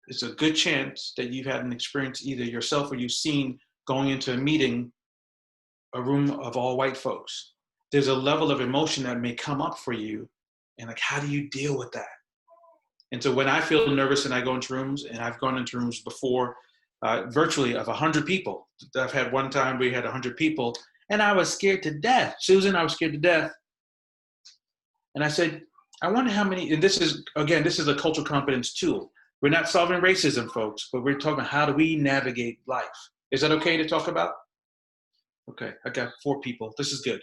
it's a good chance that you've had an experience either yourself or you've seen going into a meeting, a room of all white folks. There's a level of emotion that may come up for you, and like, how do you deal with that? And so when I feel nervous and I go into rooms, and I've gone into rooms before, virtually of 100 people. I've had one time we had 100 people, and I was scared to death. Susan, I was scared to death. And I said, I wonder how many, and this is a cultural competence tool. We're not solving racism, folks, but we're talking how do we navigate life. Is that okay to talk about? Okay, I got 4 people. This is good.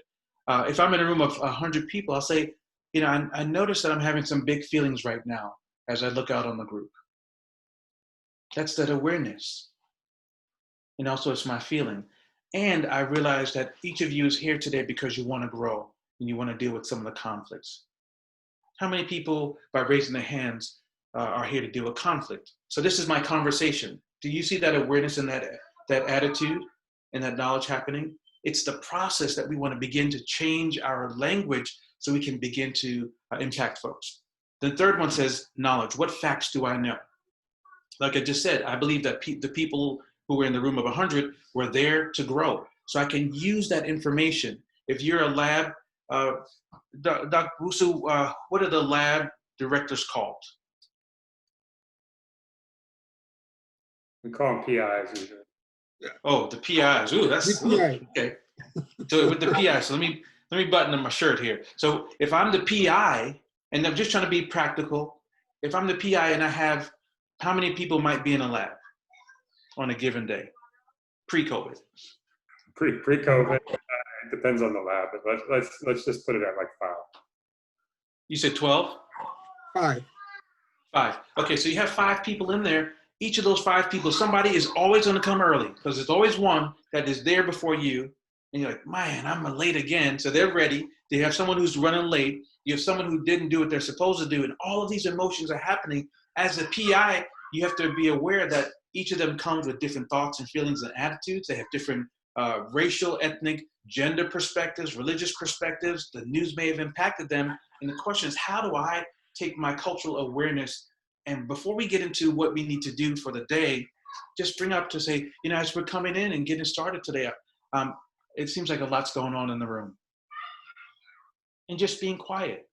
If I'm in a room of 100 people, I'll say, I notice that I'm having some big feelings right now as I look out on the group. That's that awareness. And also it's my feeling. And I realize that each of you is here today because you want to grow and you want to deal with some of the conflicts. How many people, by raising their hands, are here to deal with conflict? So this is my conversation. Do you see that awareness and that attitude and that knowledge happening? It's the process that we want to begin to change our language so we can begin to impact folks. The third one says knowledge. What facts do I know? Like I just said, I believe that the people who were in the room of 100 were there to grow. So I can use that information. If you're a lab, Dr. Wusu, what are the lab directors called? We call them PIs usually. Oh, the PIs. Ooh, that's okay. So with the PI, so let me button up my shirt here. So if I'm the PI, and I'm just trying to be practical, if I'm the PI and I have, how many people might be in a lab on a given day, pre-COVID? Pre-COVID, it depends on the lab, but let's just put it at like 5. You said 12? 5. 5. Okay, so you have 5 people in there. Each of those 5 people, somebody is always going to come early because there's always one that is there before you. And you're like, man, I'm late again. So they're ready. They have someone who's running late. You have someone who didn't do what they're supposed to do. And all of these emotions are happening. As a PI, you have to be aware that each of them comes with different thoughts and feelings and attitudes. They have different racial, ethnic, gender perspectives, religious perspectives. The news may have impacted them. And the question is, how do I take my cultural awareness? And before we get into what we need to do for the day, just bring up to say, you know, as we're coming in and getting started today, it seems like a lot's going on in the room. And just being quiet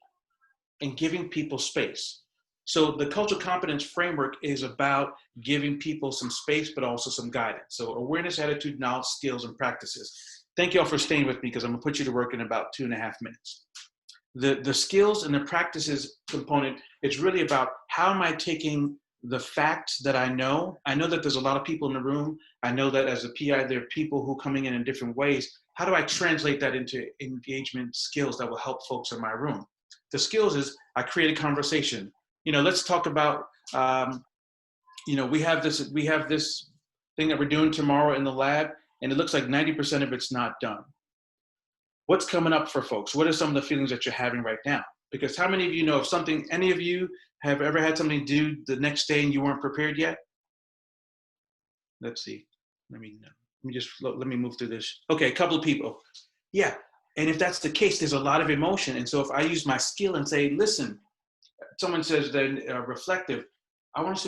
and giving people space. So the cultural competence framework is about giving people some space, but also some guidance. So awareness, attitude, knowledge, skills, and practices. Thank you all for staying with me because I'm gonna put you to work in about 2.5 minutes. The skills and the practices component, it's really about how am I taking the facts that I know. I know that there's a lot of people in the room. I know that as a PI, there are people who are coming in different ways. How do I translate that into engagement skills that will help folks in my room? The skills is I create a conversation. You know, let's talk about, you know, we have this thing that we're doing tomorrow in the lab, and it looks like 90% of it's not done. What's coming up for folks? What are some of the feelings that you're having right now? Because how many of you know if something, any of you have ever had something due the next day and you weren't prepared yet? Let's see. Let me move through this. Okay, a couple of people. Yeah, and if that's the case, there's a lot of emotion. And so if I use my skill and say, listen, someone says they're reflective. I want us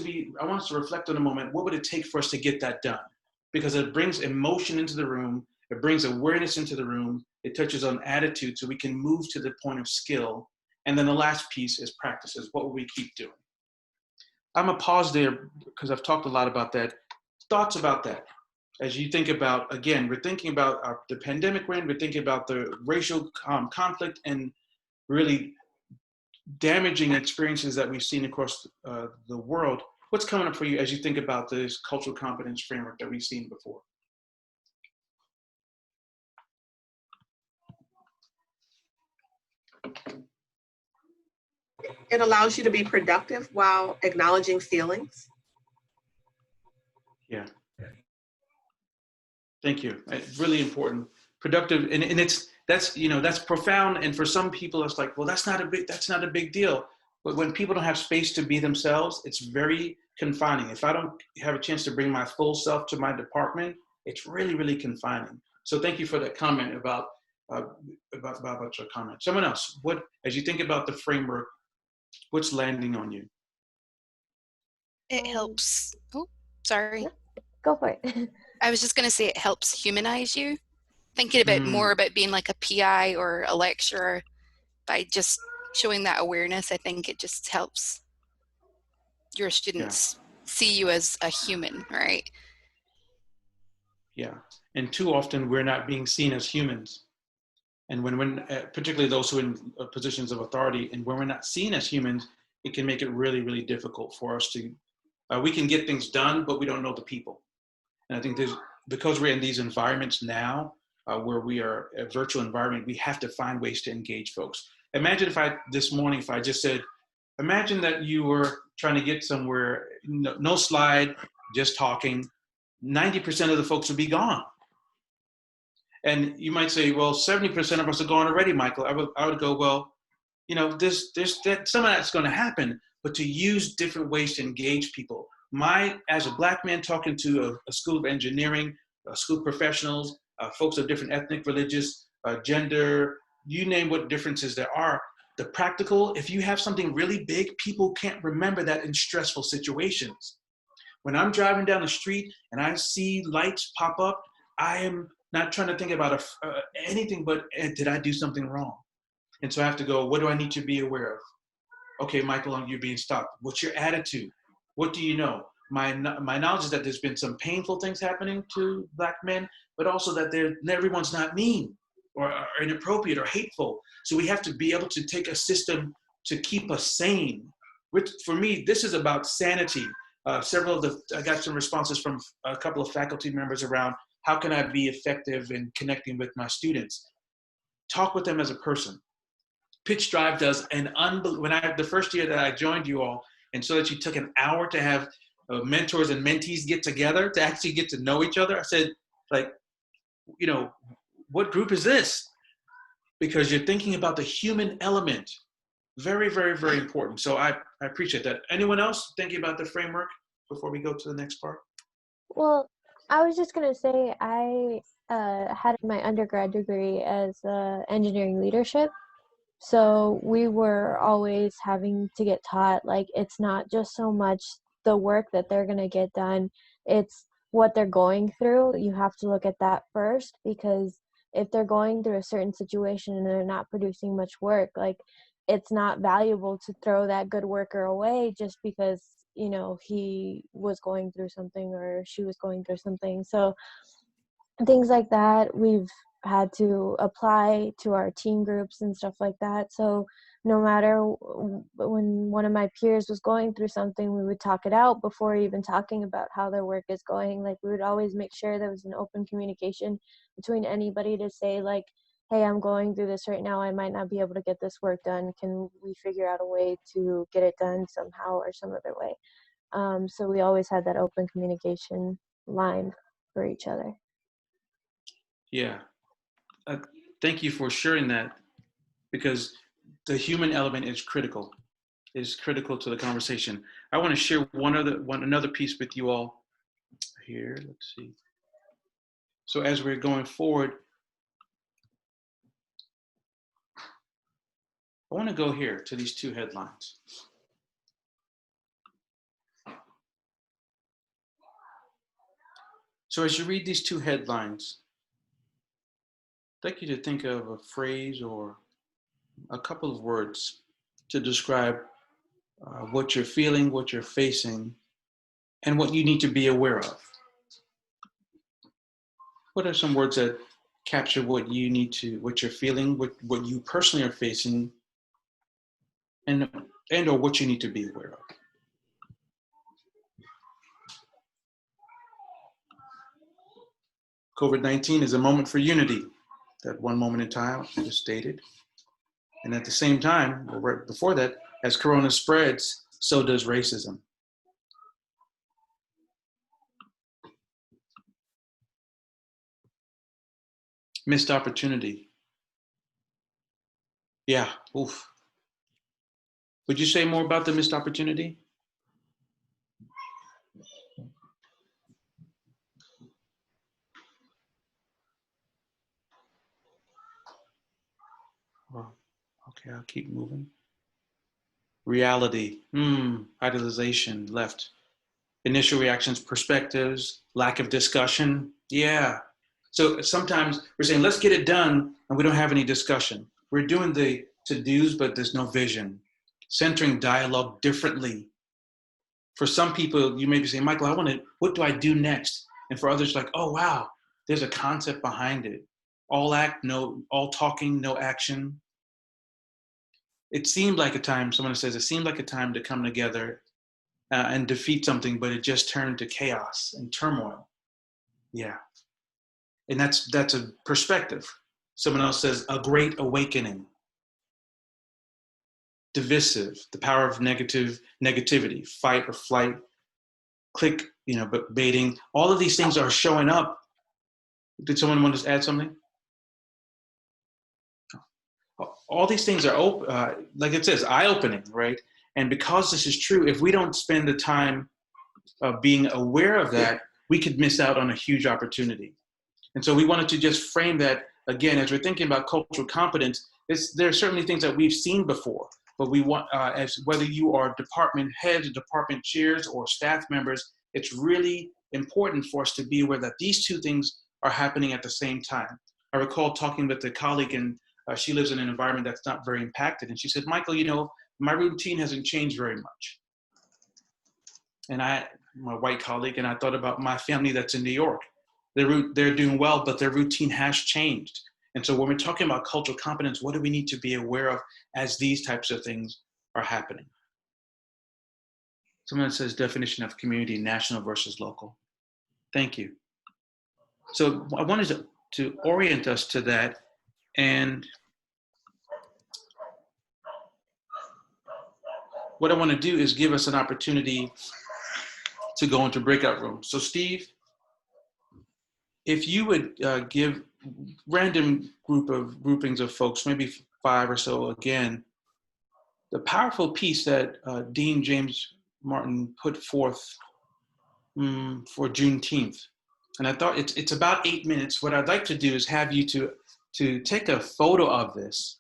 to reflect on a moment. What would it take for us to get that done? Because it brings emotion into the room. It brings awareness into the room. It touches on attitude so we can move to the point of skill. And then the last piece is practices. What will we keep doing? I'm gonna pause there because I've talked a lot about that. Thoughts about that. As you think about, again, we're thinking about the pandemic we're in, we're thinking about the racial conflict and really damaging experiences that we've seen across the world. What's coming up for you as you think about this cultural competence framework that we've seen before? It allows you to be productive while acknowledging feelings. Yeah. Thank you. It's really important. Productive, and that's profound. And for some people, it's like, well, that's not a big deal. But when people don't have space to be themselves, it's very confining. If I don't have a chance to bring my full self to my department, it's really, really confining. So thank you for that comment about your comment. Someone else, what, as you think about the framework, what's landing on you? It helps. Oh, sorry. Go for it. I was just going to say it helps humanize you. Thinking about more about being like a PI or a lecturer by just showing that awareness, I think it just helps your students see you as a human, right? Yeah. And too often we're not being seen as humans. And when particularly those who are in positions of authority, and when we're not seen as humans, it can make it really, really difficult for us to, we can get things done, but we don't know the people. And I think because we're in these environments now, where we are a virtual environment, we have to find ways to engage folks. Imagine this morning, if I just said, imagine that you were trying to get somewhere, no slide, just talking, 90% of the folks would be gone. And you might say, well, 70% of us are gone already, Michael. I would go, well, there's that some of that's going to happen, but to use different ways to engage people. As a Black man talking to a school of engineering, school professionals, folks of different ethnic, religious, gender, you name what differences there are, the practical, if you have something really big, people can't remember that in stressful situations. When I'm driving down the street and I see lights pop up, I am not trying to think about anything but, did I do something wrong? And so I have to go, what do I need to be aware of? Okay, Michael, you're being stopped. What's your attitude? What do you know? My knowledge is that there's been some painful things happening to Black men, but also that everyone's not mean or inappropriate or hateful. So we have to be able to take a system to keep us sane. For me, this is about sanity. I got some responses from a couple of faculty members around how can I be effective in connecting with my students? Talk with them as a person. Pitch Drive does the first year that I joined you all, and so that you took an hour to have mentors and mentees get together to actually get to know each other. I said, what group is this? Because you're thinking about the human element. Very, very, very important. So I appreciate that. Anyone else thinking about the framework before we go to the next part? Well, I was just going to say I had my undergrad degree as engineering leadership. So we were always having to get taught, it's not just so much the work that they're going to get done, it's what they're going through. You have to look at that first, because if they're going through a certain situation and they're not producing much work, it's not valuable to throw that good worker away just because, he was going through something or she was going through something. So things like that we've had to apply to our team groups and stuff like that. So no matter when one of my peers was going through something, we would talk it out before even talking about how their work is going. We would always make sure there was an open communication between anybody to say hey, I'm going through this right now. I might not be able to get this work done. Can we figure out a way to get it done somehow or some other way? So we always had that open communication line for each other. Yeah. Thank you for sharing that, because the human element is critical to the conversation. I want to share another piece with you all here. Let's see. So as we're going forward, I want to go here to these two headlines. So as you read these two headlines, I'd like you to think of a phrase or a couple of words to describe what you're feeling, what you're facing, and what you need to be aware of. What are some words that capture what you're feeling, what you personally are facing, and or what you need to be aware of? COVID-19 is a moment for unity. That one moment in time was stated. And at the same time, or right before that, as Corona spreads, so does racism. Missed opportunity. Yeah, oof. Would you say more about the missed opportunity? Okay, I'll keep moving. Reality, idealization, left. Initial reactions, perspectives, lack of discussion. Yeah. So sometimes we're saying, let's get it done, and we don't have any discussion. We're doing the to-dos, but there's no vision. Centering dialogue differently. For some people, you may be saying, Michael, what do I do next? And for others, oh, wow, there's a concept behind it. All talking, no action. It seemed like a time, someone says, it seemed like a time to come together and defeat something, but it just turned to chaos and turmoil. Yeah. And that's a perspective. Someone else says, a great awakening. Divisive, the power of negativity, fight or flight, but baiting. All of these things are showing up. Did someone want to add something? all these things are like it says, eye-opening, right? And because this is true, if we don't spend the time of being aware of that, we could miss out on a huge opportunity. And so we wanted to just frame that, again, as we're thinking about cultural competence, there are certainly things that we've seen before, but we want, as whether you are department heads, department chairs, or staff members, it's really important for us to be aware that these two things are happening at the same time. I recall talking with a colleague, and she lives in an environment that's not very impacted. And she said, Michael, you know, my routine hasn't changed very much. And my white colleague, and I thought about my family that's in New York. They're doing well, but their routine has changed. And so when we're talking about cultural competence, what do we need to be aware of as these types of things are happening? Someone says definition of community, national versus local. Thank you. So I wanted to orient us to that. And what I want to do is give us an opportunity to go into breakout rooms. So Steve, if you would give random groupings of folks, maybe 5 or so again, the powerful piece that Dean James Martin put forth for Juneteenth. And I thought it's about 8 minutes. What I'd like to do is have you to take a photo of this,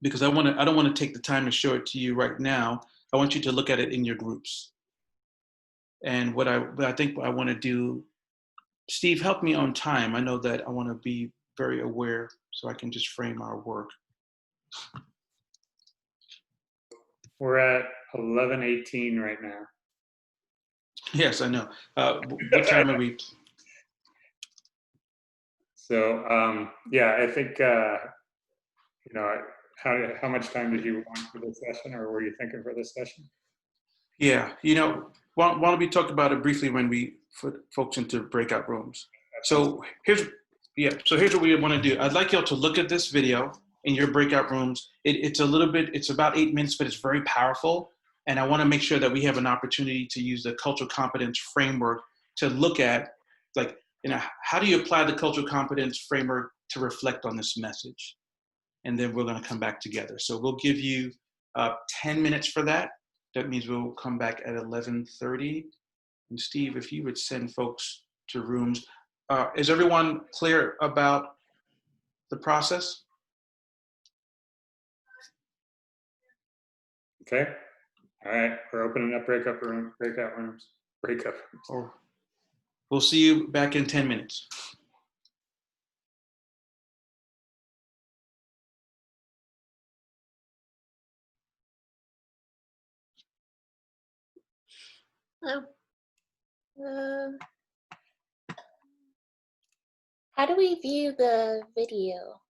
because I don't want to take the time to show it to you right now. I want you to look at it in your groups. And what I think I want to do, Steve, help me on time. I know that I want to be very aware so I can just frame our work. We're at 11:18 right now. Yes, I know. What time are we? So yeah, I think you know, how much time did you want for this session, or were you thinking for this session? Yeah, you know, why don't we talk about it briefly when we put folks into breakout rooms? So here's what we want to do. I'd like y'all to look at this video in your breakout rooms. It's about 8 minutes, but it's very powerful. And I want to make sure that we have an opportunity to use the cultural competence framework to look at, like, you know, how do you apply the cultural competence framework to reflect on this message? And then we're going to come back together. So we'll give you 10 minutes for that. That means we'll come back at 11:30. And Steve, if you would send folks to rooms. Is everyone clear about the process? Okay. All right. We're opening up breakout rooms. We'll see you back in 10 minutes. Hello. How do we view the video?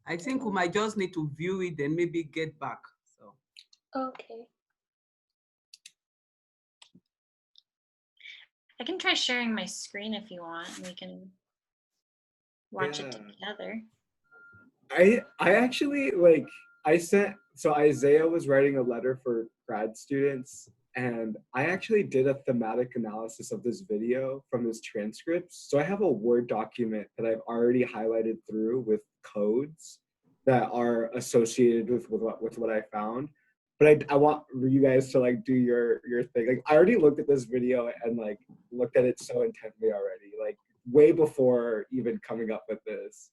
I think we might just need to view it and maybe get back. So. Okay. I can try sharing my screen if you want, and we can watch it together. I actually so Isaiah was writing a letter for grad students, and I actually did a thematic analysis of this video from his transcripts. So I have a Word document that I've already highlighted through with codes that are associated with what I found. But I want you guys to like do your thing. Like I already looked at this video and like looked at it so intently already, like way before even coming up with this.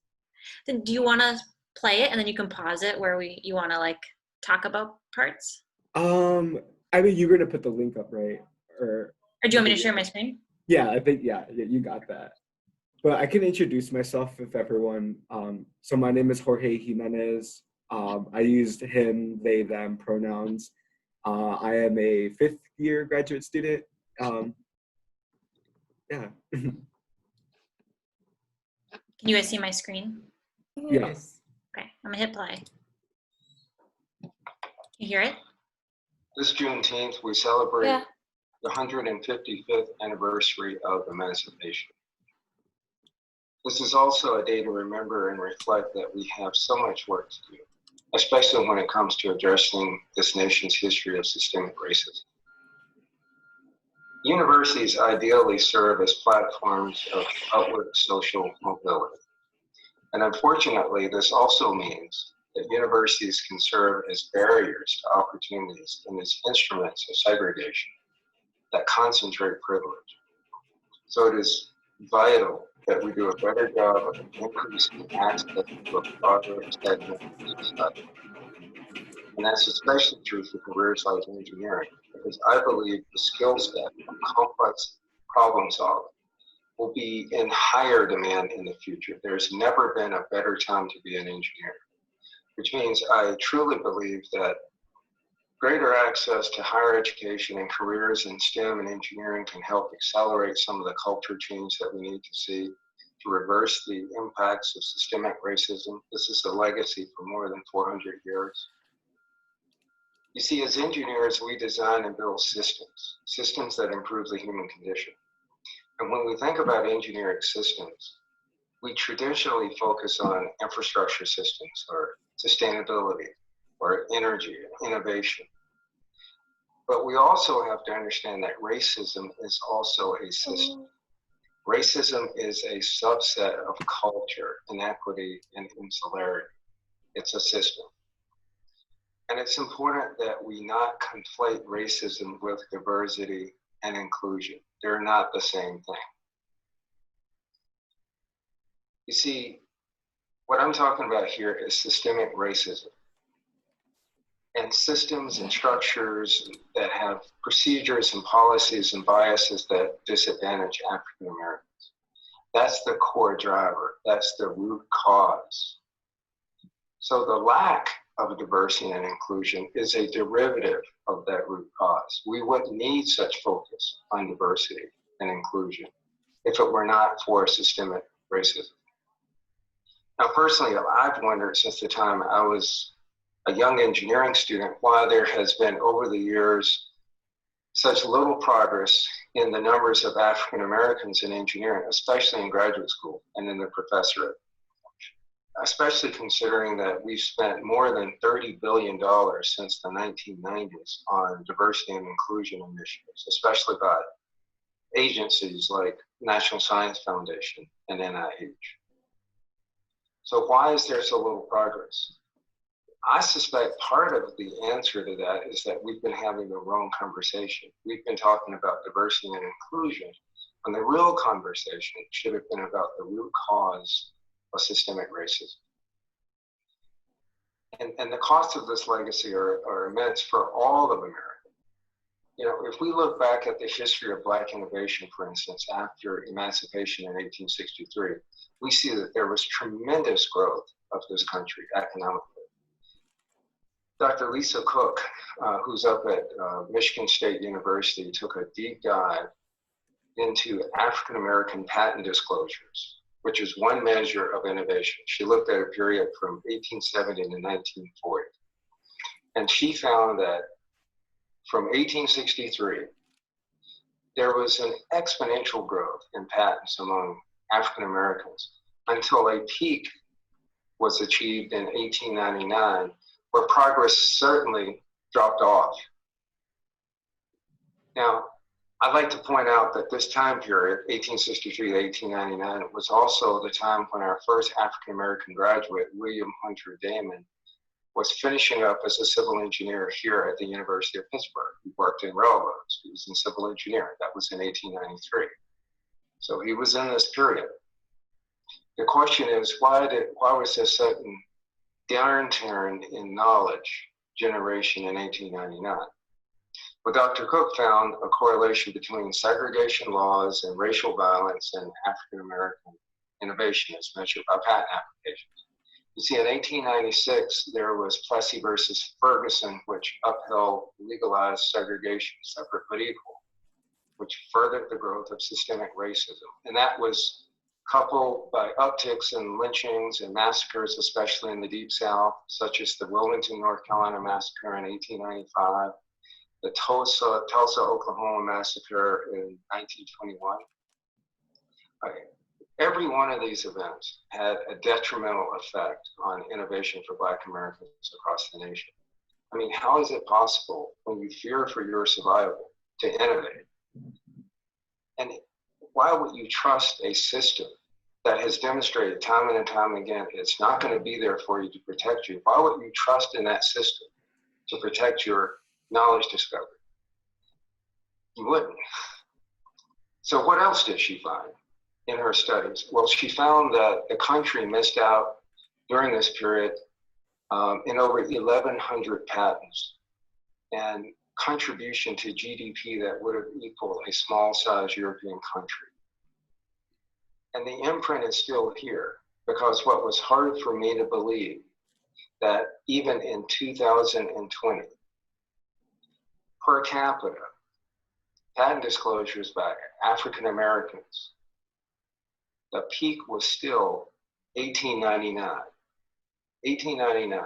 Then do you want to play it and then you can pause it where you want to like talk about parts? I mean, you're gonna put the link up, right? Or do you want me to share my screen? Yeah, I think yeah, you got that. But I can introduce myself if everyone. So my name is Jorge Jimenez. I used him, they, them pronouns. I am a 5th year graduate student. Yeah. Can you guys see my screen? Yes. Okay, I'm gonna hit play. You hear it? This Juneteenth, we celebrate the 155th anniversary of emancipation. This is also a day to remember and reflect that we have so much work to do, especially when it comes to addressing this nation's history of systemic racism. Universities ideally serve as platforms of upward social mobility. And unfortunately, this also means that universities can serve as barriers to opportunities and as instruments of segregation that concentrate privilege. So it is vital that we do a better job of increasing access to a broader segment of society. And that's especially true for careers like engineering, because I believe the skill set of complex problem solving will be in higher demand in the future. There's never been a better time to be an engineer, which means I truly believe that greater access to higher education and careers in STEM and engineering can help accelerate some of the culture change that we need to see to reverse the impacts of systemic racism. This is a legacy for more than 400 years. You see, as engineers, we design and build systems that improve the human condition. And when we think about engineering systems, we traditionally focus on infrastructure systems or sustainability or energy and innovation. But we also have to understand that racism is also a system. Racism is a subset of culture, inequity, and insularity. It's a system. And it's important that we not conflate racism with diversity and inclusion. They're not the same thing. You see, what I'm talking about here is systemic racism and systems and structures that have procedures and policies and biases that disadvantage African Americans. That's the core driver. That's the root cause. So the lack of diversity and inclusion is a derivative of that root cause. We wouldn't need such focus on diversity and inclusion if it were not for systemic racism. Now, personally, I've wondered since the time I was a young engineering student why there has been over the years such little progress in the numbers of African Americans in engineering, especially in graduate school and in the professorate. Especially considering that we've spent more than $30 billion since the 1990s on diversity and inclusion initiatives, especially by agencies like National Science Foundation and NIH. So why is there so little progress? I suspect part of the answer to that is that we've been having the wrong conversation. We've been talking about diversity and inclusion, and the real conversation should have been about the root cause of systemic racism. And the costs of this legacy are immense for all of America. You know, if we look back at the history of Black innovation, for instance, after emancipation in 1863, we see that there was tremendous growth of this country economically. Dr. Lisa Cook, who's up at Michigan State University, took a deep dive into African American patent disclosures, which is one measure of innovation. She looked at a period from 1870 to 1940. And she found that from 1863, there was an exponential growth in patents among African Americans until a peak was achieved in 1899, where progress certainly dropped off. Now, I'd like to point out that this time period, 1863 to 1899, was also the time when our first African-American graduate, William Hunter Damon, was finishing up as a civil engineer here at the University of Pittsburgh. He worked in railroads. He was in civil engineering. That was in 1893. So he was in this period. The question is, why was there sudden downturn in knowledge generation in 1899? Well, Dr. Cook found a correlation between segregation laws and racial violence and African-American innovation as measured by patent applications. You see, in 1896, there was Plessy versus Ferguson, which upheld legalized segregation, separate but equal, which furthered the growth of systemic racism. And that was coupled by upticks in lynchings and massacres, especially in the Deep South, such as the Wilmington, North Carolina massacre in 1895, the Tulsa, Oklahoma massacre in 1921. Every one of these events had a detrimental effect on innovation for Black Americans across the nation. I mean, how is it possible when you fear for your survival to innovate? And why would you trust a system that has demonstrated time and time again it's not going to be there for you to protect you? Why would you trust in that system to protect your knowledge discovery? You wouldn't. So what else did she find in her studies? Well, she found that the country missed out during this period in over 1,100 patents and contribution to GDP that would have equaled a small-sized European country. And the imprint is still here, because what was hard for me to believe that even in 2020, per capita, patent disclosures by African Americans, the peak was still 1899. 1899.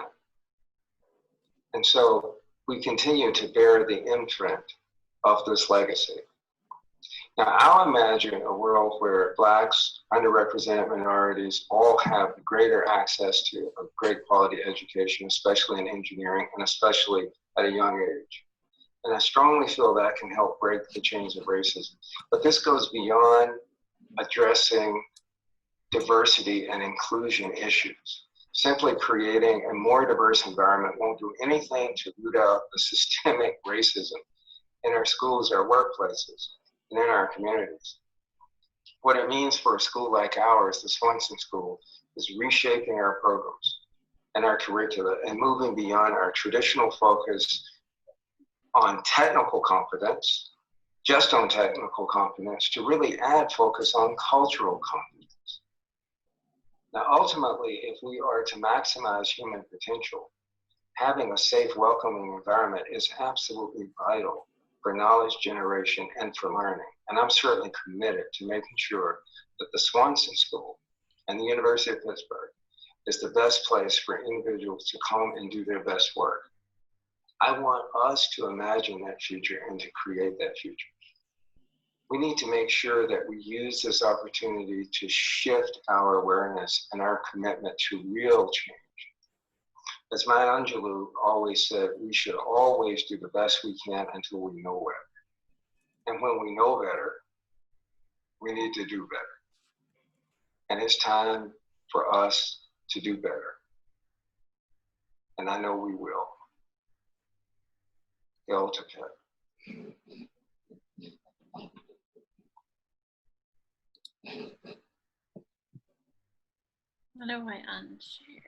And so we continue to bear the imprint of this legacy. Now, I'll imagine a world where Blacks, underrepresented minorities, all have greater access to a great quality education, especially in engineering, and especially at a young age. And I strongly feel that can help break the chains of racism. But this goes beyond addressing diversity and inclusion issues. Simply creating a more diverse environment won't do anything to root out the systemic racism in our schools, our workplaces, and in our communities. What it means for a school like ours, the Swanson School, is reshaping our programs and our curricula and moving beyond our traditional focus on technical competence, just on technical competence, to really add focus on cultural competence. Now, ultimately, if we are to maximize human potential, having a safe, welcoming environment is absolutely vital for knowledge generation and for learning. And I'm certainly committed to making sure that the Swanson School and the University of Pittsburgh is the best place for individuals to come and do their best work. I want us to imagine that future and to create that future. We need to make sure that we use this opportunity to shift our awareness and our commitment to real change. As Maya Angelou always said, we should always do the best we can until we know better. And when we know better, we need to do better. And it's time for us to do better. And I know we will. Hail to Pitt. How do I unshare?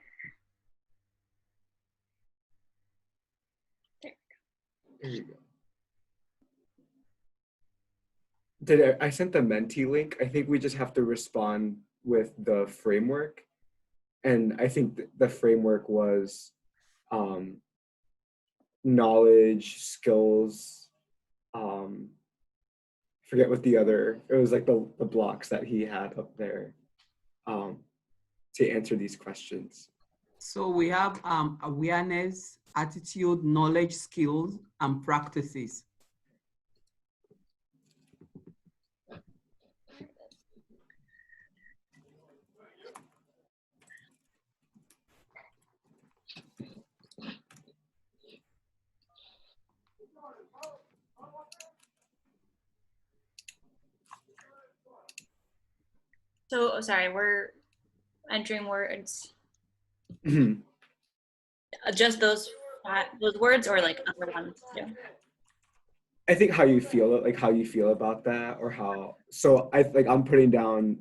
There you go. I sent the Menti link. I think we just have to respond with the framework. And I think the framework was knowledge, skills, forget what the other, it was like the blocks that he had up there to answer these questions. So we have awareness, attitude, knowledge, skills, and practices. So, sorry, we're entering words. Just those words, or like other ones too? I think how you feel, like how you feel about that, or how. So I'm putting down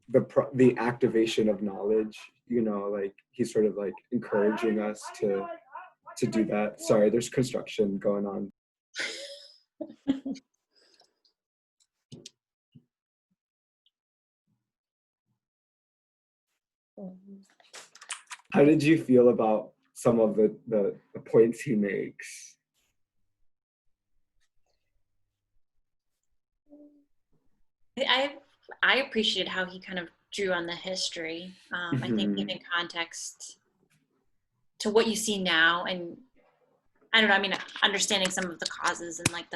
the activation of knowledge. You know, like he's sort of like encouraging us to do that. Sorry, there's construction going on. How did you feel about some of the points he makes? I appreciated how he kind of drew on the history. I think giving context to what you see now, and I don't know, I mean, understanding some of the causes and like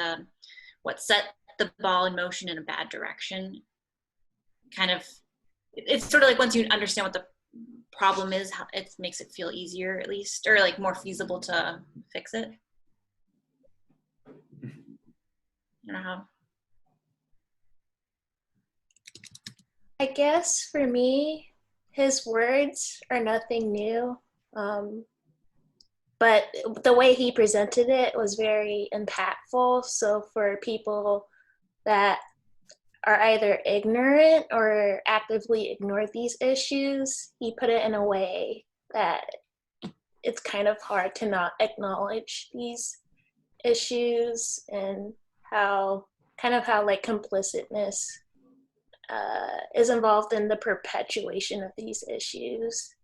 what set the ball in motion in a bad direction. Kind of, it's sort of like once you understand what the problem is, it makes it feel easier at least, or like more feasible to fix it. I don't know how. I guess for me, his words are nothing new. But the way he presented it was very impactful. So for people that are either ignorant or actively ignore these issues, he put it in a way that it's kind of hard to not acknowledge these issues and how like complicitness is involved in the perpetuation of these issues,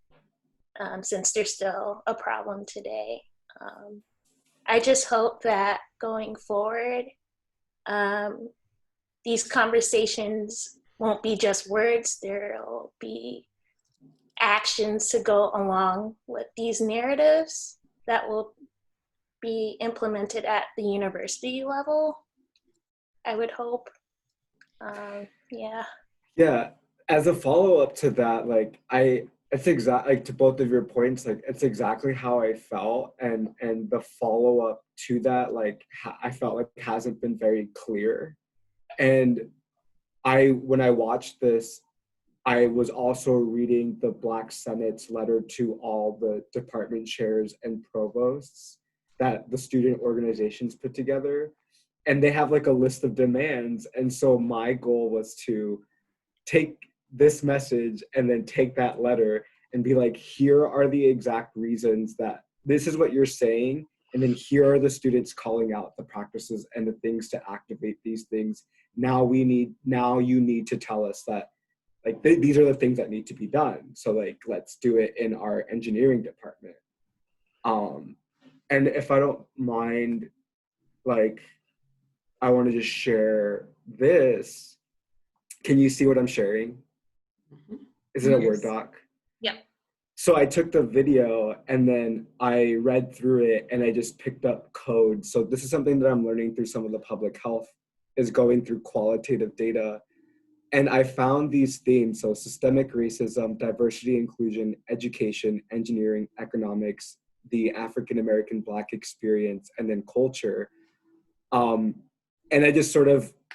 since they're still a problem today. I just hope that going forward, these conversations won't be just words, there'll be actions to go along with these narratives that will be implemented at the university level, I would hope. Yeah, as a follow-up to that, like it's exactly like to both of your points, like it's exactly how I felt, and the follow-up to that, like I felt like hasn't been very clear. And when I watched this, I was also reading the Black Senate's letter to all the department chairs and provosts that the student organizations put together, and they have like a list of demands. And so my goal was to take this message and then take that letter and be like, here are the exact reasons that this is what you're saying, and then here are the students calling out the practices and the things to activate these things. Now you need to tell us that like these are the things that need to be done. So like, let's do it in our engineering department. And if I don't mind, like, I want to just share this. Can you see what I'm sharing? Is it a Word doc? Yep. So I took the video and then I read through it and I just picked up code. So this is something that I'm learning through some of the public health, is going through qualitative data. And I found these themes, so systemic racism, diversity, inclusion, education, engineering, economics, the African-American Black experience, and then culture. And I just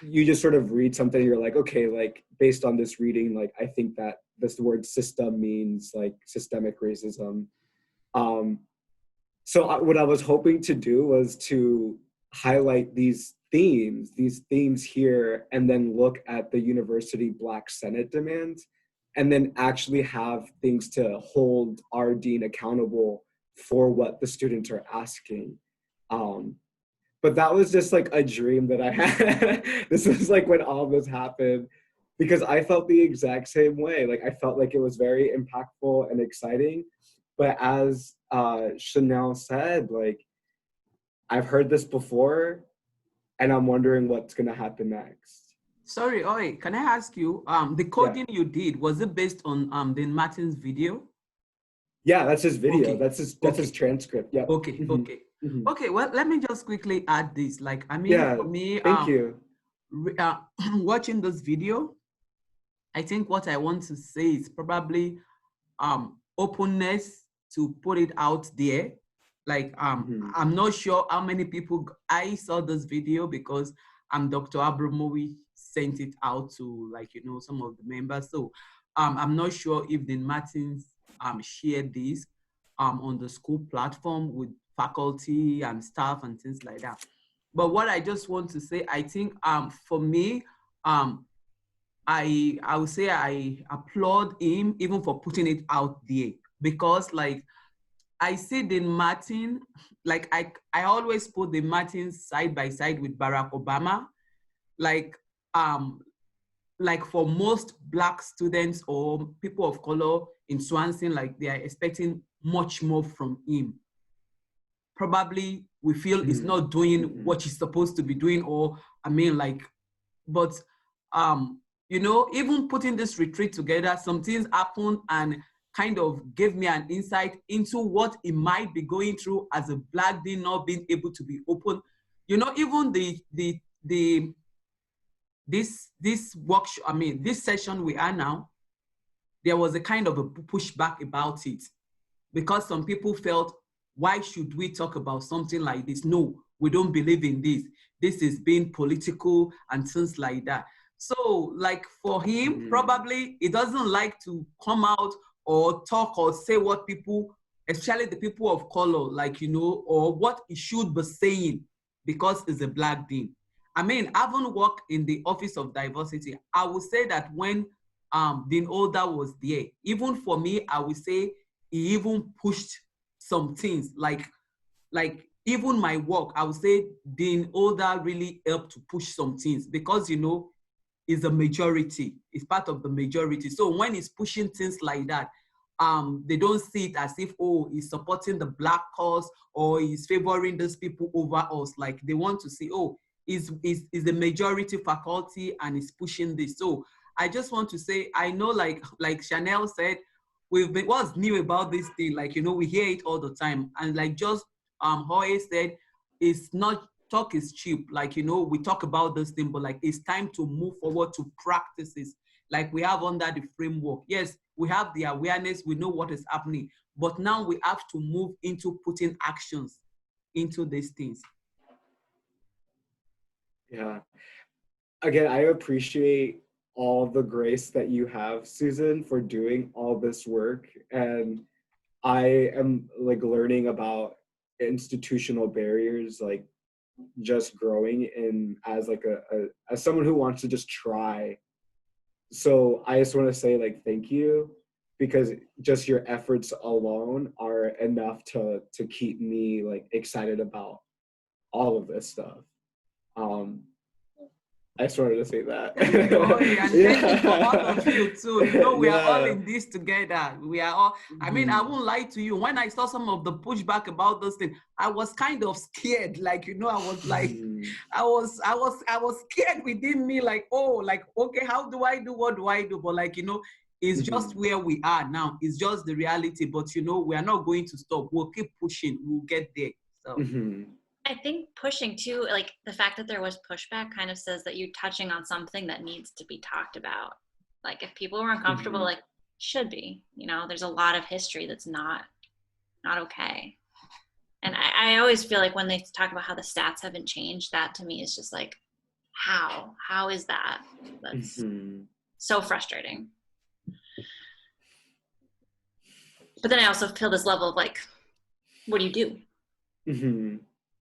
you just sort of read something, you're like, okay, like based on this reading, like I think that this word system means like systemic racism. So what I was hoping to do was to highlight these themes here, and then look at the university Black Senate demands, and then actually have things to hold our dean accountable for what the students are asking. But that was just like a dream that I had. This was like when all this happened, because I felt the exact same way. Like I felt like it was very impactful and exciting. But as Chanel said, like I've heard this before, and I'm wondering what's gonna happen next. Sorry, Oi, can I ask you, the coding you did, was it based on Dean Martin's video? Yeah, that's his video. Okay. That's his transcript. Yeah. Okay, okay. Mhm. Okay, well, let me just quickly add this. Like, I mean, Yeah, for me, thank you. Watching this video, I think what I want to say is probably openness to put it out there. Like, I'm not sure how many people I saw this video, because Dr. Abramovich sent it out to, like, you know, some of the members. So I'm not sure if Dean Martins shared this on the school platform with faculty and staff and things like that. But what I just want to say, I think for me, I would say I applaud him even for putting it out there, because like I see Dean Martin, like I always put Dean Martin side by side with Barack Obama. Like for most Black students or people of color in Swansea, like they are expecting much more from him. Probably we feel he's not doing what he's supposed to be doing, or I mean, like, but you know, even putting this retreat together, some things happened and kind of gave me an insight into what he might be going through as a Black dean, not being able to be open. You know, even this workshop, I mean, this session we are now, there was a kind of a pushback about it, because some people felt, why should we talk about something like this? No, we don't believe in this. This is being political and things like that. So like for him, probably he doesn't like to come out or talk or say what people, especially the people of color, like, you know, or what he should be saying because he's a Black dean. I mean, having worked in the Office of Diversity, I would say that when Dean Older was there, even for me, I would say he even pushed some things like even my work, I would say Dean Older really helped to push some things because, you know, is a majority, is part of the majority. So when he's pushing things like that, they don't see it as if, oh, he's supporting the Black cause or he's favoring those people over us. Like they want to see, oh, is the majority faculty and is pushing this. So I just want to say, I know like Chanel said, we've been, what's new about this thing? Like, you know, we hear it all the time. And like just Jorge said, it's not, talk is cheap. Like, you know, we talk about this thing, but like, it's time to move forward to practices like we have under the framework. Yes, we have the awareness, we know what is happening, but now we have to move into putting actions into these things. Yeah. Again, I appreciate all the grace that you have, Susan, for doing all this work. And I am like learning about institutional barriers, like just growing in as like as someone who wants to just try. So I just want to say like thank you, because just your efforts alone are enough to keep me like excited about all of this stuff. I just wanted to say that. Oh, yeah, and thank you for all of you too. You know, we are all in this together. We are all, I mean, I won't lie to you. When I saw some of the pushback about this thing, I was kind of scared. Like, you know, I was like, I was scared within me, like, oh, like, okay, how do I do? What do I do? But like, you know, it's just where we are now. It's just the reality. But, you know, we are not going to stop. We'll keep pushing. We'll get there. So. I think pushing too, like the fact that there was pushback kind of says that you're touching on something that needs to be talked about. Like if people were uncomfortable, like should be, you know, there's a lot of history that's not okay. And I always feel like when they talk about how the stats haven't changed, that to me is just like, how is that? That's so frustrating. But then I also feel this level of like, what do you do?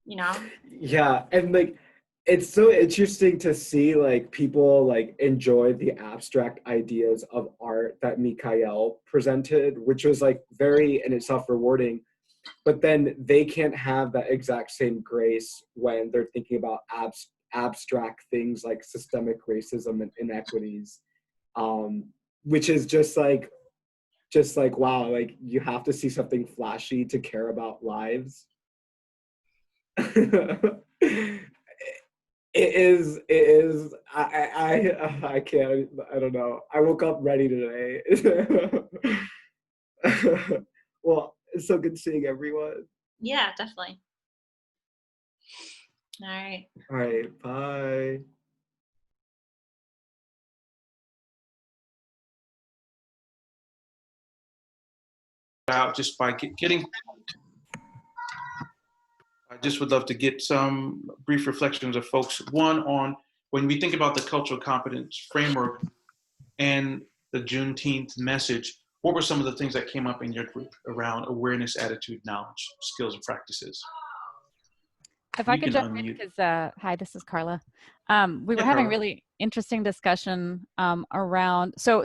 You know? Yeah, and like it's so interesting to see like people like enjoy the abstract ideas of art that Mikhail presented, which was like very in itself rewarding, but then they can't have that exact same grace when they're thinking about abstract things like systemic racism and inequities, which is just like wow, like you have to see something flashy to care about lives. It is I can't, I don't know, I woke up ready today. Well, it's so good seeing everyone. Yeah, definitely. All right, bye. Out just by getting, I just would love to get some brief reflections of folks. One on when we think about the cultural competence framework and the Juneteenth message, what were some of the things that came up in your group around awareness, attitude, knowledge, skills, and practices? If I could jump in, because hi, this is Carla. We were having a really interesting discussion around, so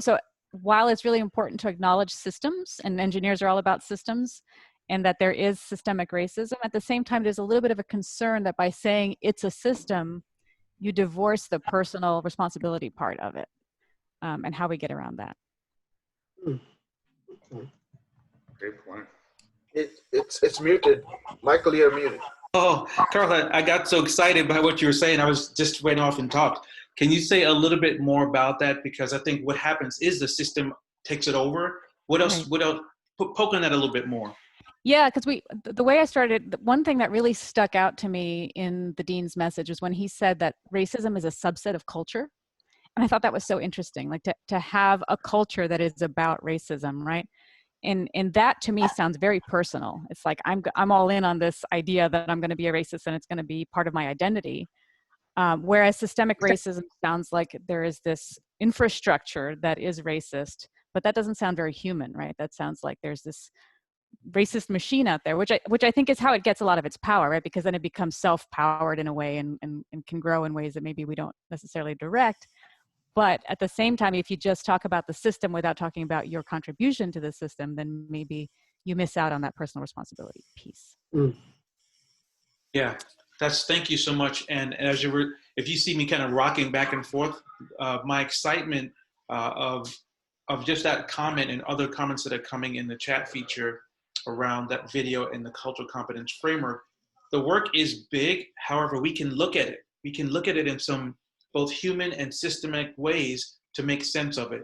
while it's really important to acknowledge systems, and engineers are all about systems, and that there is systemic racism, at the same time, there's a little bit of a concern that by saying it's a system, you divorce the personal responsibility part of it, and how we get around that. Great point. It's muted. Michael, you're muted. Oh, Carla, I got so excited by what you were saying. I was just went off and talked. Can you say a little bit more about that? Because I think what happens is the system takes it over. What else? Right. What else? Poke on that a little bit more. Yeah, because the way I started, one thing that really stuck out to me in the dean's message was when he said that racism is a subset of culture. And I thought that was so interesting, like to have a culture that is about racism, right? And that to me sounds very personal. It's like I'm all in on this idea that I'm going to be a racist and it's going to be part of my identity. Whereas systemic racism sounds like there is this infrastructure that is racist, but that doesn't sound very human, right? That sounds like there's this racist machine out there, which I think is how it gets a lot of its power, right? Because then it becomes self-powered in a way and can grow in ways that maybe we don't necessarily direct. But at the same time, if you just talk about the system without talking about your contribution to the system, then maybe you miss out on that personal responsibility piece. Yeah, thank you so much. And as if you see me kind of rocking back and forth, my excitement of just that comment and other comments that are coming in the chat feature around that video and the cultural competence framework, the work is big. However, we can look at it. We can look at it in some both human and systemic ways to make sense of it.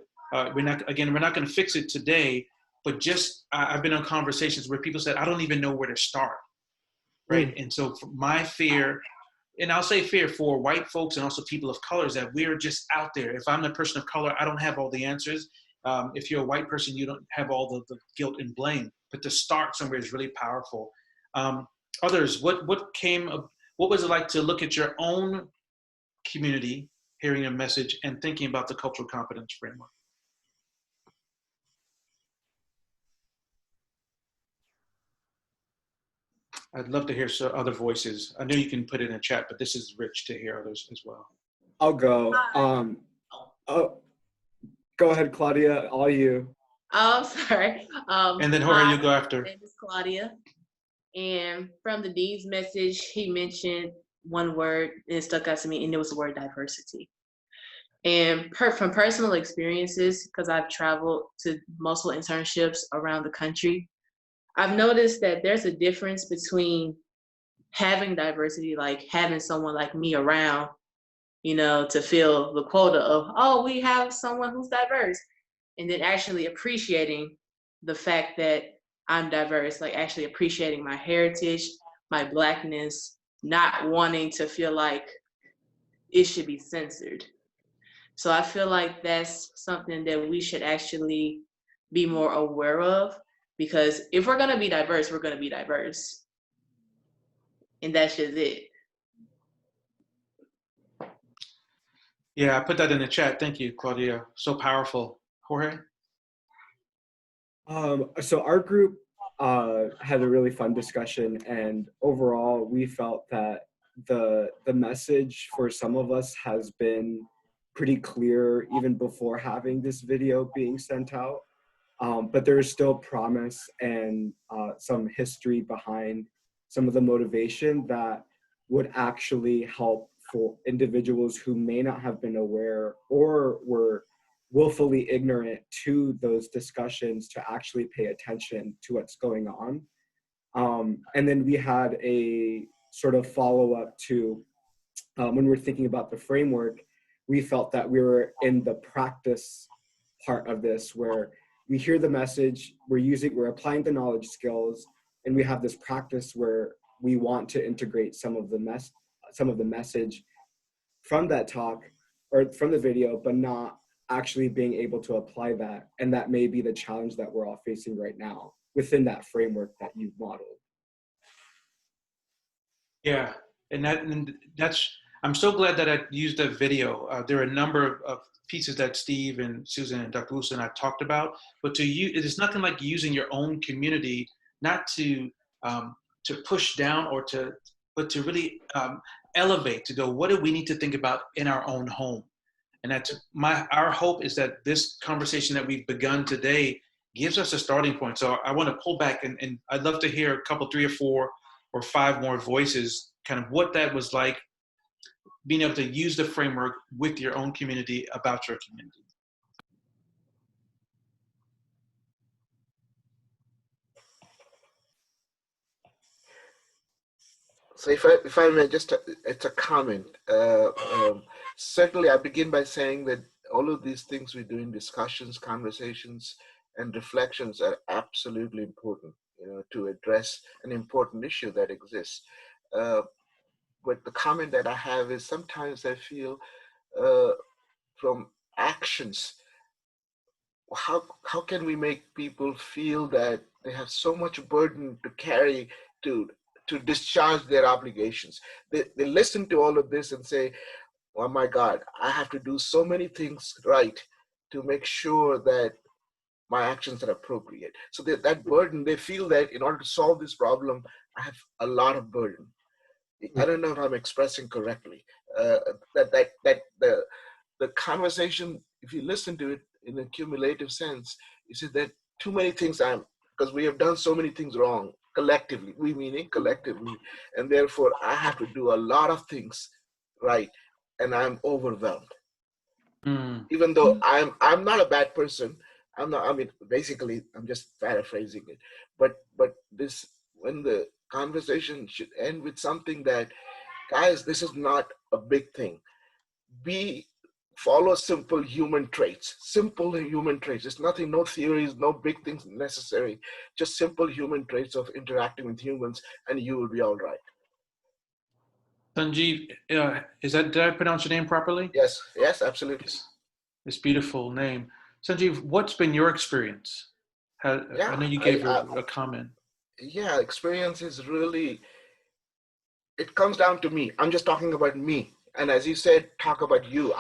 We're not going to fix it today, but just I've been on conversations where people said, I don't even know where to start. Right. And so my fear, and I'll say fear for white folks and also people of color, is that we're just out there. If I'm a person of color, I don't have all the answers. If you're a white person, you don't have all the guilt and blame. But to start somewhere is really powerful. Others, what was it like to look at your own community, hearing a message, and thinking about the cultural competence framework? I'd love to hear some other voices. I know you can put it in a chat, but this is rich to hear others as well. I'll go. Go ahead, Claudia. All you. Oh, sorry. And then Jorge, you go after. My name is Claudia. And from the dean's message, he mentioned one word, and it stuck out to me, and it was the word diversity. And from personal experiences, because I've traveled to multiple internships around the country, I've noticed that there's a difference between having diversity, like having someone like me around, to fill the quota of, oh, we have someone who's diverse, and then actually appreciating the fact that I'm diverse, like actually appreciating my heritage, my Blackness, not wanting to feel like it should be censored. So I feel like that's something that we should actually be more aware of, because if we're gonna be diverse, we're gonna be diverse. And that's just it. Yeah, I put that in the chat. Thank you, Claudia. So powerful. Jorge? So our group had a really fun discussion, and overall we felt that the message for some of us has been pretty clear even before having this video being sent out. But there is still promise and some history behind some of the motivation that would actually help for individuals who may not have been aware or were willfully ignorant to those discussions to actually pay attention to what's going on. And then we had a sort of follow-up to when we're thinking about the framework, we felt that we were in the practice part of this where we hear the message, we're applying the knowledge skills, and we have this practice where we want to integrate some of the message from that talk or from the video, but not actually being able to apply that. And that may be the challenge that we're all facing right now within that framework that you've modeled. Yeah, and that's, I'm so glad that I used that video. There are a number of pieces that Steve and Susan and Dr. Wilson and I talked about, but it is nothing like using your own community, not to push down but to really elevate, to go, what do we need to think about in our own home? And our hope is that this conversation that we've begun today gives us a starting point. So I want to pull back and I'd love to hear a couple, 3 or 4 or 5 more voices, kind of what that was like, being able to use the framework with your own community, about your community. So if I may just, it's a comment. Certainly I begin by saying that all of these things we do in discussions, conversations, and reflections are absolutely important, to address an important issue that exists. But the comment that I have is sometimes I feel from actions, how can we make people feel that they have so much burden to carry to to discharge their obligations. They listen to all of this and say, oh my God, I have to do so many things right to make sure that my actions are appropriate. So that burden, they feel that in order to solve this problem, I have a lot of burden. I don't know if I'm expressing correctly. The conversation, if you listen to it in a cumulative sense, you see that too many things because we have done so many things wrong collectively, we meaning collectively, and therefore I have to do a lot of things right, and I'm overwhelmed. Even though I'm not a bad person, basically I'm just paraphrasing it, but this, when the conversation should end with something that, guys, this is not a big thing. Follow simple human traits. Simple human traits. There's nothing, no theories, no big things necessary. Just simple human traits of interacting with humans, and you will be all right. Sanjeev, did I pronounce your name properly? Yes, absolutely. It's a beautiful name. Sanjeev, what's been your experience? I know you gave a comment. Yeah, experience is really, it comes down to me. I'm just talking about me. And as you said, talk about you,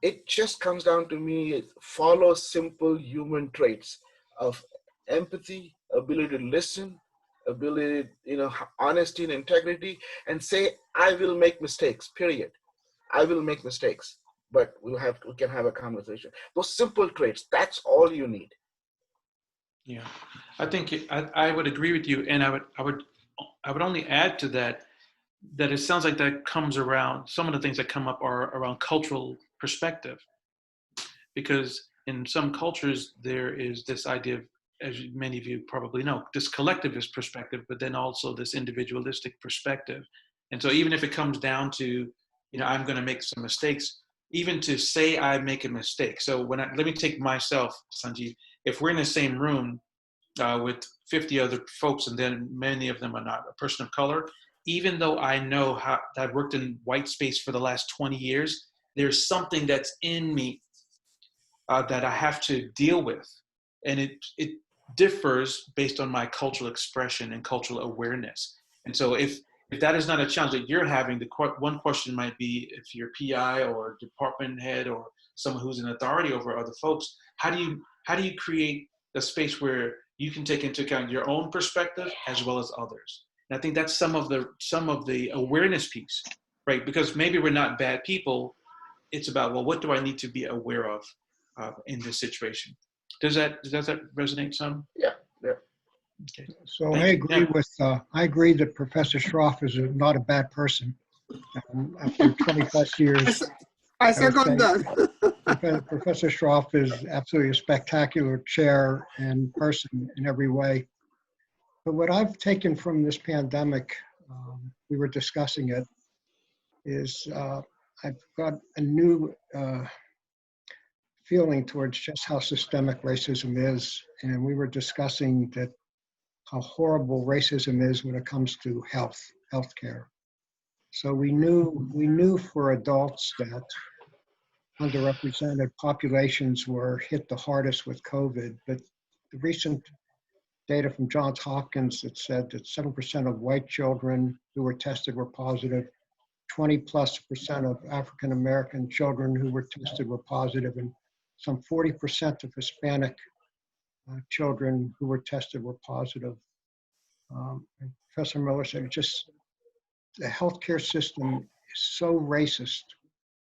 it just comes down to me, follow simple human traits of empathy, ability to listen, ability, honesty and integrity, and say, I will make mistakes, period. I will make mistakes, but we can have a conversation. Those simple traits, that's all you need. Yeah, I think I would agree with you, and I would only add to that it sounds like that comes around, some of the things that come up are around cultural perspective, because in some cultures there is this idea of, as many of you probably know, this collectivist perspective, but then also this individualistic perspective. And so even if it comes down to, I'm going to make some mistakes, even to say I make a mistake. So let me take myself, Sanjeev. If we're in the same room with 50 other folks, and then many of them are not a person of color, even though I know how I've worked in white space for the last 20 years, there's something that's in me that I have to deal with. And it differs based on my cultural expression and cultural awareness. And so if that is not a challenge that you're having, one question might be, if you're PI or department head or someone who's an authority over other folks, how do you create a space where you can take into account your own perspective as well as others? And I think that's some of the awareness piece, right? Because maybe we're not bad people. It's about, well, what do I need to be aware of in this situation? Does that resonate some? Yeah. Okay. So I agree that Professor Schroff is not a bad person. After 20 plus years, I second that. Professor Schroff is absolutely a spectacular chair and person in every way. But what I've taken from this pandemic, we were discussing it, is I've got a new feeling towards just how systemic racism is. And we were discussing that how horrible racism is when it comes to healthcare. So we knew for adults that underrepresented populations were hit the hardest with COVID, but the recent data from Johns Hopkins that said that 7% of white children who were tested were positive, 20+% of African American children who were tested were positive, and some 40% of Hispanic children who were tested were positive. Professor Miller said, the healthcare system is so racist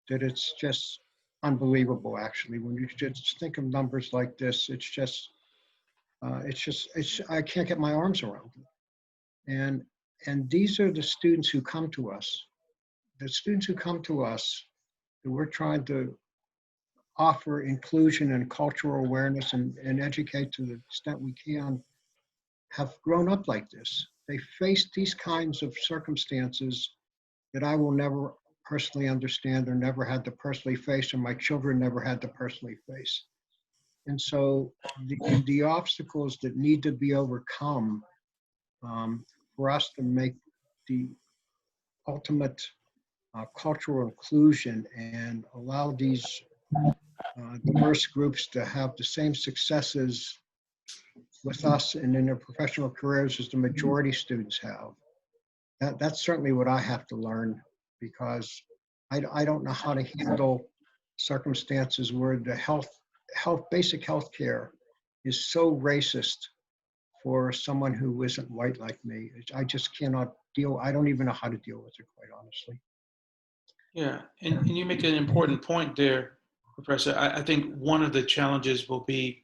that it's just unbelievable, actually. When you just think of numbers like this, I can't get my arms around it. And these are the students who come to us. The students who come to us, that we're trying to offer inclusion and cultural awareness and educate to the extent we can, have grown up like this. They faced these kinds of circumstances that I will never personally understand or never had to personally face, or my children never had to personally face. And so the obstacles that need to be overcome for us to make the ultimate cultural inclusion and allow these diverse groups to have the same successes with us and in their professional careers as the majority students have. That's certainly what I have to learn, because I don't know how to handle circumstances where the basic health care is so racist for someone who isn't white like me. I just cannot deal. I don't even know how to deal with it, quite honestly. Yeah, and you make an important point there, Professor. I think one of the challenges will be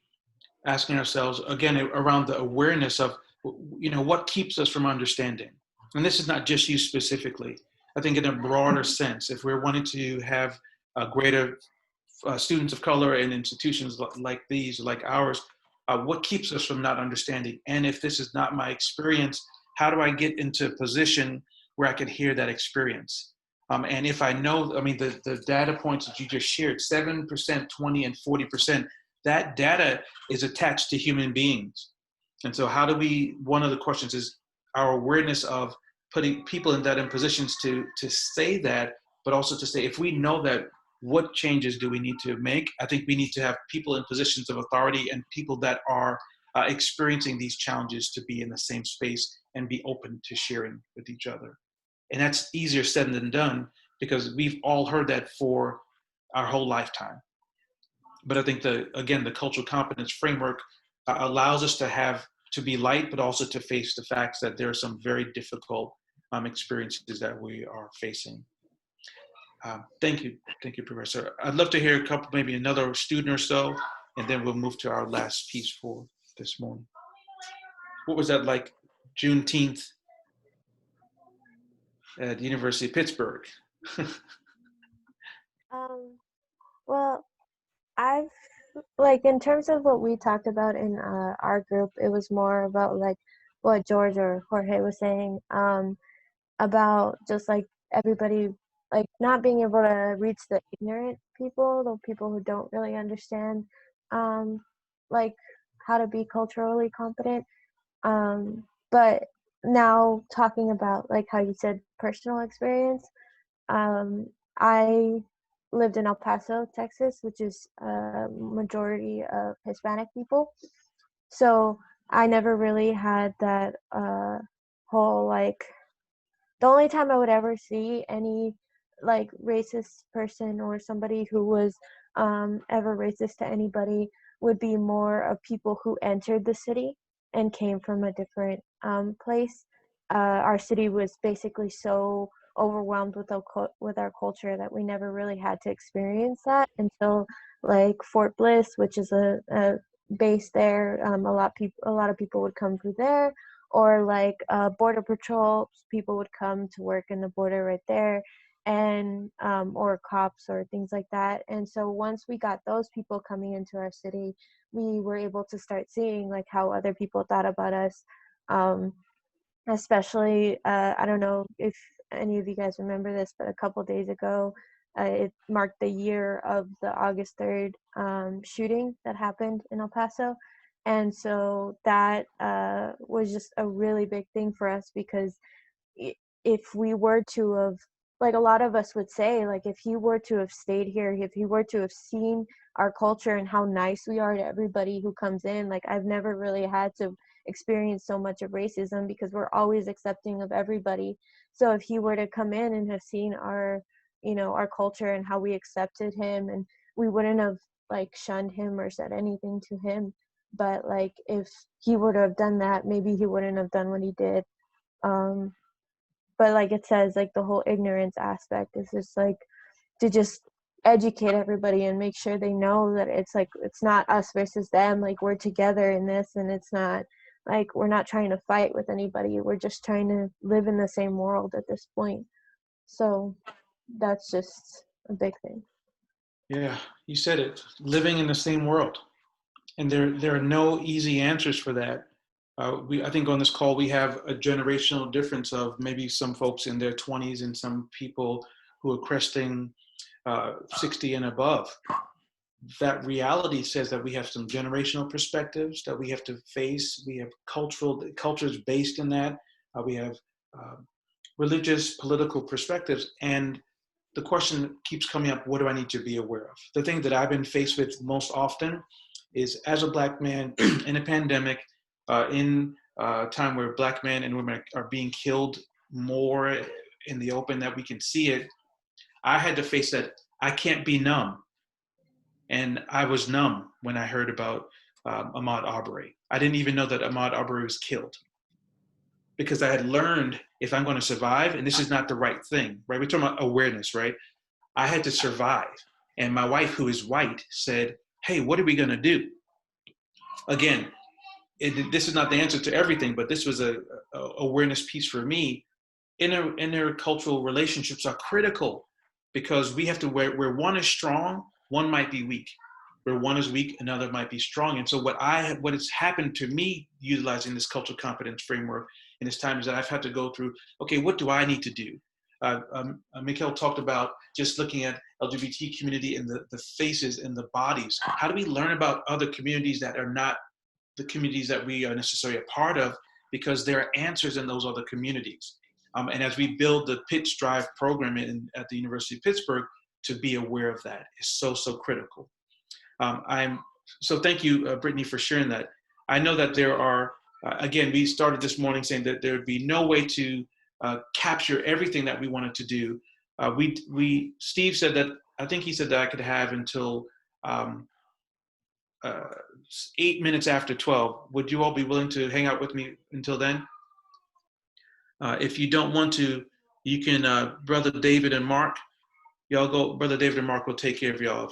asking ourselves, again, around the awareness of, what keeps us from understanding. And this is not just you specifically. I think in a broader sense, if we're wanting to have greater students of color in institutions like these, like ours, what keeps us from not understanding? And if this is not my experience, how do I get into a position where I can hear that experience? And if I know, the data points that you just shared, 7%, 20%, and 40%, that data is attached to human beings. And so how do one of the questions is our awareness of putting people in positions to say that, but also to say, if we know that, what changes do we need to make? I think we need to have people in positions of authority and people that are experiencing these challenges to be in the same space and be open to sharing with each other. And that's easier said than done, because we've all heard that for our whole lifetime. But I think the cultural competence framework allows us to be light, but also to face the facts that there are some very difficult experiences that we are facing. Thank you, Professor. I'd love to hear maybe another student or so, and then we'll move to our last piece for this morning. What was that like, Juneteenth at the University of Pittsburgh? Well, I've in terms of what we talked about in our group, it was more about like what George or Jorge was saying about just like everybody not being able to reach the ignorant people, the people who don't really understand how to be culturally competent. But now talking about like how you said personal experience, I lived in El Paso, Texas, which is a majority of Hispanic people. So I never really had that whole the only time I would ever see any racist person or somebody who was ever racist to anybody would be more of people who entered the city and came from a different place. Our city was basically so overwhelmed with our culture that we never really had to experience that until Fort Bliss, which is a base there. A lot of people would come through there, or Border Patrol people would come to work in the border right there, and or cops or things like that. And so once we got those people coming into our city, we were able to start seeing how other people thought about us. Especially, I don't know if any of you guys remember this, but a couple days ago, it marked the year of the August 3rd shooting that happened in El Paso. And so that was just a really big thing for us, because if we were to have, a lot of us would say, if he were to have stayed here, if he were to have seen our culture and how nice we are to everybody who comes in, I've never really had to experience so much of racism, because we're always accepting of everybody. So if he were to come in and have seen our, our culture and how we accepted him, and we wouldn't have shunned him or said anything to him. But if he were to have done that, maybe he wouldn't have done what he did. But it says, the whole ignorance aspect is just to just educate everybody and make sure they know that it's not us versus them. We're together in this, and it's not we're not trying to fight with anybody. We're just trying to live in the same world at this point. So that's just a big thing. Yeah, you said it, living in the same world. And there are no easy answers for that. I think on this call, we have a generational difference of maybe some folks in their 20s and some people who are cresting 60 and above. That reality says that we have some generational perspectives that we have to face. We have cultures based in that. We have religious, political perspectives. And the question keeps coming up, what do I need to be aware of? The thing that I've been faced with most often is, as a Black man in a pandemic, in a time where Black men and women are being killed more in the open, that we can see it, I had to face that I can't be numb. And I was numb when I heard about Ahmaud Arbery. I didn't even know that Ahmaud Arbery was killed, because I had learned, if I'm going to survive, and this is not the right thing, right? We're talking about awareness, right? I had to survive. And my wife, who is white, said, hey, what are we going to do? Again, this is not the answer to everything, but this was a awareness piece for me. Intercultural relationships are critical, because we have to, where one is strong, one might be weak. Where one is weak, another might be strong. And so what has happened to me utilizing this cultural competence framework in this time is that I've had to go through, okay, what do I need to do? Mikhail talked about just looking at LGBT community and the faces and the bodies. How do we learn about other communities that are not the communities that we are necessarily a part of, because there are answers in those other communities. And as we build the Pitts Drive program at the University of Pittsburgh, to be aware of that is so, so critical. So thank you, Brittany, for sharing that. I know that there are, again, we started this morning saying that there would be no way to capture everything that we wanted to do. Steve said that, I think he said that I could have until 8 minutes after 12. Would you all be willing to hang out with me until then? If you don't want to, you can, Brother David and Mark, y'all go, Brother David and Mark will take care of y'all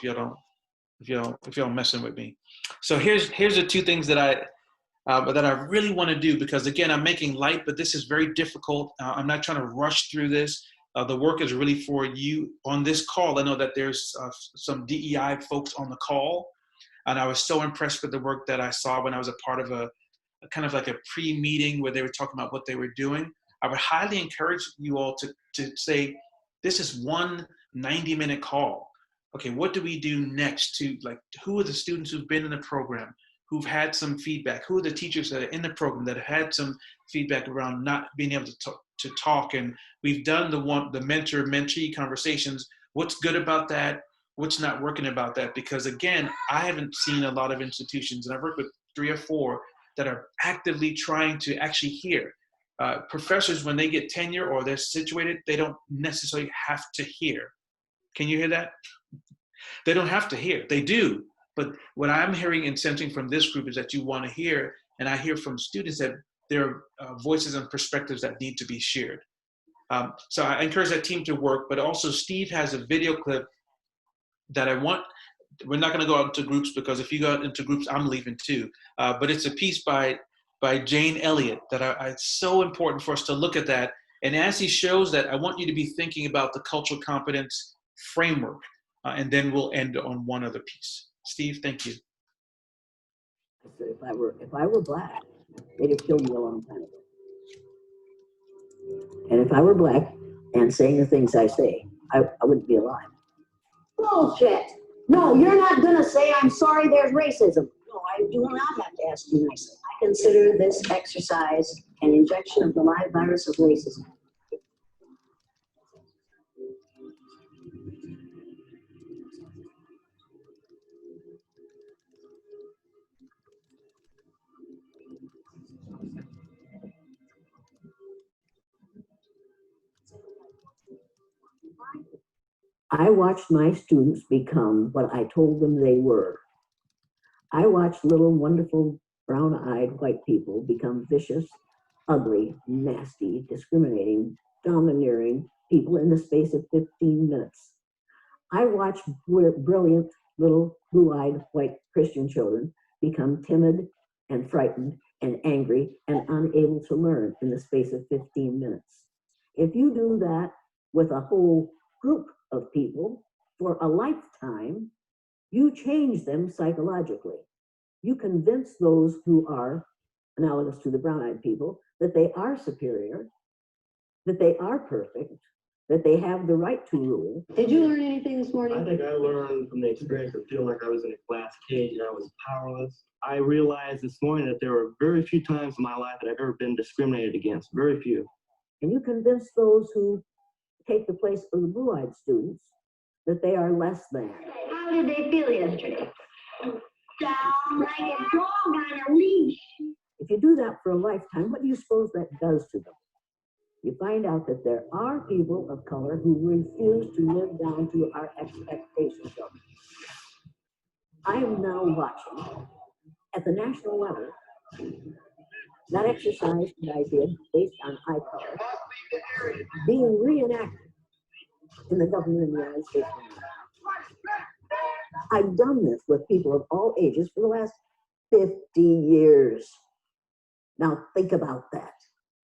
if y'all messing with me. So here's the two things that I really want to do, because again, I'm making light, but this is very difficult. I'm not trying to rush through this. The work is really for you on this call. I know that there's some DEI folks on the call, and I was so impressed with the work that I saw when I was a part of a kind of like a pre-meeting where they were talking about what they were doing. I would highly encourage you all to say, this is one 90-minute call. Okay, what do we do next? Who are the students who've been in the program, who've had some feedback? Who are the teachers that are in the program that have had some feedback around not being able to talk? And we've done the mentor-mentee conversations. What's good about that? What's not working about that? Because again, I haven't seen a lot of institutions, and I've worked with 3 or 4 that are actively trying to actually hear. Professors, when they get tenure or they're situated, they don't necessarily have to hear. Can you hear that? They don't have to hear. They do. But what I'm hearing and sensing from this group is that you want to hear, and I hear from students that there are voices and perspectives that need to be shared. So I encourage that team to work, but also Steve has a video clip that I want. We're not going to go out into groups, because if you go out into groups, I'm leaving too. But it's a piece by Jane Elliott that it's so important for us to look at that. And as he shows that, I want you to be thinking about the cultural competence framework. And then we'll end on one other piece. Steve, thank you. If I were Black, they'd have killed me a long time ago. And if I were Black and saying the things I say, I wouldn't be alive. Bullshit. No, you're not going to say, I'm sorry there's racism. No, I do not have to ask you nicely. I consider this exercise an injection of the live virus of racism. I watched my students become what I told them they were. I watched little, wonderful, brown-eyed white people become vicious, ugly, nasty, discriminating, domineering people in the space of 15 minutes. I watched brilliant, little, blue-eyed, white Christian children become timid and frightened and angry and unable to learn in the space of 15 minutes. If you do that with a whole group of people for a lifetime, you change them psychologically. You convince those who are analogous to the brown-eyed people that they are superior, that they are perfect, that they have the right to rule. Did you learn anything this morning? I think I learned from the experience of feeling like I was in a glass cage and I was powerless. I realized this morning that there were very few times in my life that I've ever been discriminated against, very few. And you convince those who take the place of the blue-eyed students that they are less than. How did they feel yesterday? Down like a dog on a leash. If you do that for a lifetime, what do you suppose that does to them? You find out that there are people of color who refuse to live down to our expectations of them. I am now watching, at the national level, that exercise that I did based on eye color being reenacted in the government of the United States of America. I've done this with people of all ages for the last 50 years. Now think about that.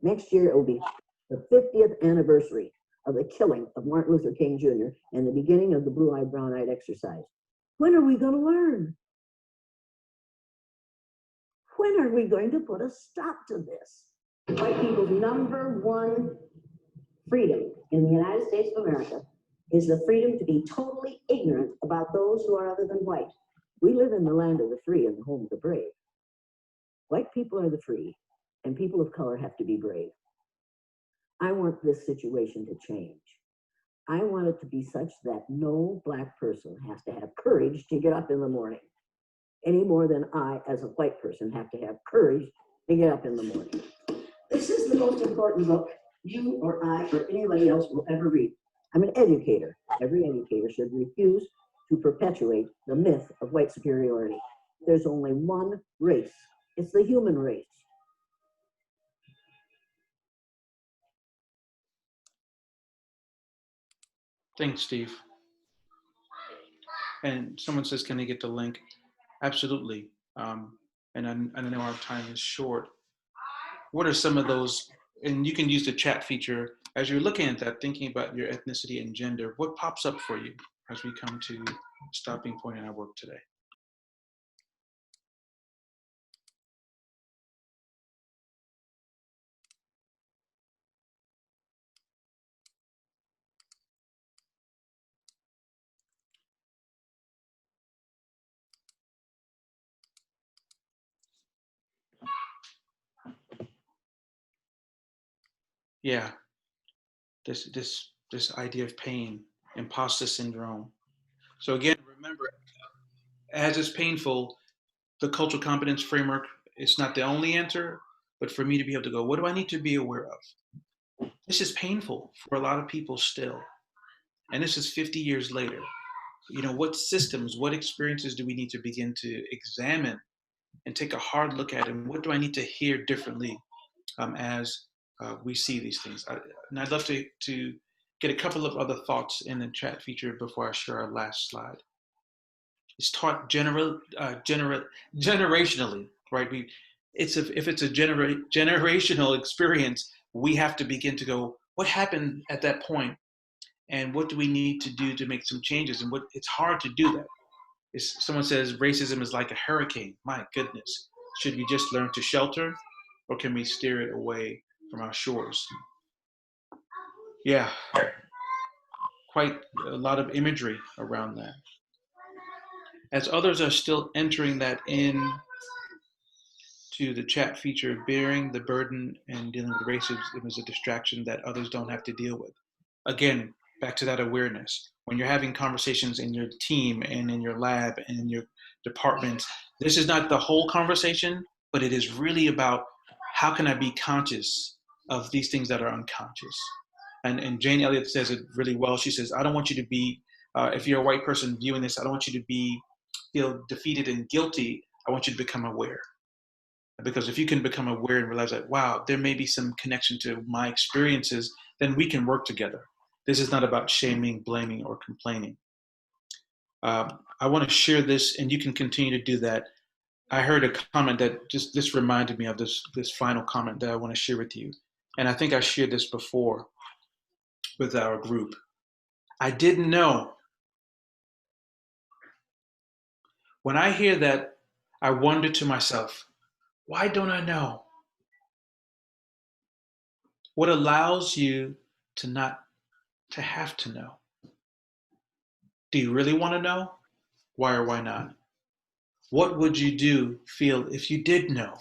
Next year it will be the 50th anniversary of the killing of Martin Luther King Jr. and the beginning of the blue-eyed, brown-eyed exercise. When are we going to learn? When are we going to put a stop to this? White people's number one freedom in the United States of America is the freedom to be totally ignorant about those who are other than white. We live in the land of the free and the home of the brave. White people are the free, and people of color have to be brave. I want this situation to change. I want it to be such that no Black person has to have courage to get up in the morning, any more than I, as a white person, have to have courage to get up in the morning. This is the most important book you or I or anybody else will ever read. I'm an educator. Every educator should refuse to perpetuate the myth of white superiority. There's only one race. It's the human race. Thanks, Steve. And someone says, can they get the link? Absolutely. And I know our time is short. What are some of those, and you can use the chat feature, as you're looking at that, thinking about your ethnicity and gender, what pops up for you as we come to a stopping point in our work today? Yeah, this idea of pain, imposter syndrome. So again, remember, as it's painful, the cultural competence framework is not the only answer, but for me to be able to go, what do I need to be aware of? This is painful for a lot of people still. And this is 50 years later. You know, what systems, what experiences do we need to begin to examine and take a hard look at? And what do I need to hear differently as we see these things? And I'd love to get a couple of other thoughts in the chat feature before I share our last slide. It's taught generationally, right? If it's a generational experience, we have to begin to go, what happened at that point? And what do we need to do to make some changes? And it's hard to do that. Someone says racism is like a hurricane. My goodness. Should we just learn to shelter, or can we steer it away from our shores? Yeah, quite a lot of imagery around that. As others are still entering that in to the chat feature, bearing the burden and dealing with racism is a distraction that others don't have to deal with. Again, back to that awareness. When you're having conversations in your team and in your lab and in your department, this is not the whole conversation, but it is really about how can I be conscious of these things that are unconscious. And Jane Elliott says it really well. She says, I don't want you to be, if you're a white person viewing this, I don't want you to feel defeated and guilty. I want you to become aware. Because if you can become aware and realize that, wow, there may be some connection to my experiences, then we can work together. This is not about shaming, blaming, or complaining. I want to share this, and you can continue to do that. I heard a comment that this reminded me of this final comment that I want to share with you. And I think I shared this before with our group. I didn't know. When I hear that, I wonder to myself, why don't I know? What allows you to not to have to know? Do you really want to know? Why or why not? What would you feel if you did know?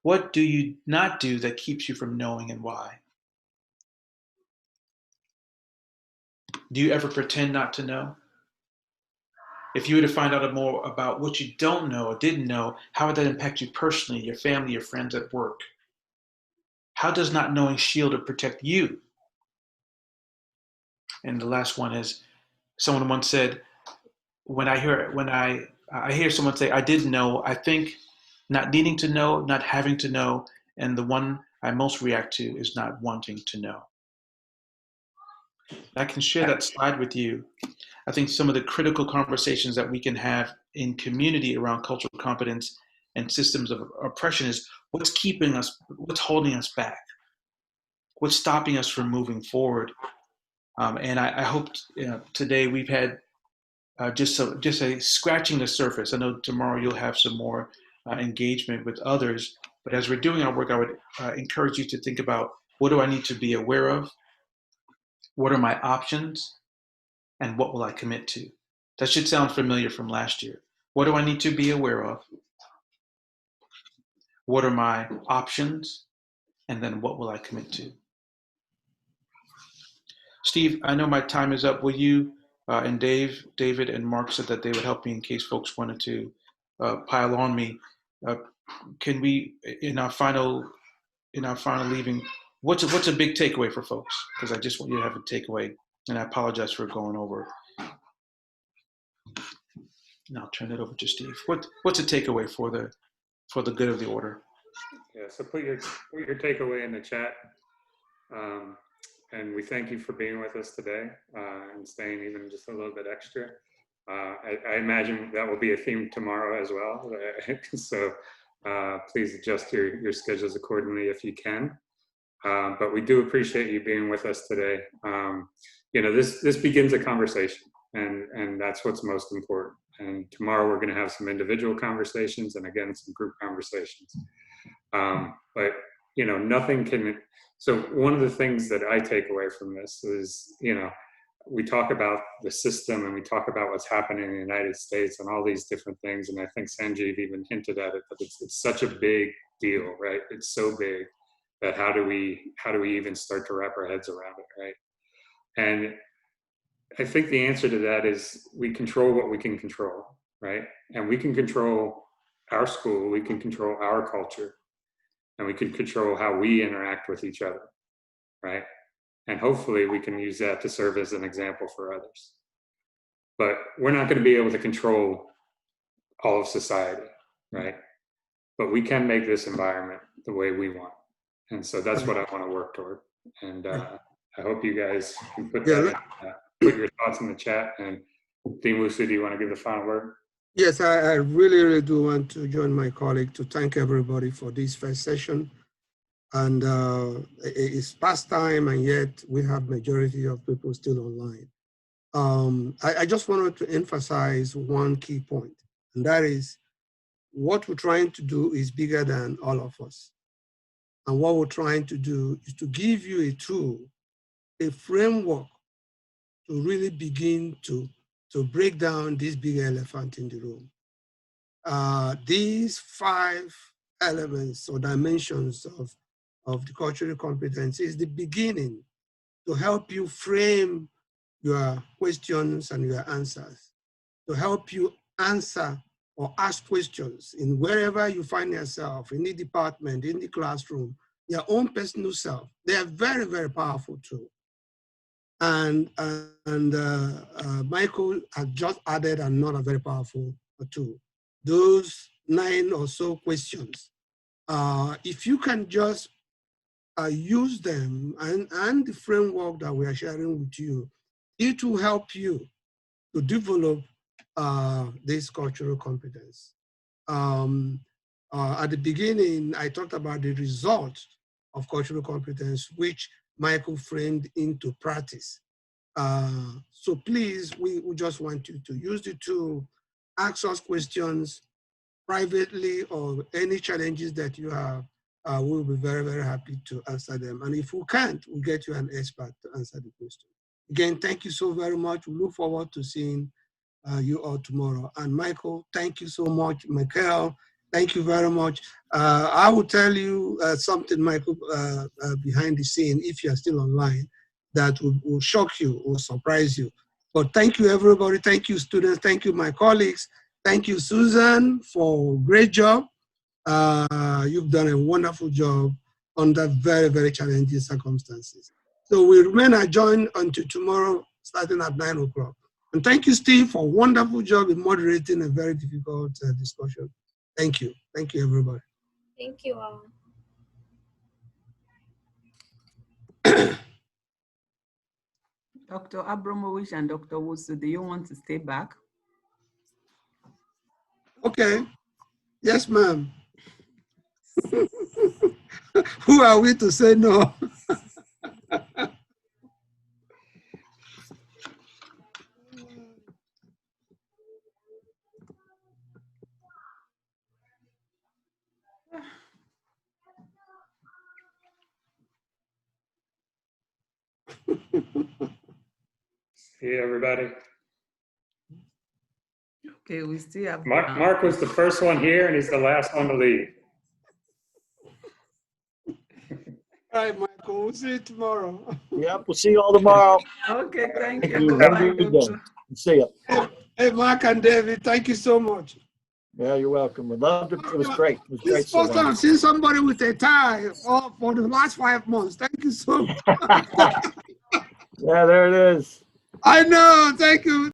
What do you not do that keeps you from knowing, and why? Do you ever pretend not to know? If you were to find out more about what you don't know or didn't know, how would that impact you personally, your family, your friends at work? How does not knowing shield or protect you? And the last one is, someone once said, when I hear someone say, I didn't know, I think not needing to know, not having to know, and the one I most react to is not wanting to know. I can share that slide with you. I think some of the critical conversations that we can have in community around cultural competence and systems of oppression is what's keeping us, what's holding us back, what's stopping us from moving forward. And I hope today we've had just a scratching the surface. I know tomorrow you'll have some more engagement with others, but as we're doing our work, I would encourage you to think about, what do I need to be aware of? What are my options? And what will I commit to? That should sound familiar from last year. What do I need to be aware of? What are my options? And then what will I commit to? Steve, I know my time is up. Will you and David and Mark said that they would help me in case folks wanted to pile on me. Can we, in our final leaving, what's a big takeaway for folks? Because I just want you to have a takeaway, and I apologize for going over. And I'll turn it over to Steve. What's a takeaway for the good of the order? Yeah, so put your takeaway in the chat. And we thank you for being with us today and staying even just a little bit extra. I imagine that will be a theme tomorrow as well. So please adjust your schedules accordingly if you can. But we do appreciate you being with us today. This begins a conversation, and that's what's most important. And tomorrow we're going to have some individual conversations and again some group conversations. But nothing can. So one of the things that I take away from this is, we talk about the system and we talk about what's happening in the United States and all these different things. And I think Sanjeev even hinted at it, but it's such a big deal, right? It's so big that how do we even start to wrap our heads around it, right? And I think the answer to that is we control what we can control, right? And we can control our school, we can control our culture, and we can control how we interact with each other, right? And hopefully we can use that to serve as an example for others. But we're not going to be able to control all of society, right? But we can make this environment the way we want. And so that's what I want to work toward. And I hope you guys can put your thoughts in the chat. And Dean Wusu, do you want to give the final word? Yes, I really do want to join my colleague to thank everybody for this first session. And it's past time, and yet we have majority of people still online. I just wanted to emphasize one key point, and that is what we're trying to do is bigger than all of us. And what we're trying to do is to give you a tool, a framework to really begin to break down this big elephant in the room. These 5 elements or dimensions of the cultural competence is the beginning to help you frame your questions and your answers, to help you answer or ask questions in wherever you find yourself, in the department, in the classroom, your own personal self. They are very, very powerful too. And Michael has just added another very powerful tool. Those 9 or so questions, if you can just use them and the framework that we are sharing with you, it will help you to develop this cultural competence. At the beginning, I talked about the result of cultural competence, which Michael framed into practice. So please, we just want you to use the tool, ask us questions privately or any challenges that you have. We'll be very, very happy to answer them. And if we can't, we'll get you an expert to answer the question. Again, thank you so very much. We look forward to seeing you all tomorrow. And Michael, thank you so much. Michael, thank you very much. I will tell you something, Michael, behind the scene, if you're still online, that will shock you, will surprise you. But thank you, everybody. Thank you, students. Thank you, my colleagues. Thank you, Susan, for a great job. You've done a wonderful job under very, very challenging circumstances. So we remain adjourned until tomorrow, starting at 9 o'clock. And thank you, Steve, for a wonderful job in moderating a very difficult discussion. Thank you. Thank you, everybody. Thank you all. Dr. Abramowitz and Dr. Wusu, do you want to stay back? Okay. Yes, ma'am. Who are we to say no? See you, everybody. Okay, we still have. Mark was the first one here, and he's the last one to leave. All right, Michael, we'll see you tomorrow. Yep, we'll see you all tomorrow. Okay, thank Thank you. you. Have a good day. See ya. Hey, Mark and David, thank you so much. Yeah, you're welcome. We loved it. It was great. It was This great. is the first time I've seen somebody with a tie for the last 5 months. Thank you so much. Yeah, there it is. I know. Thank you.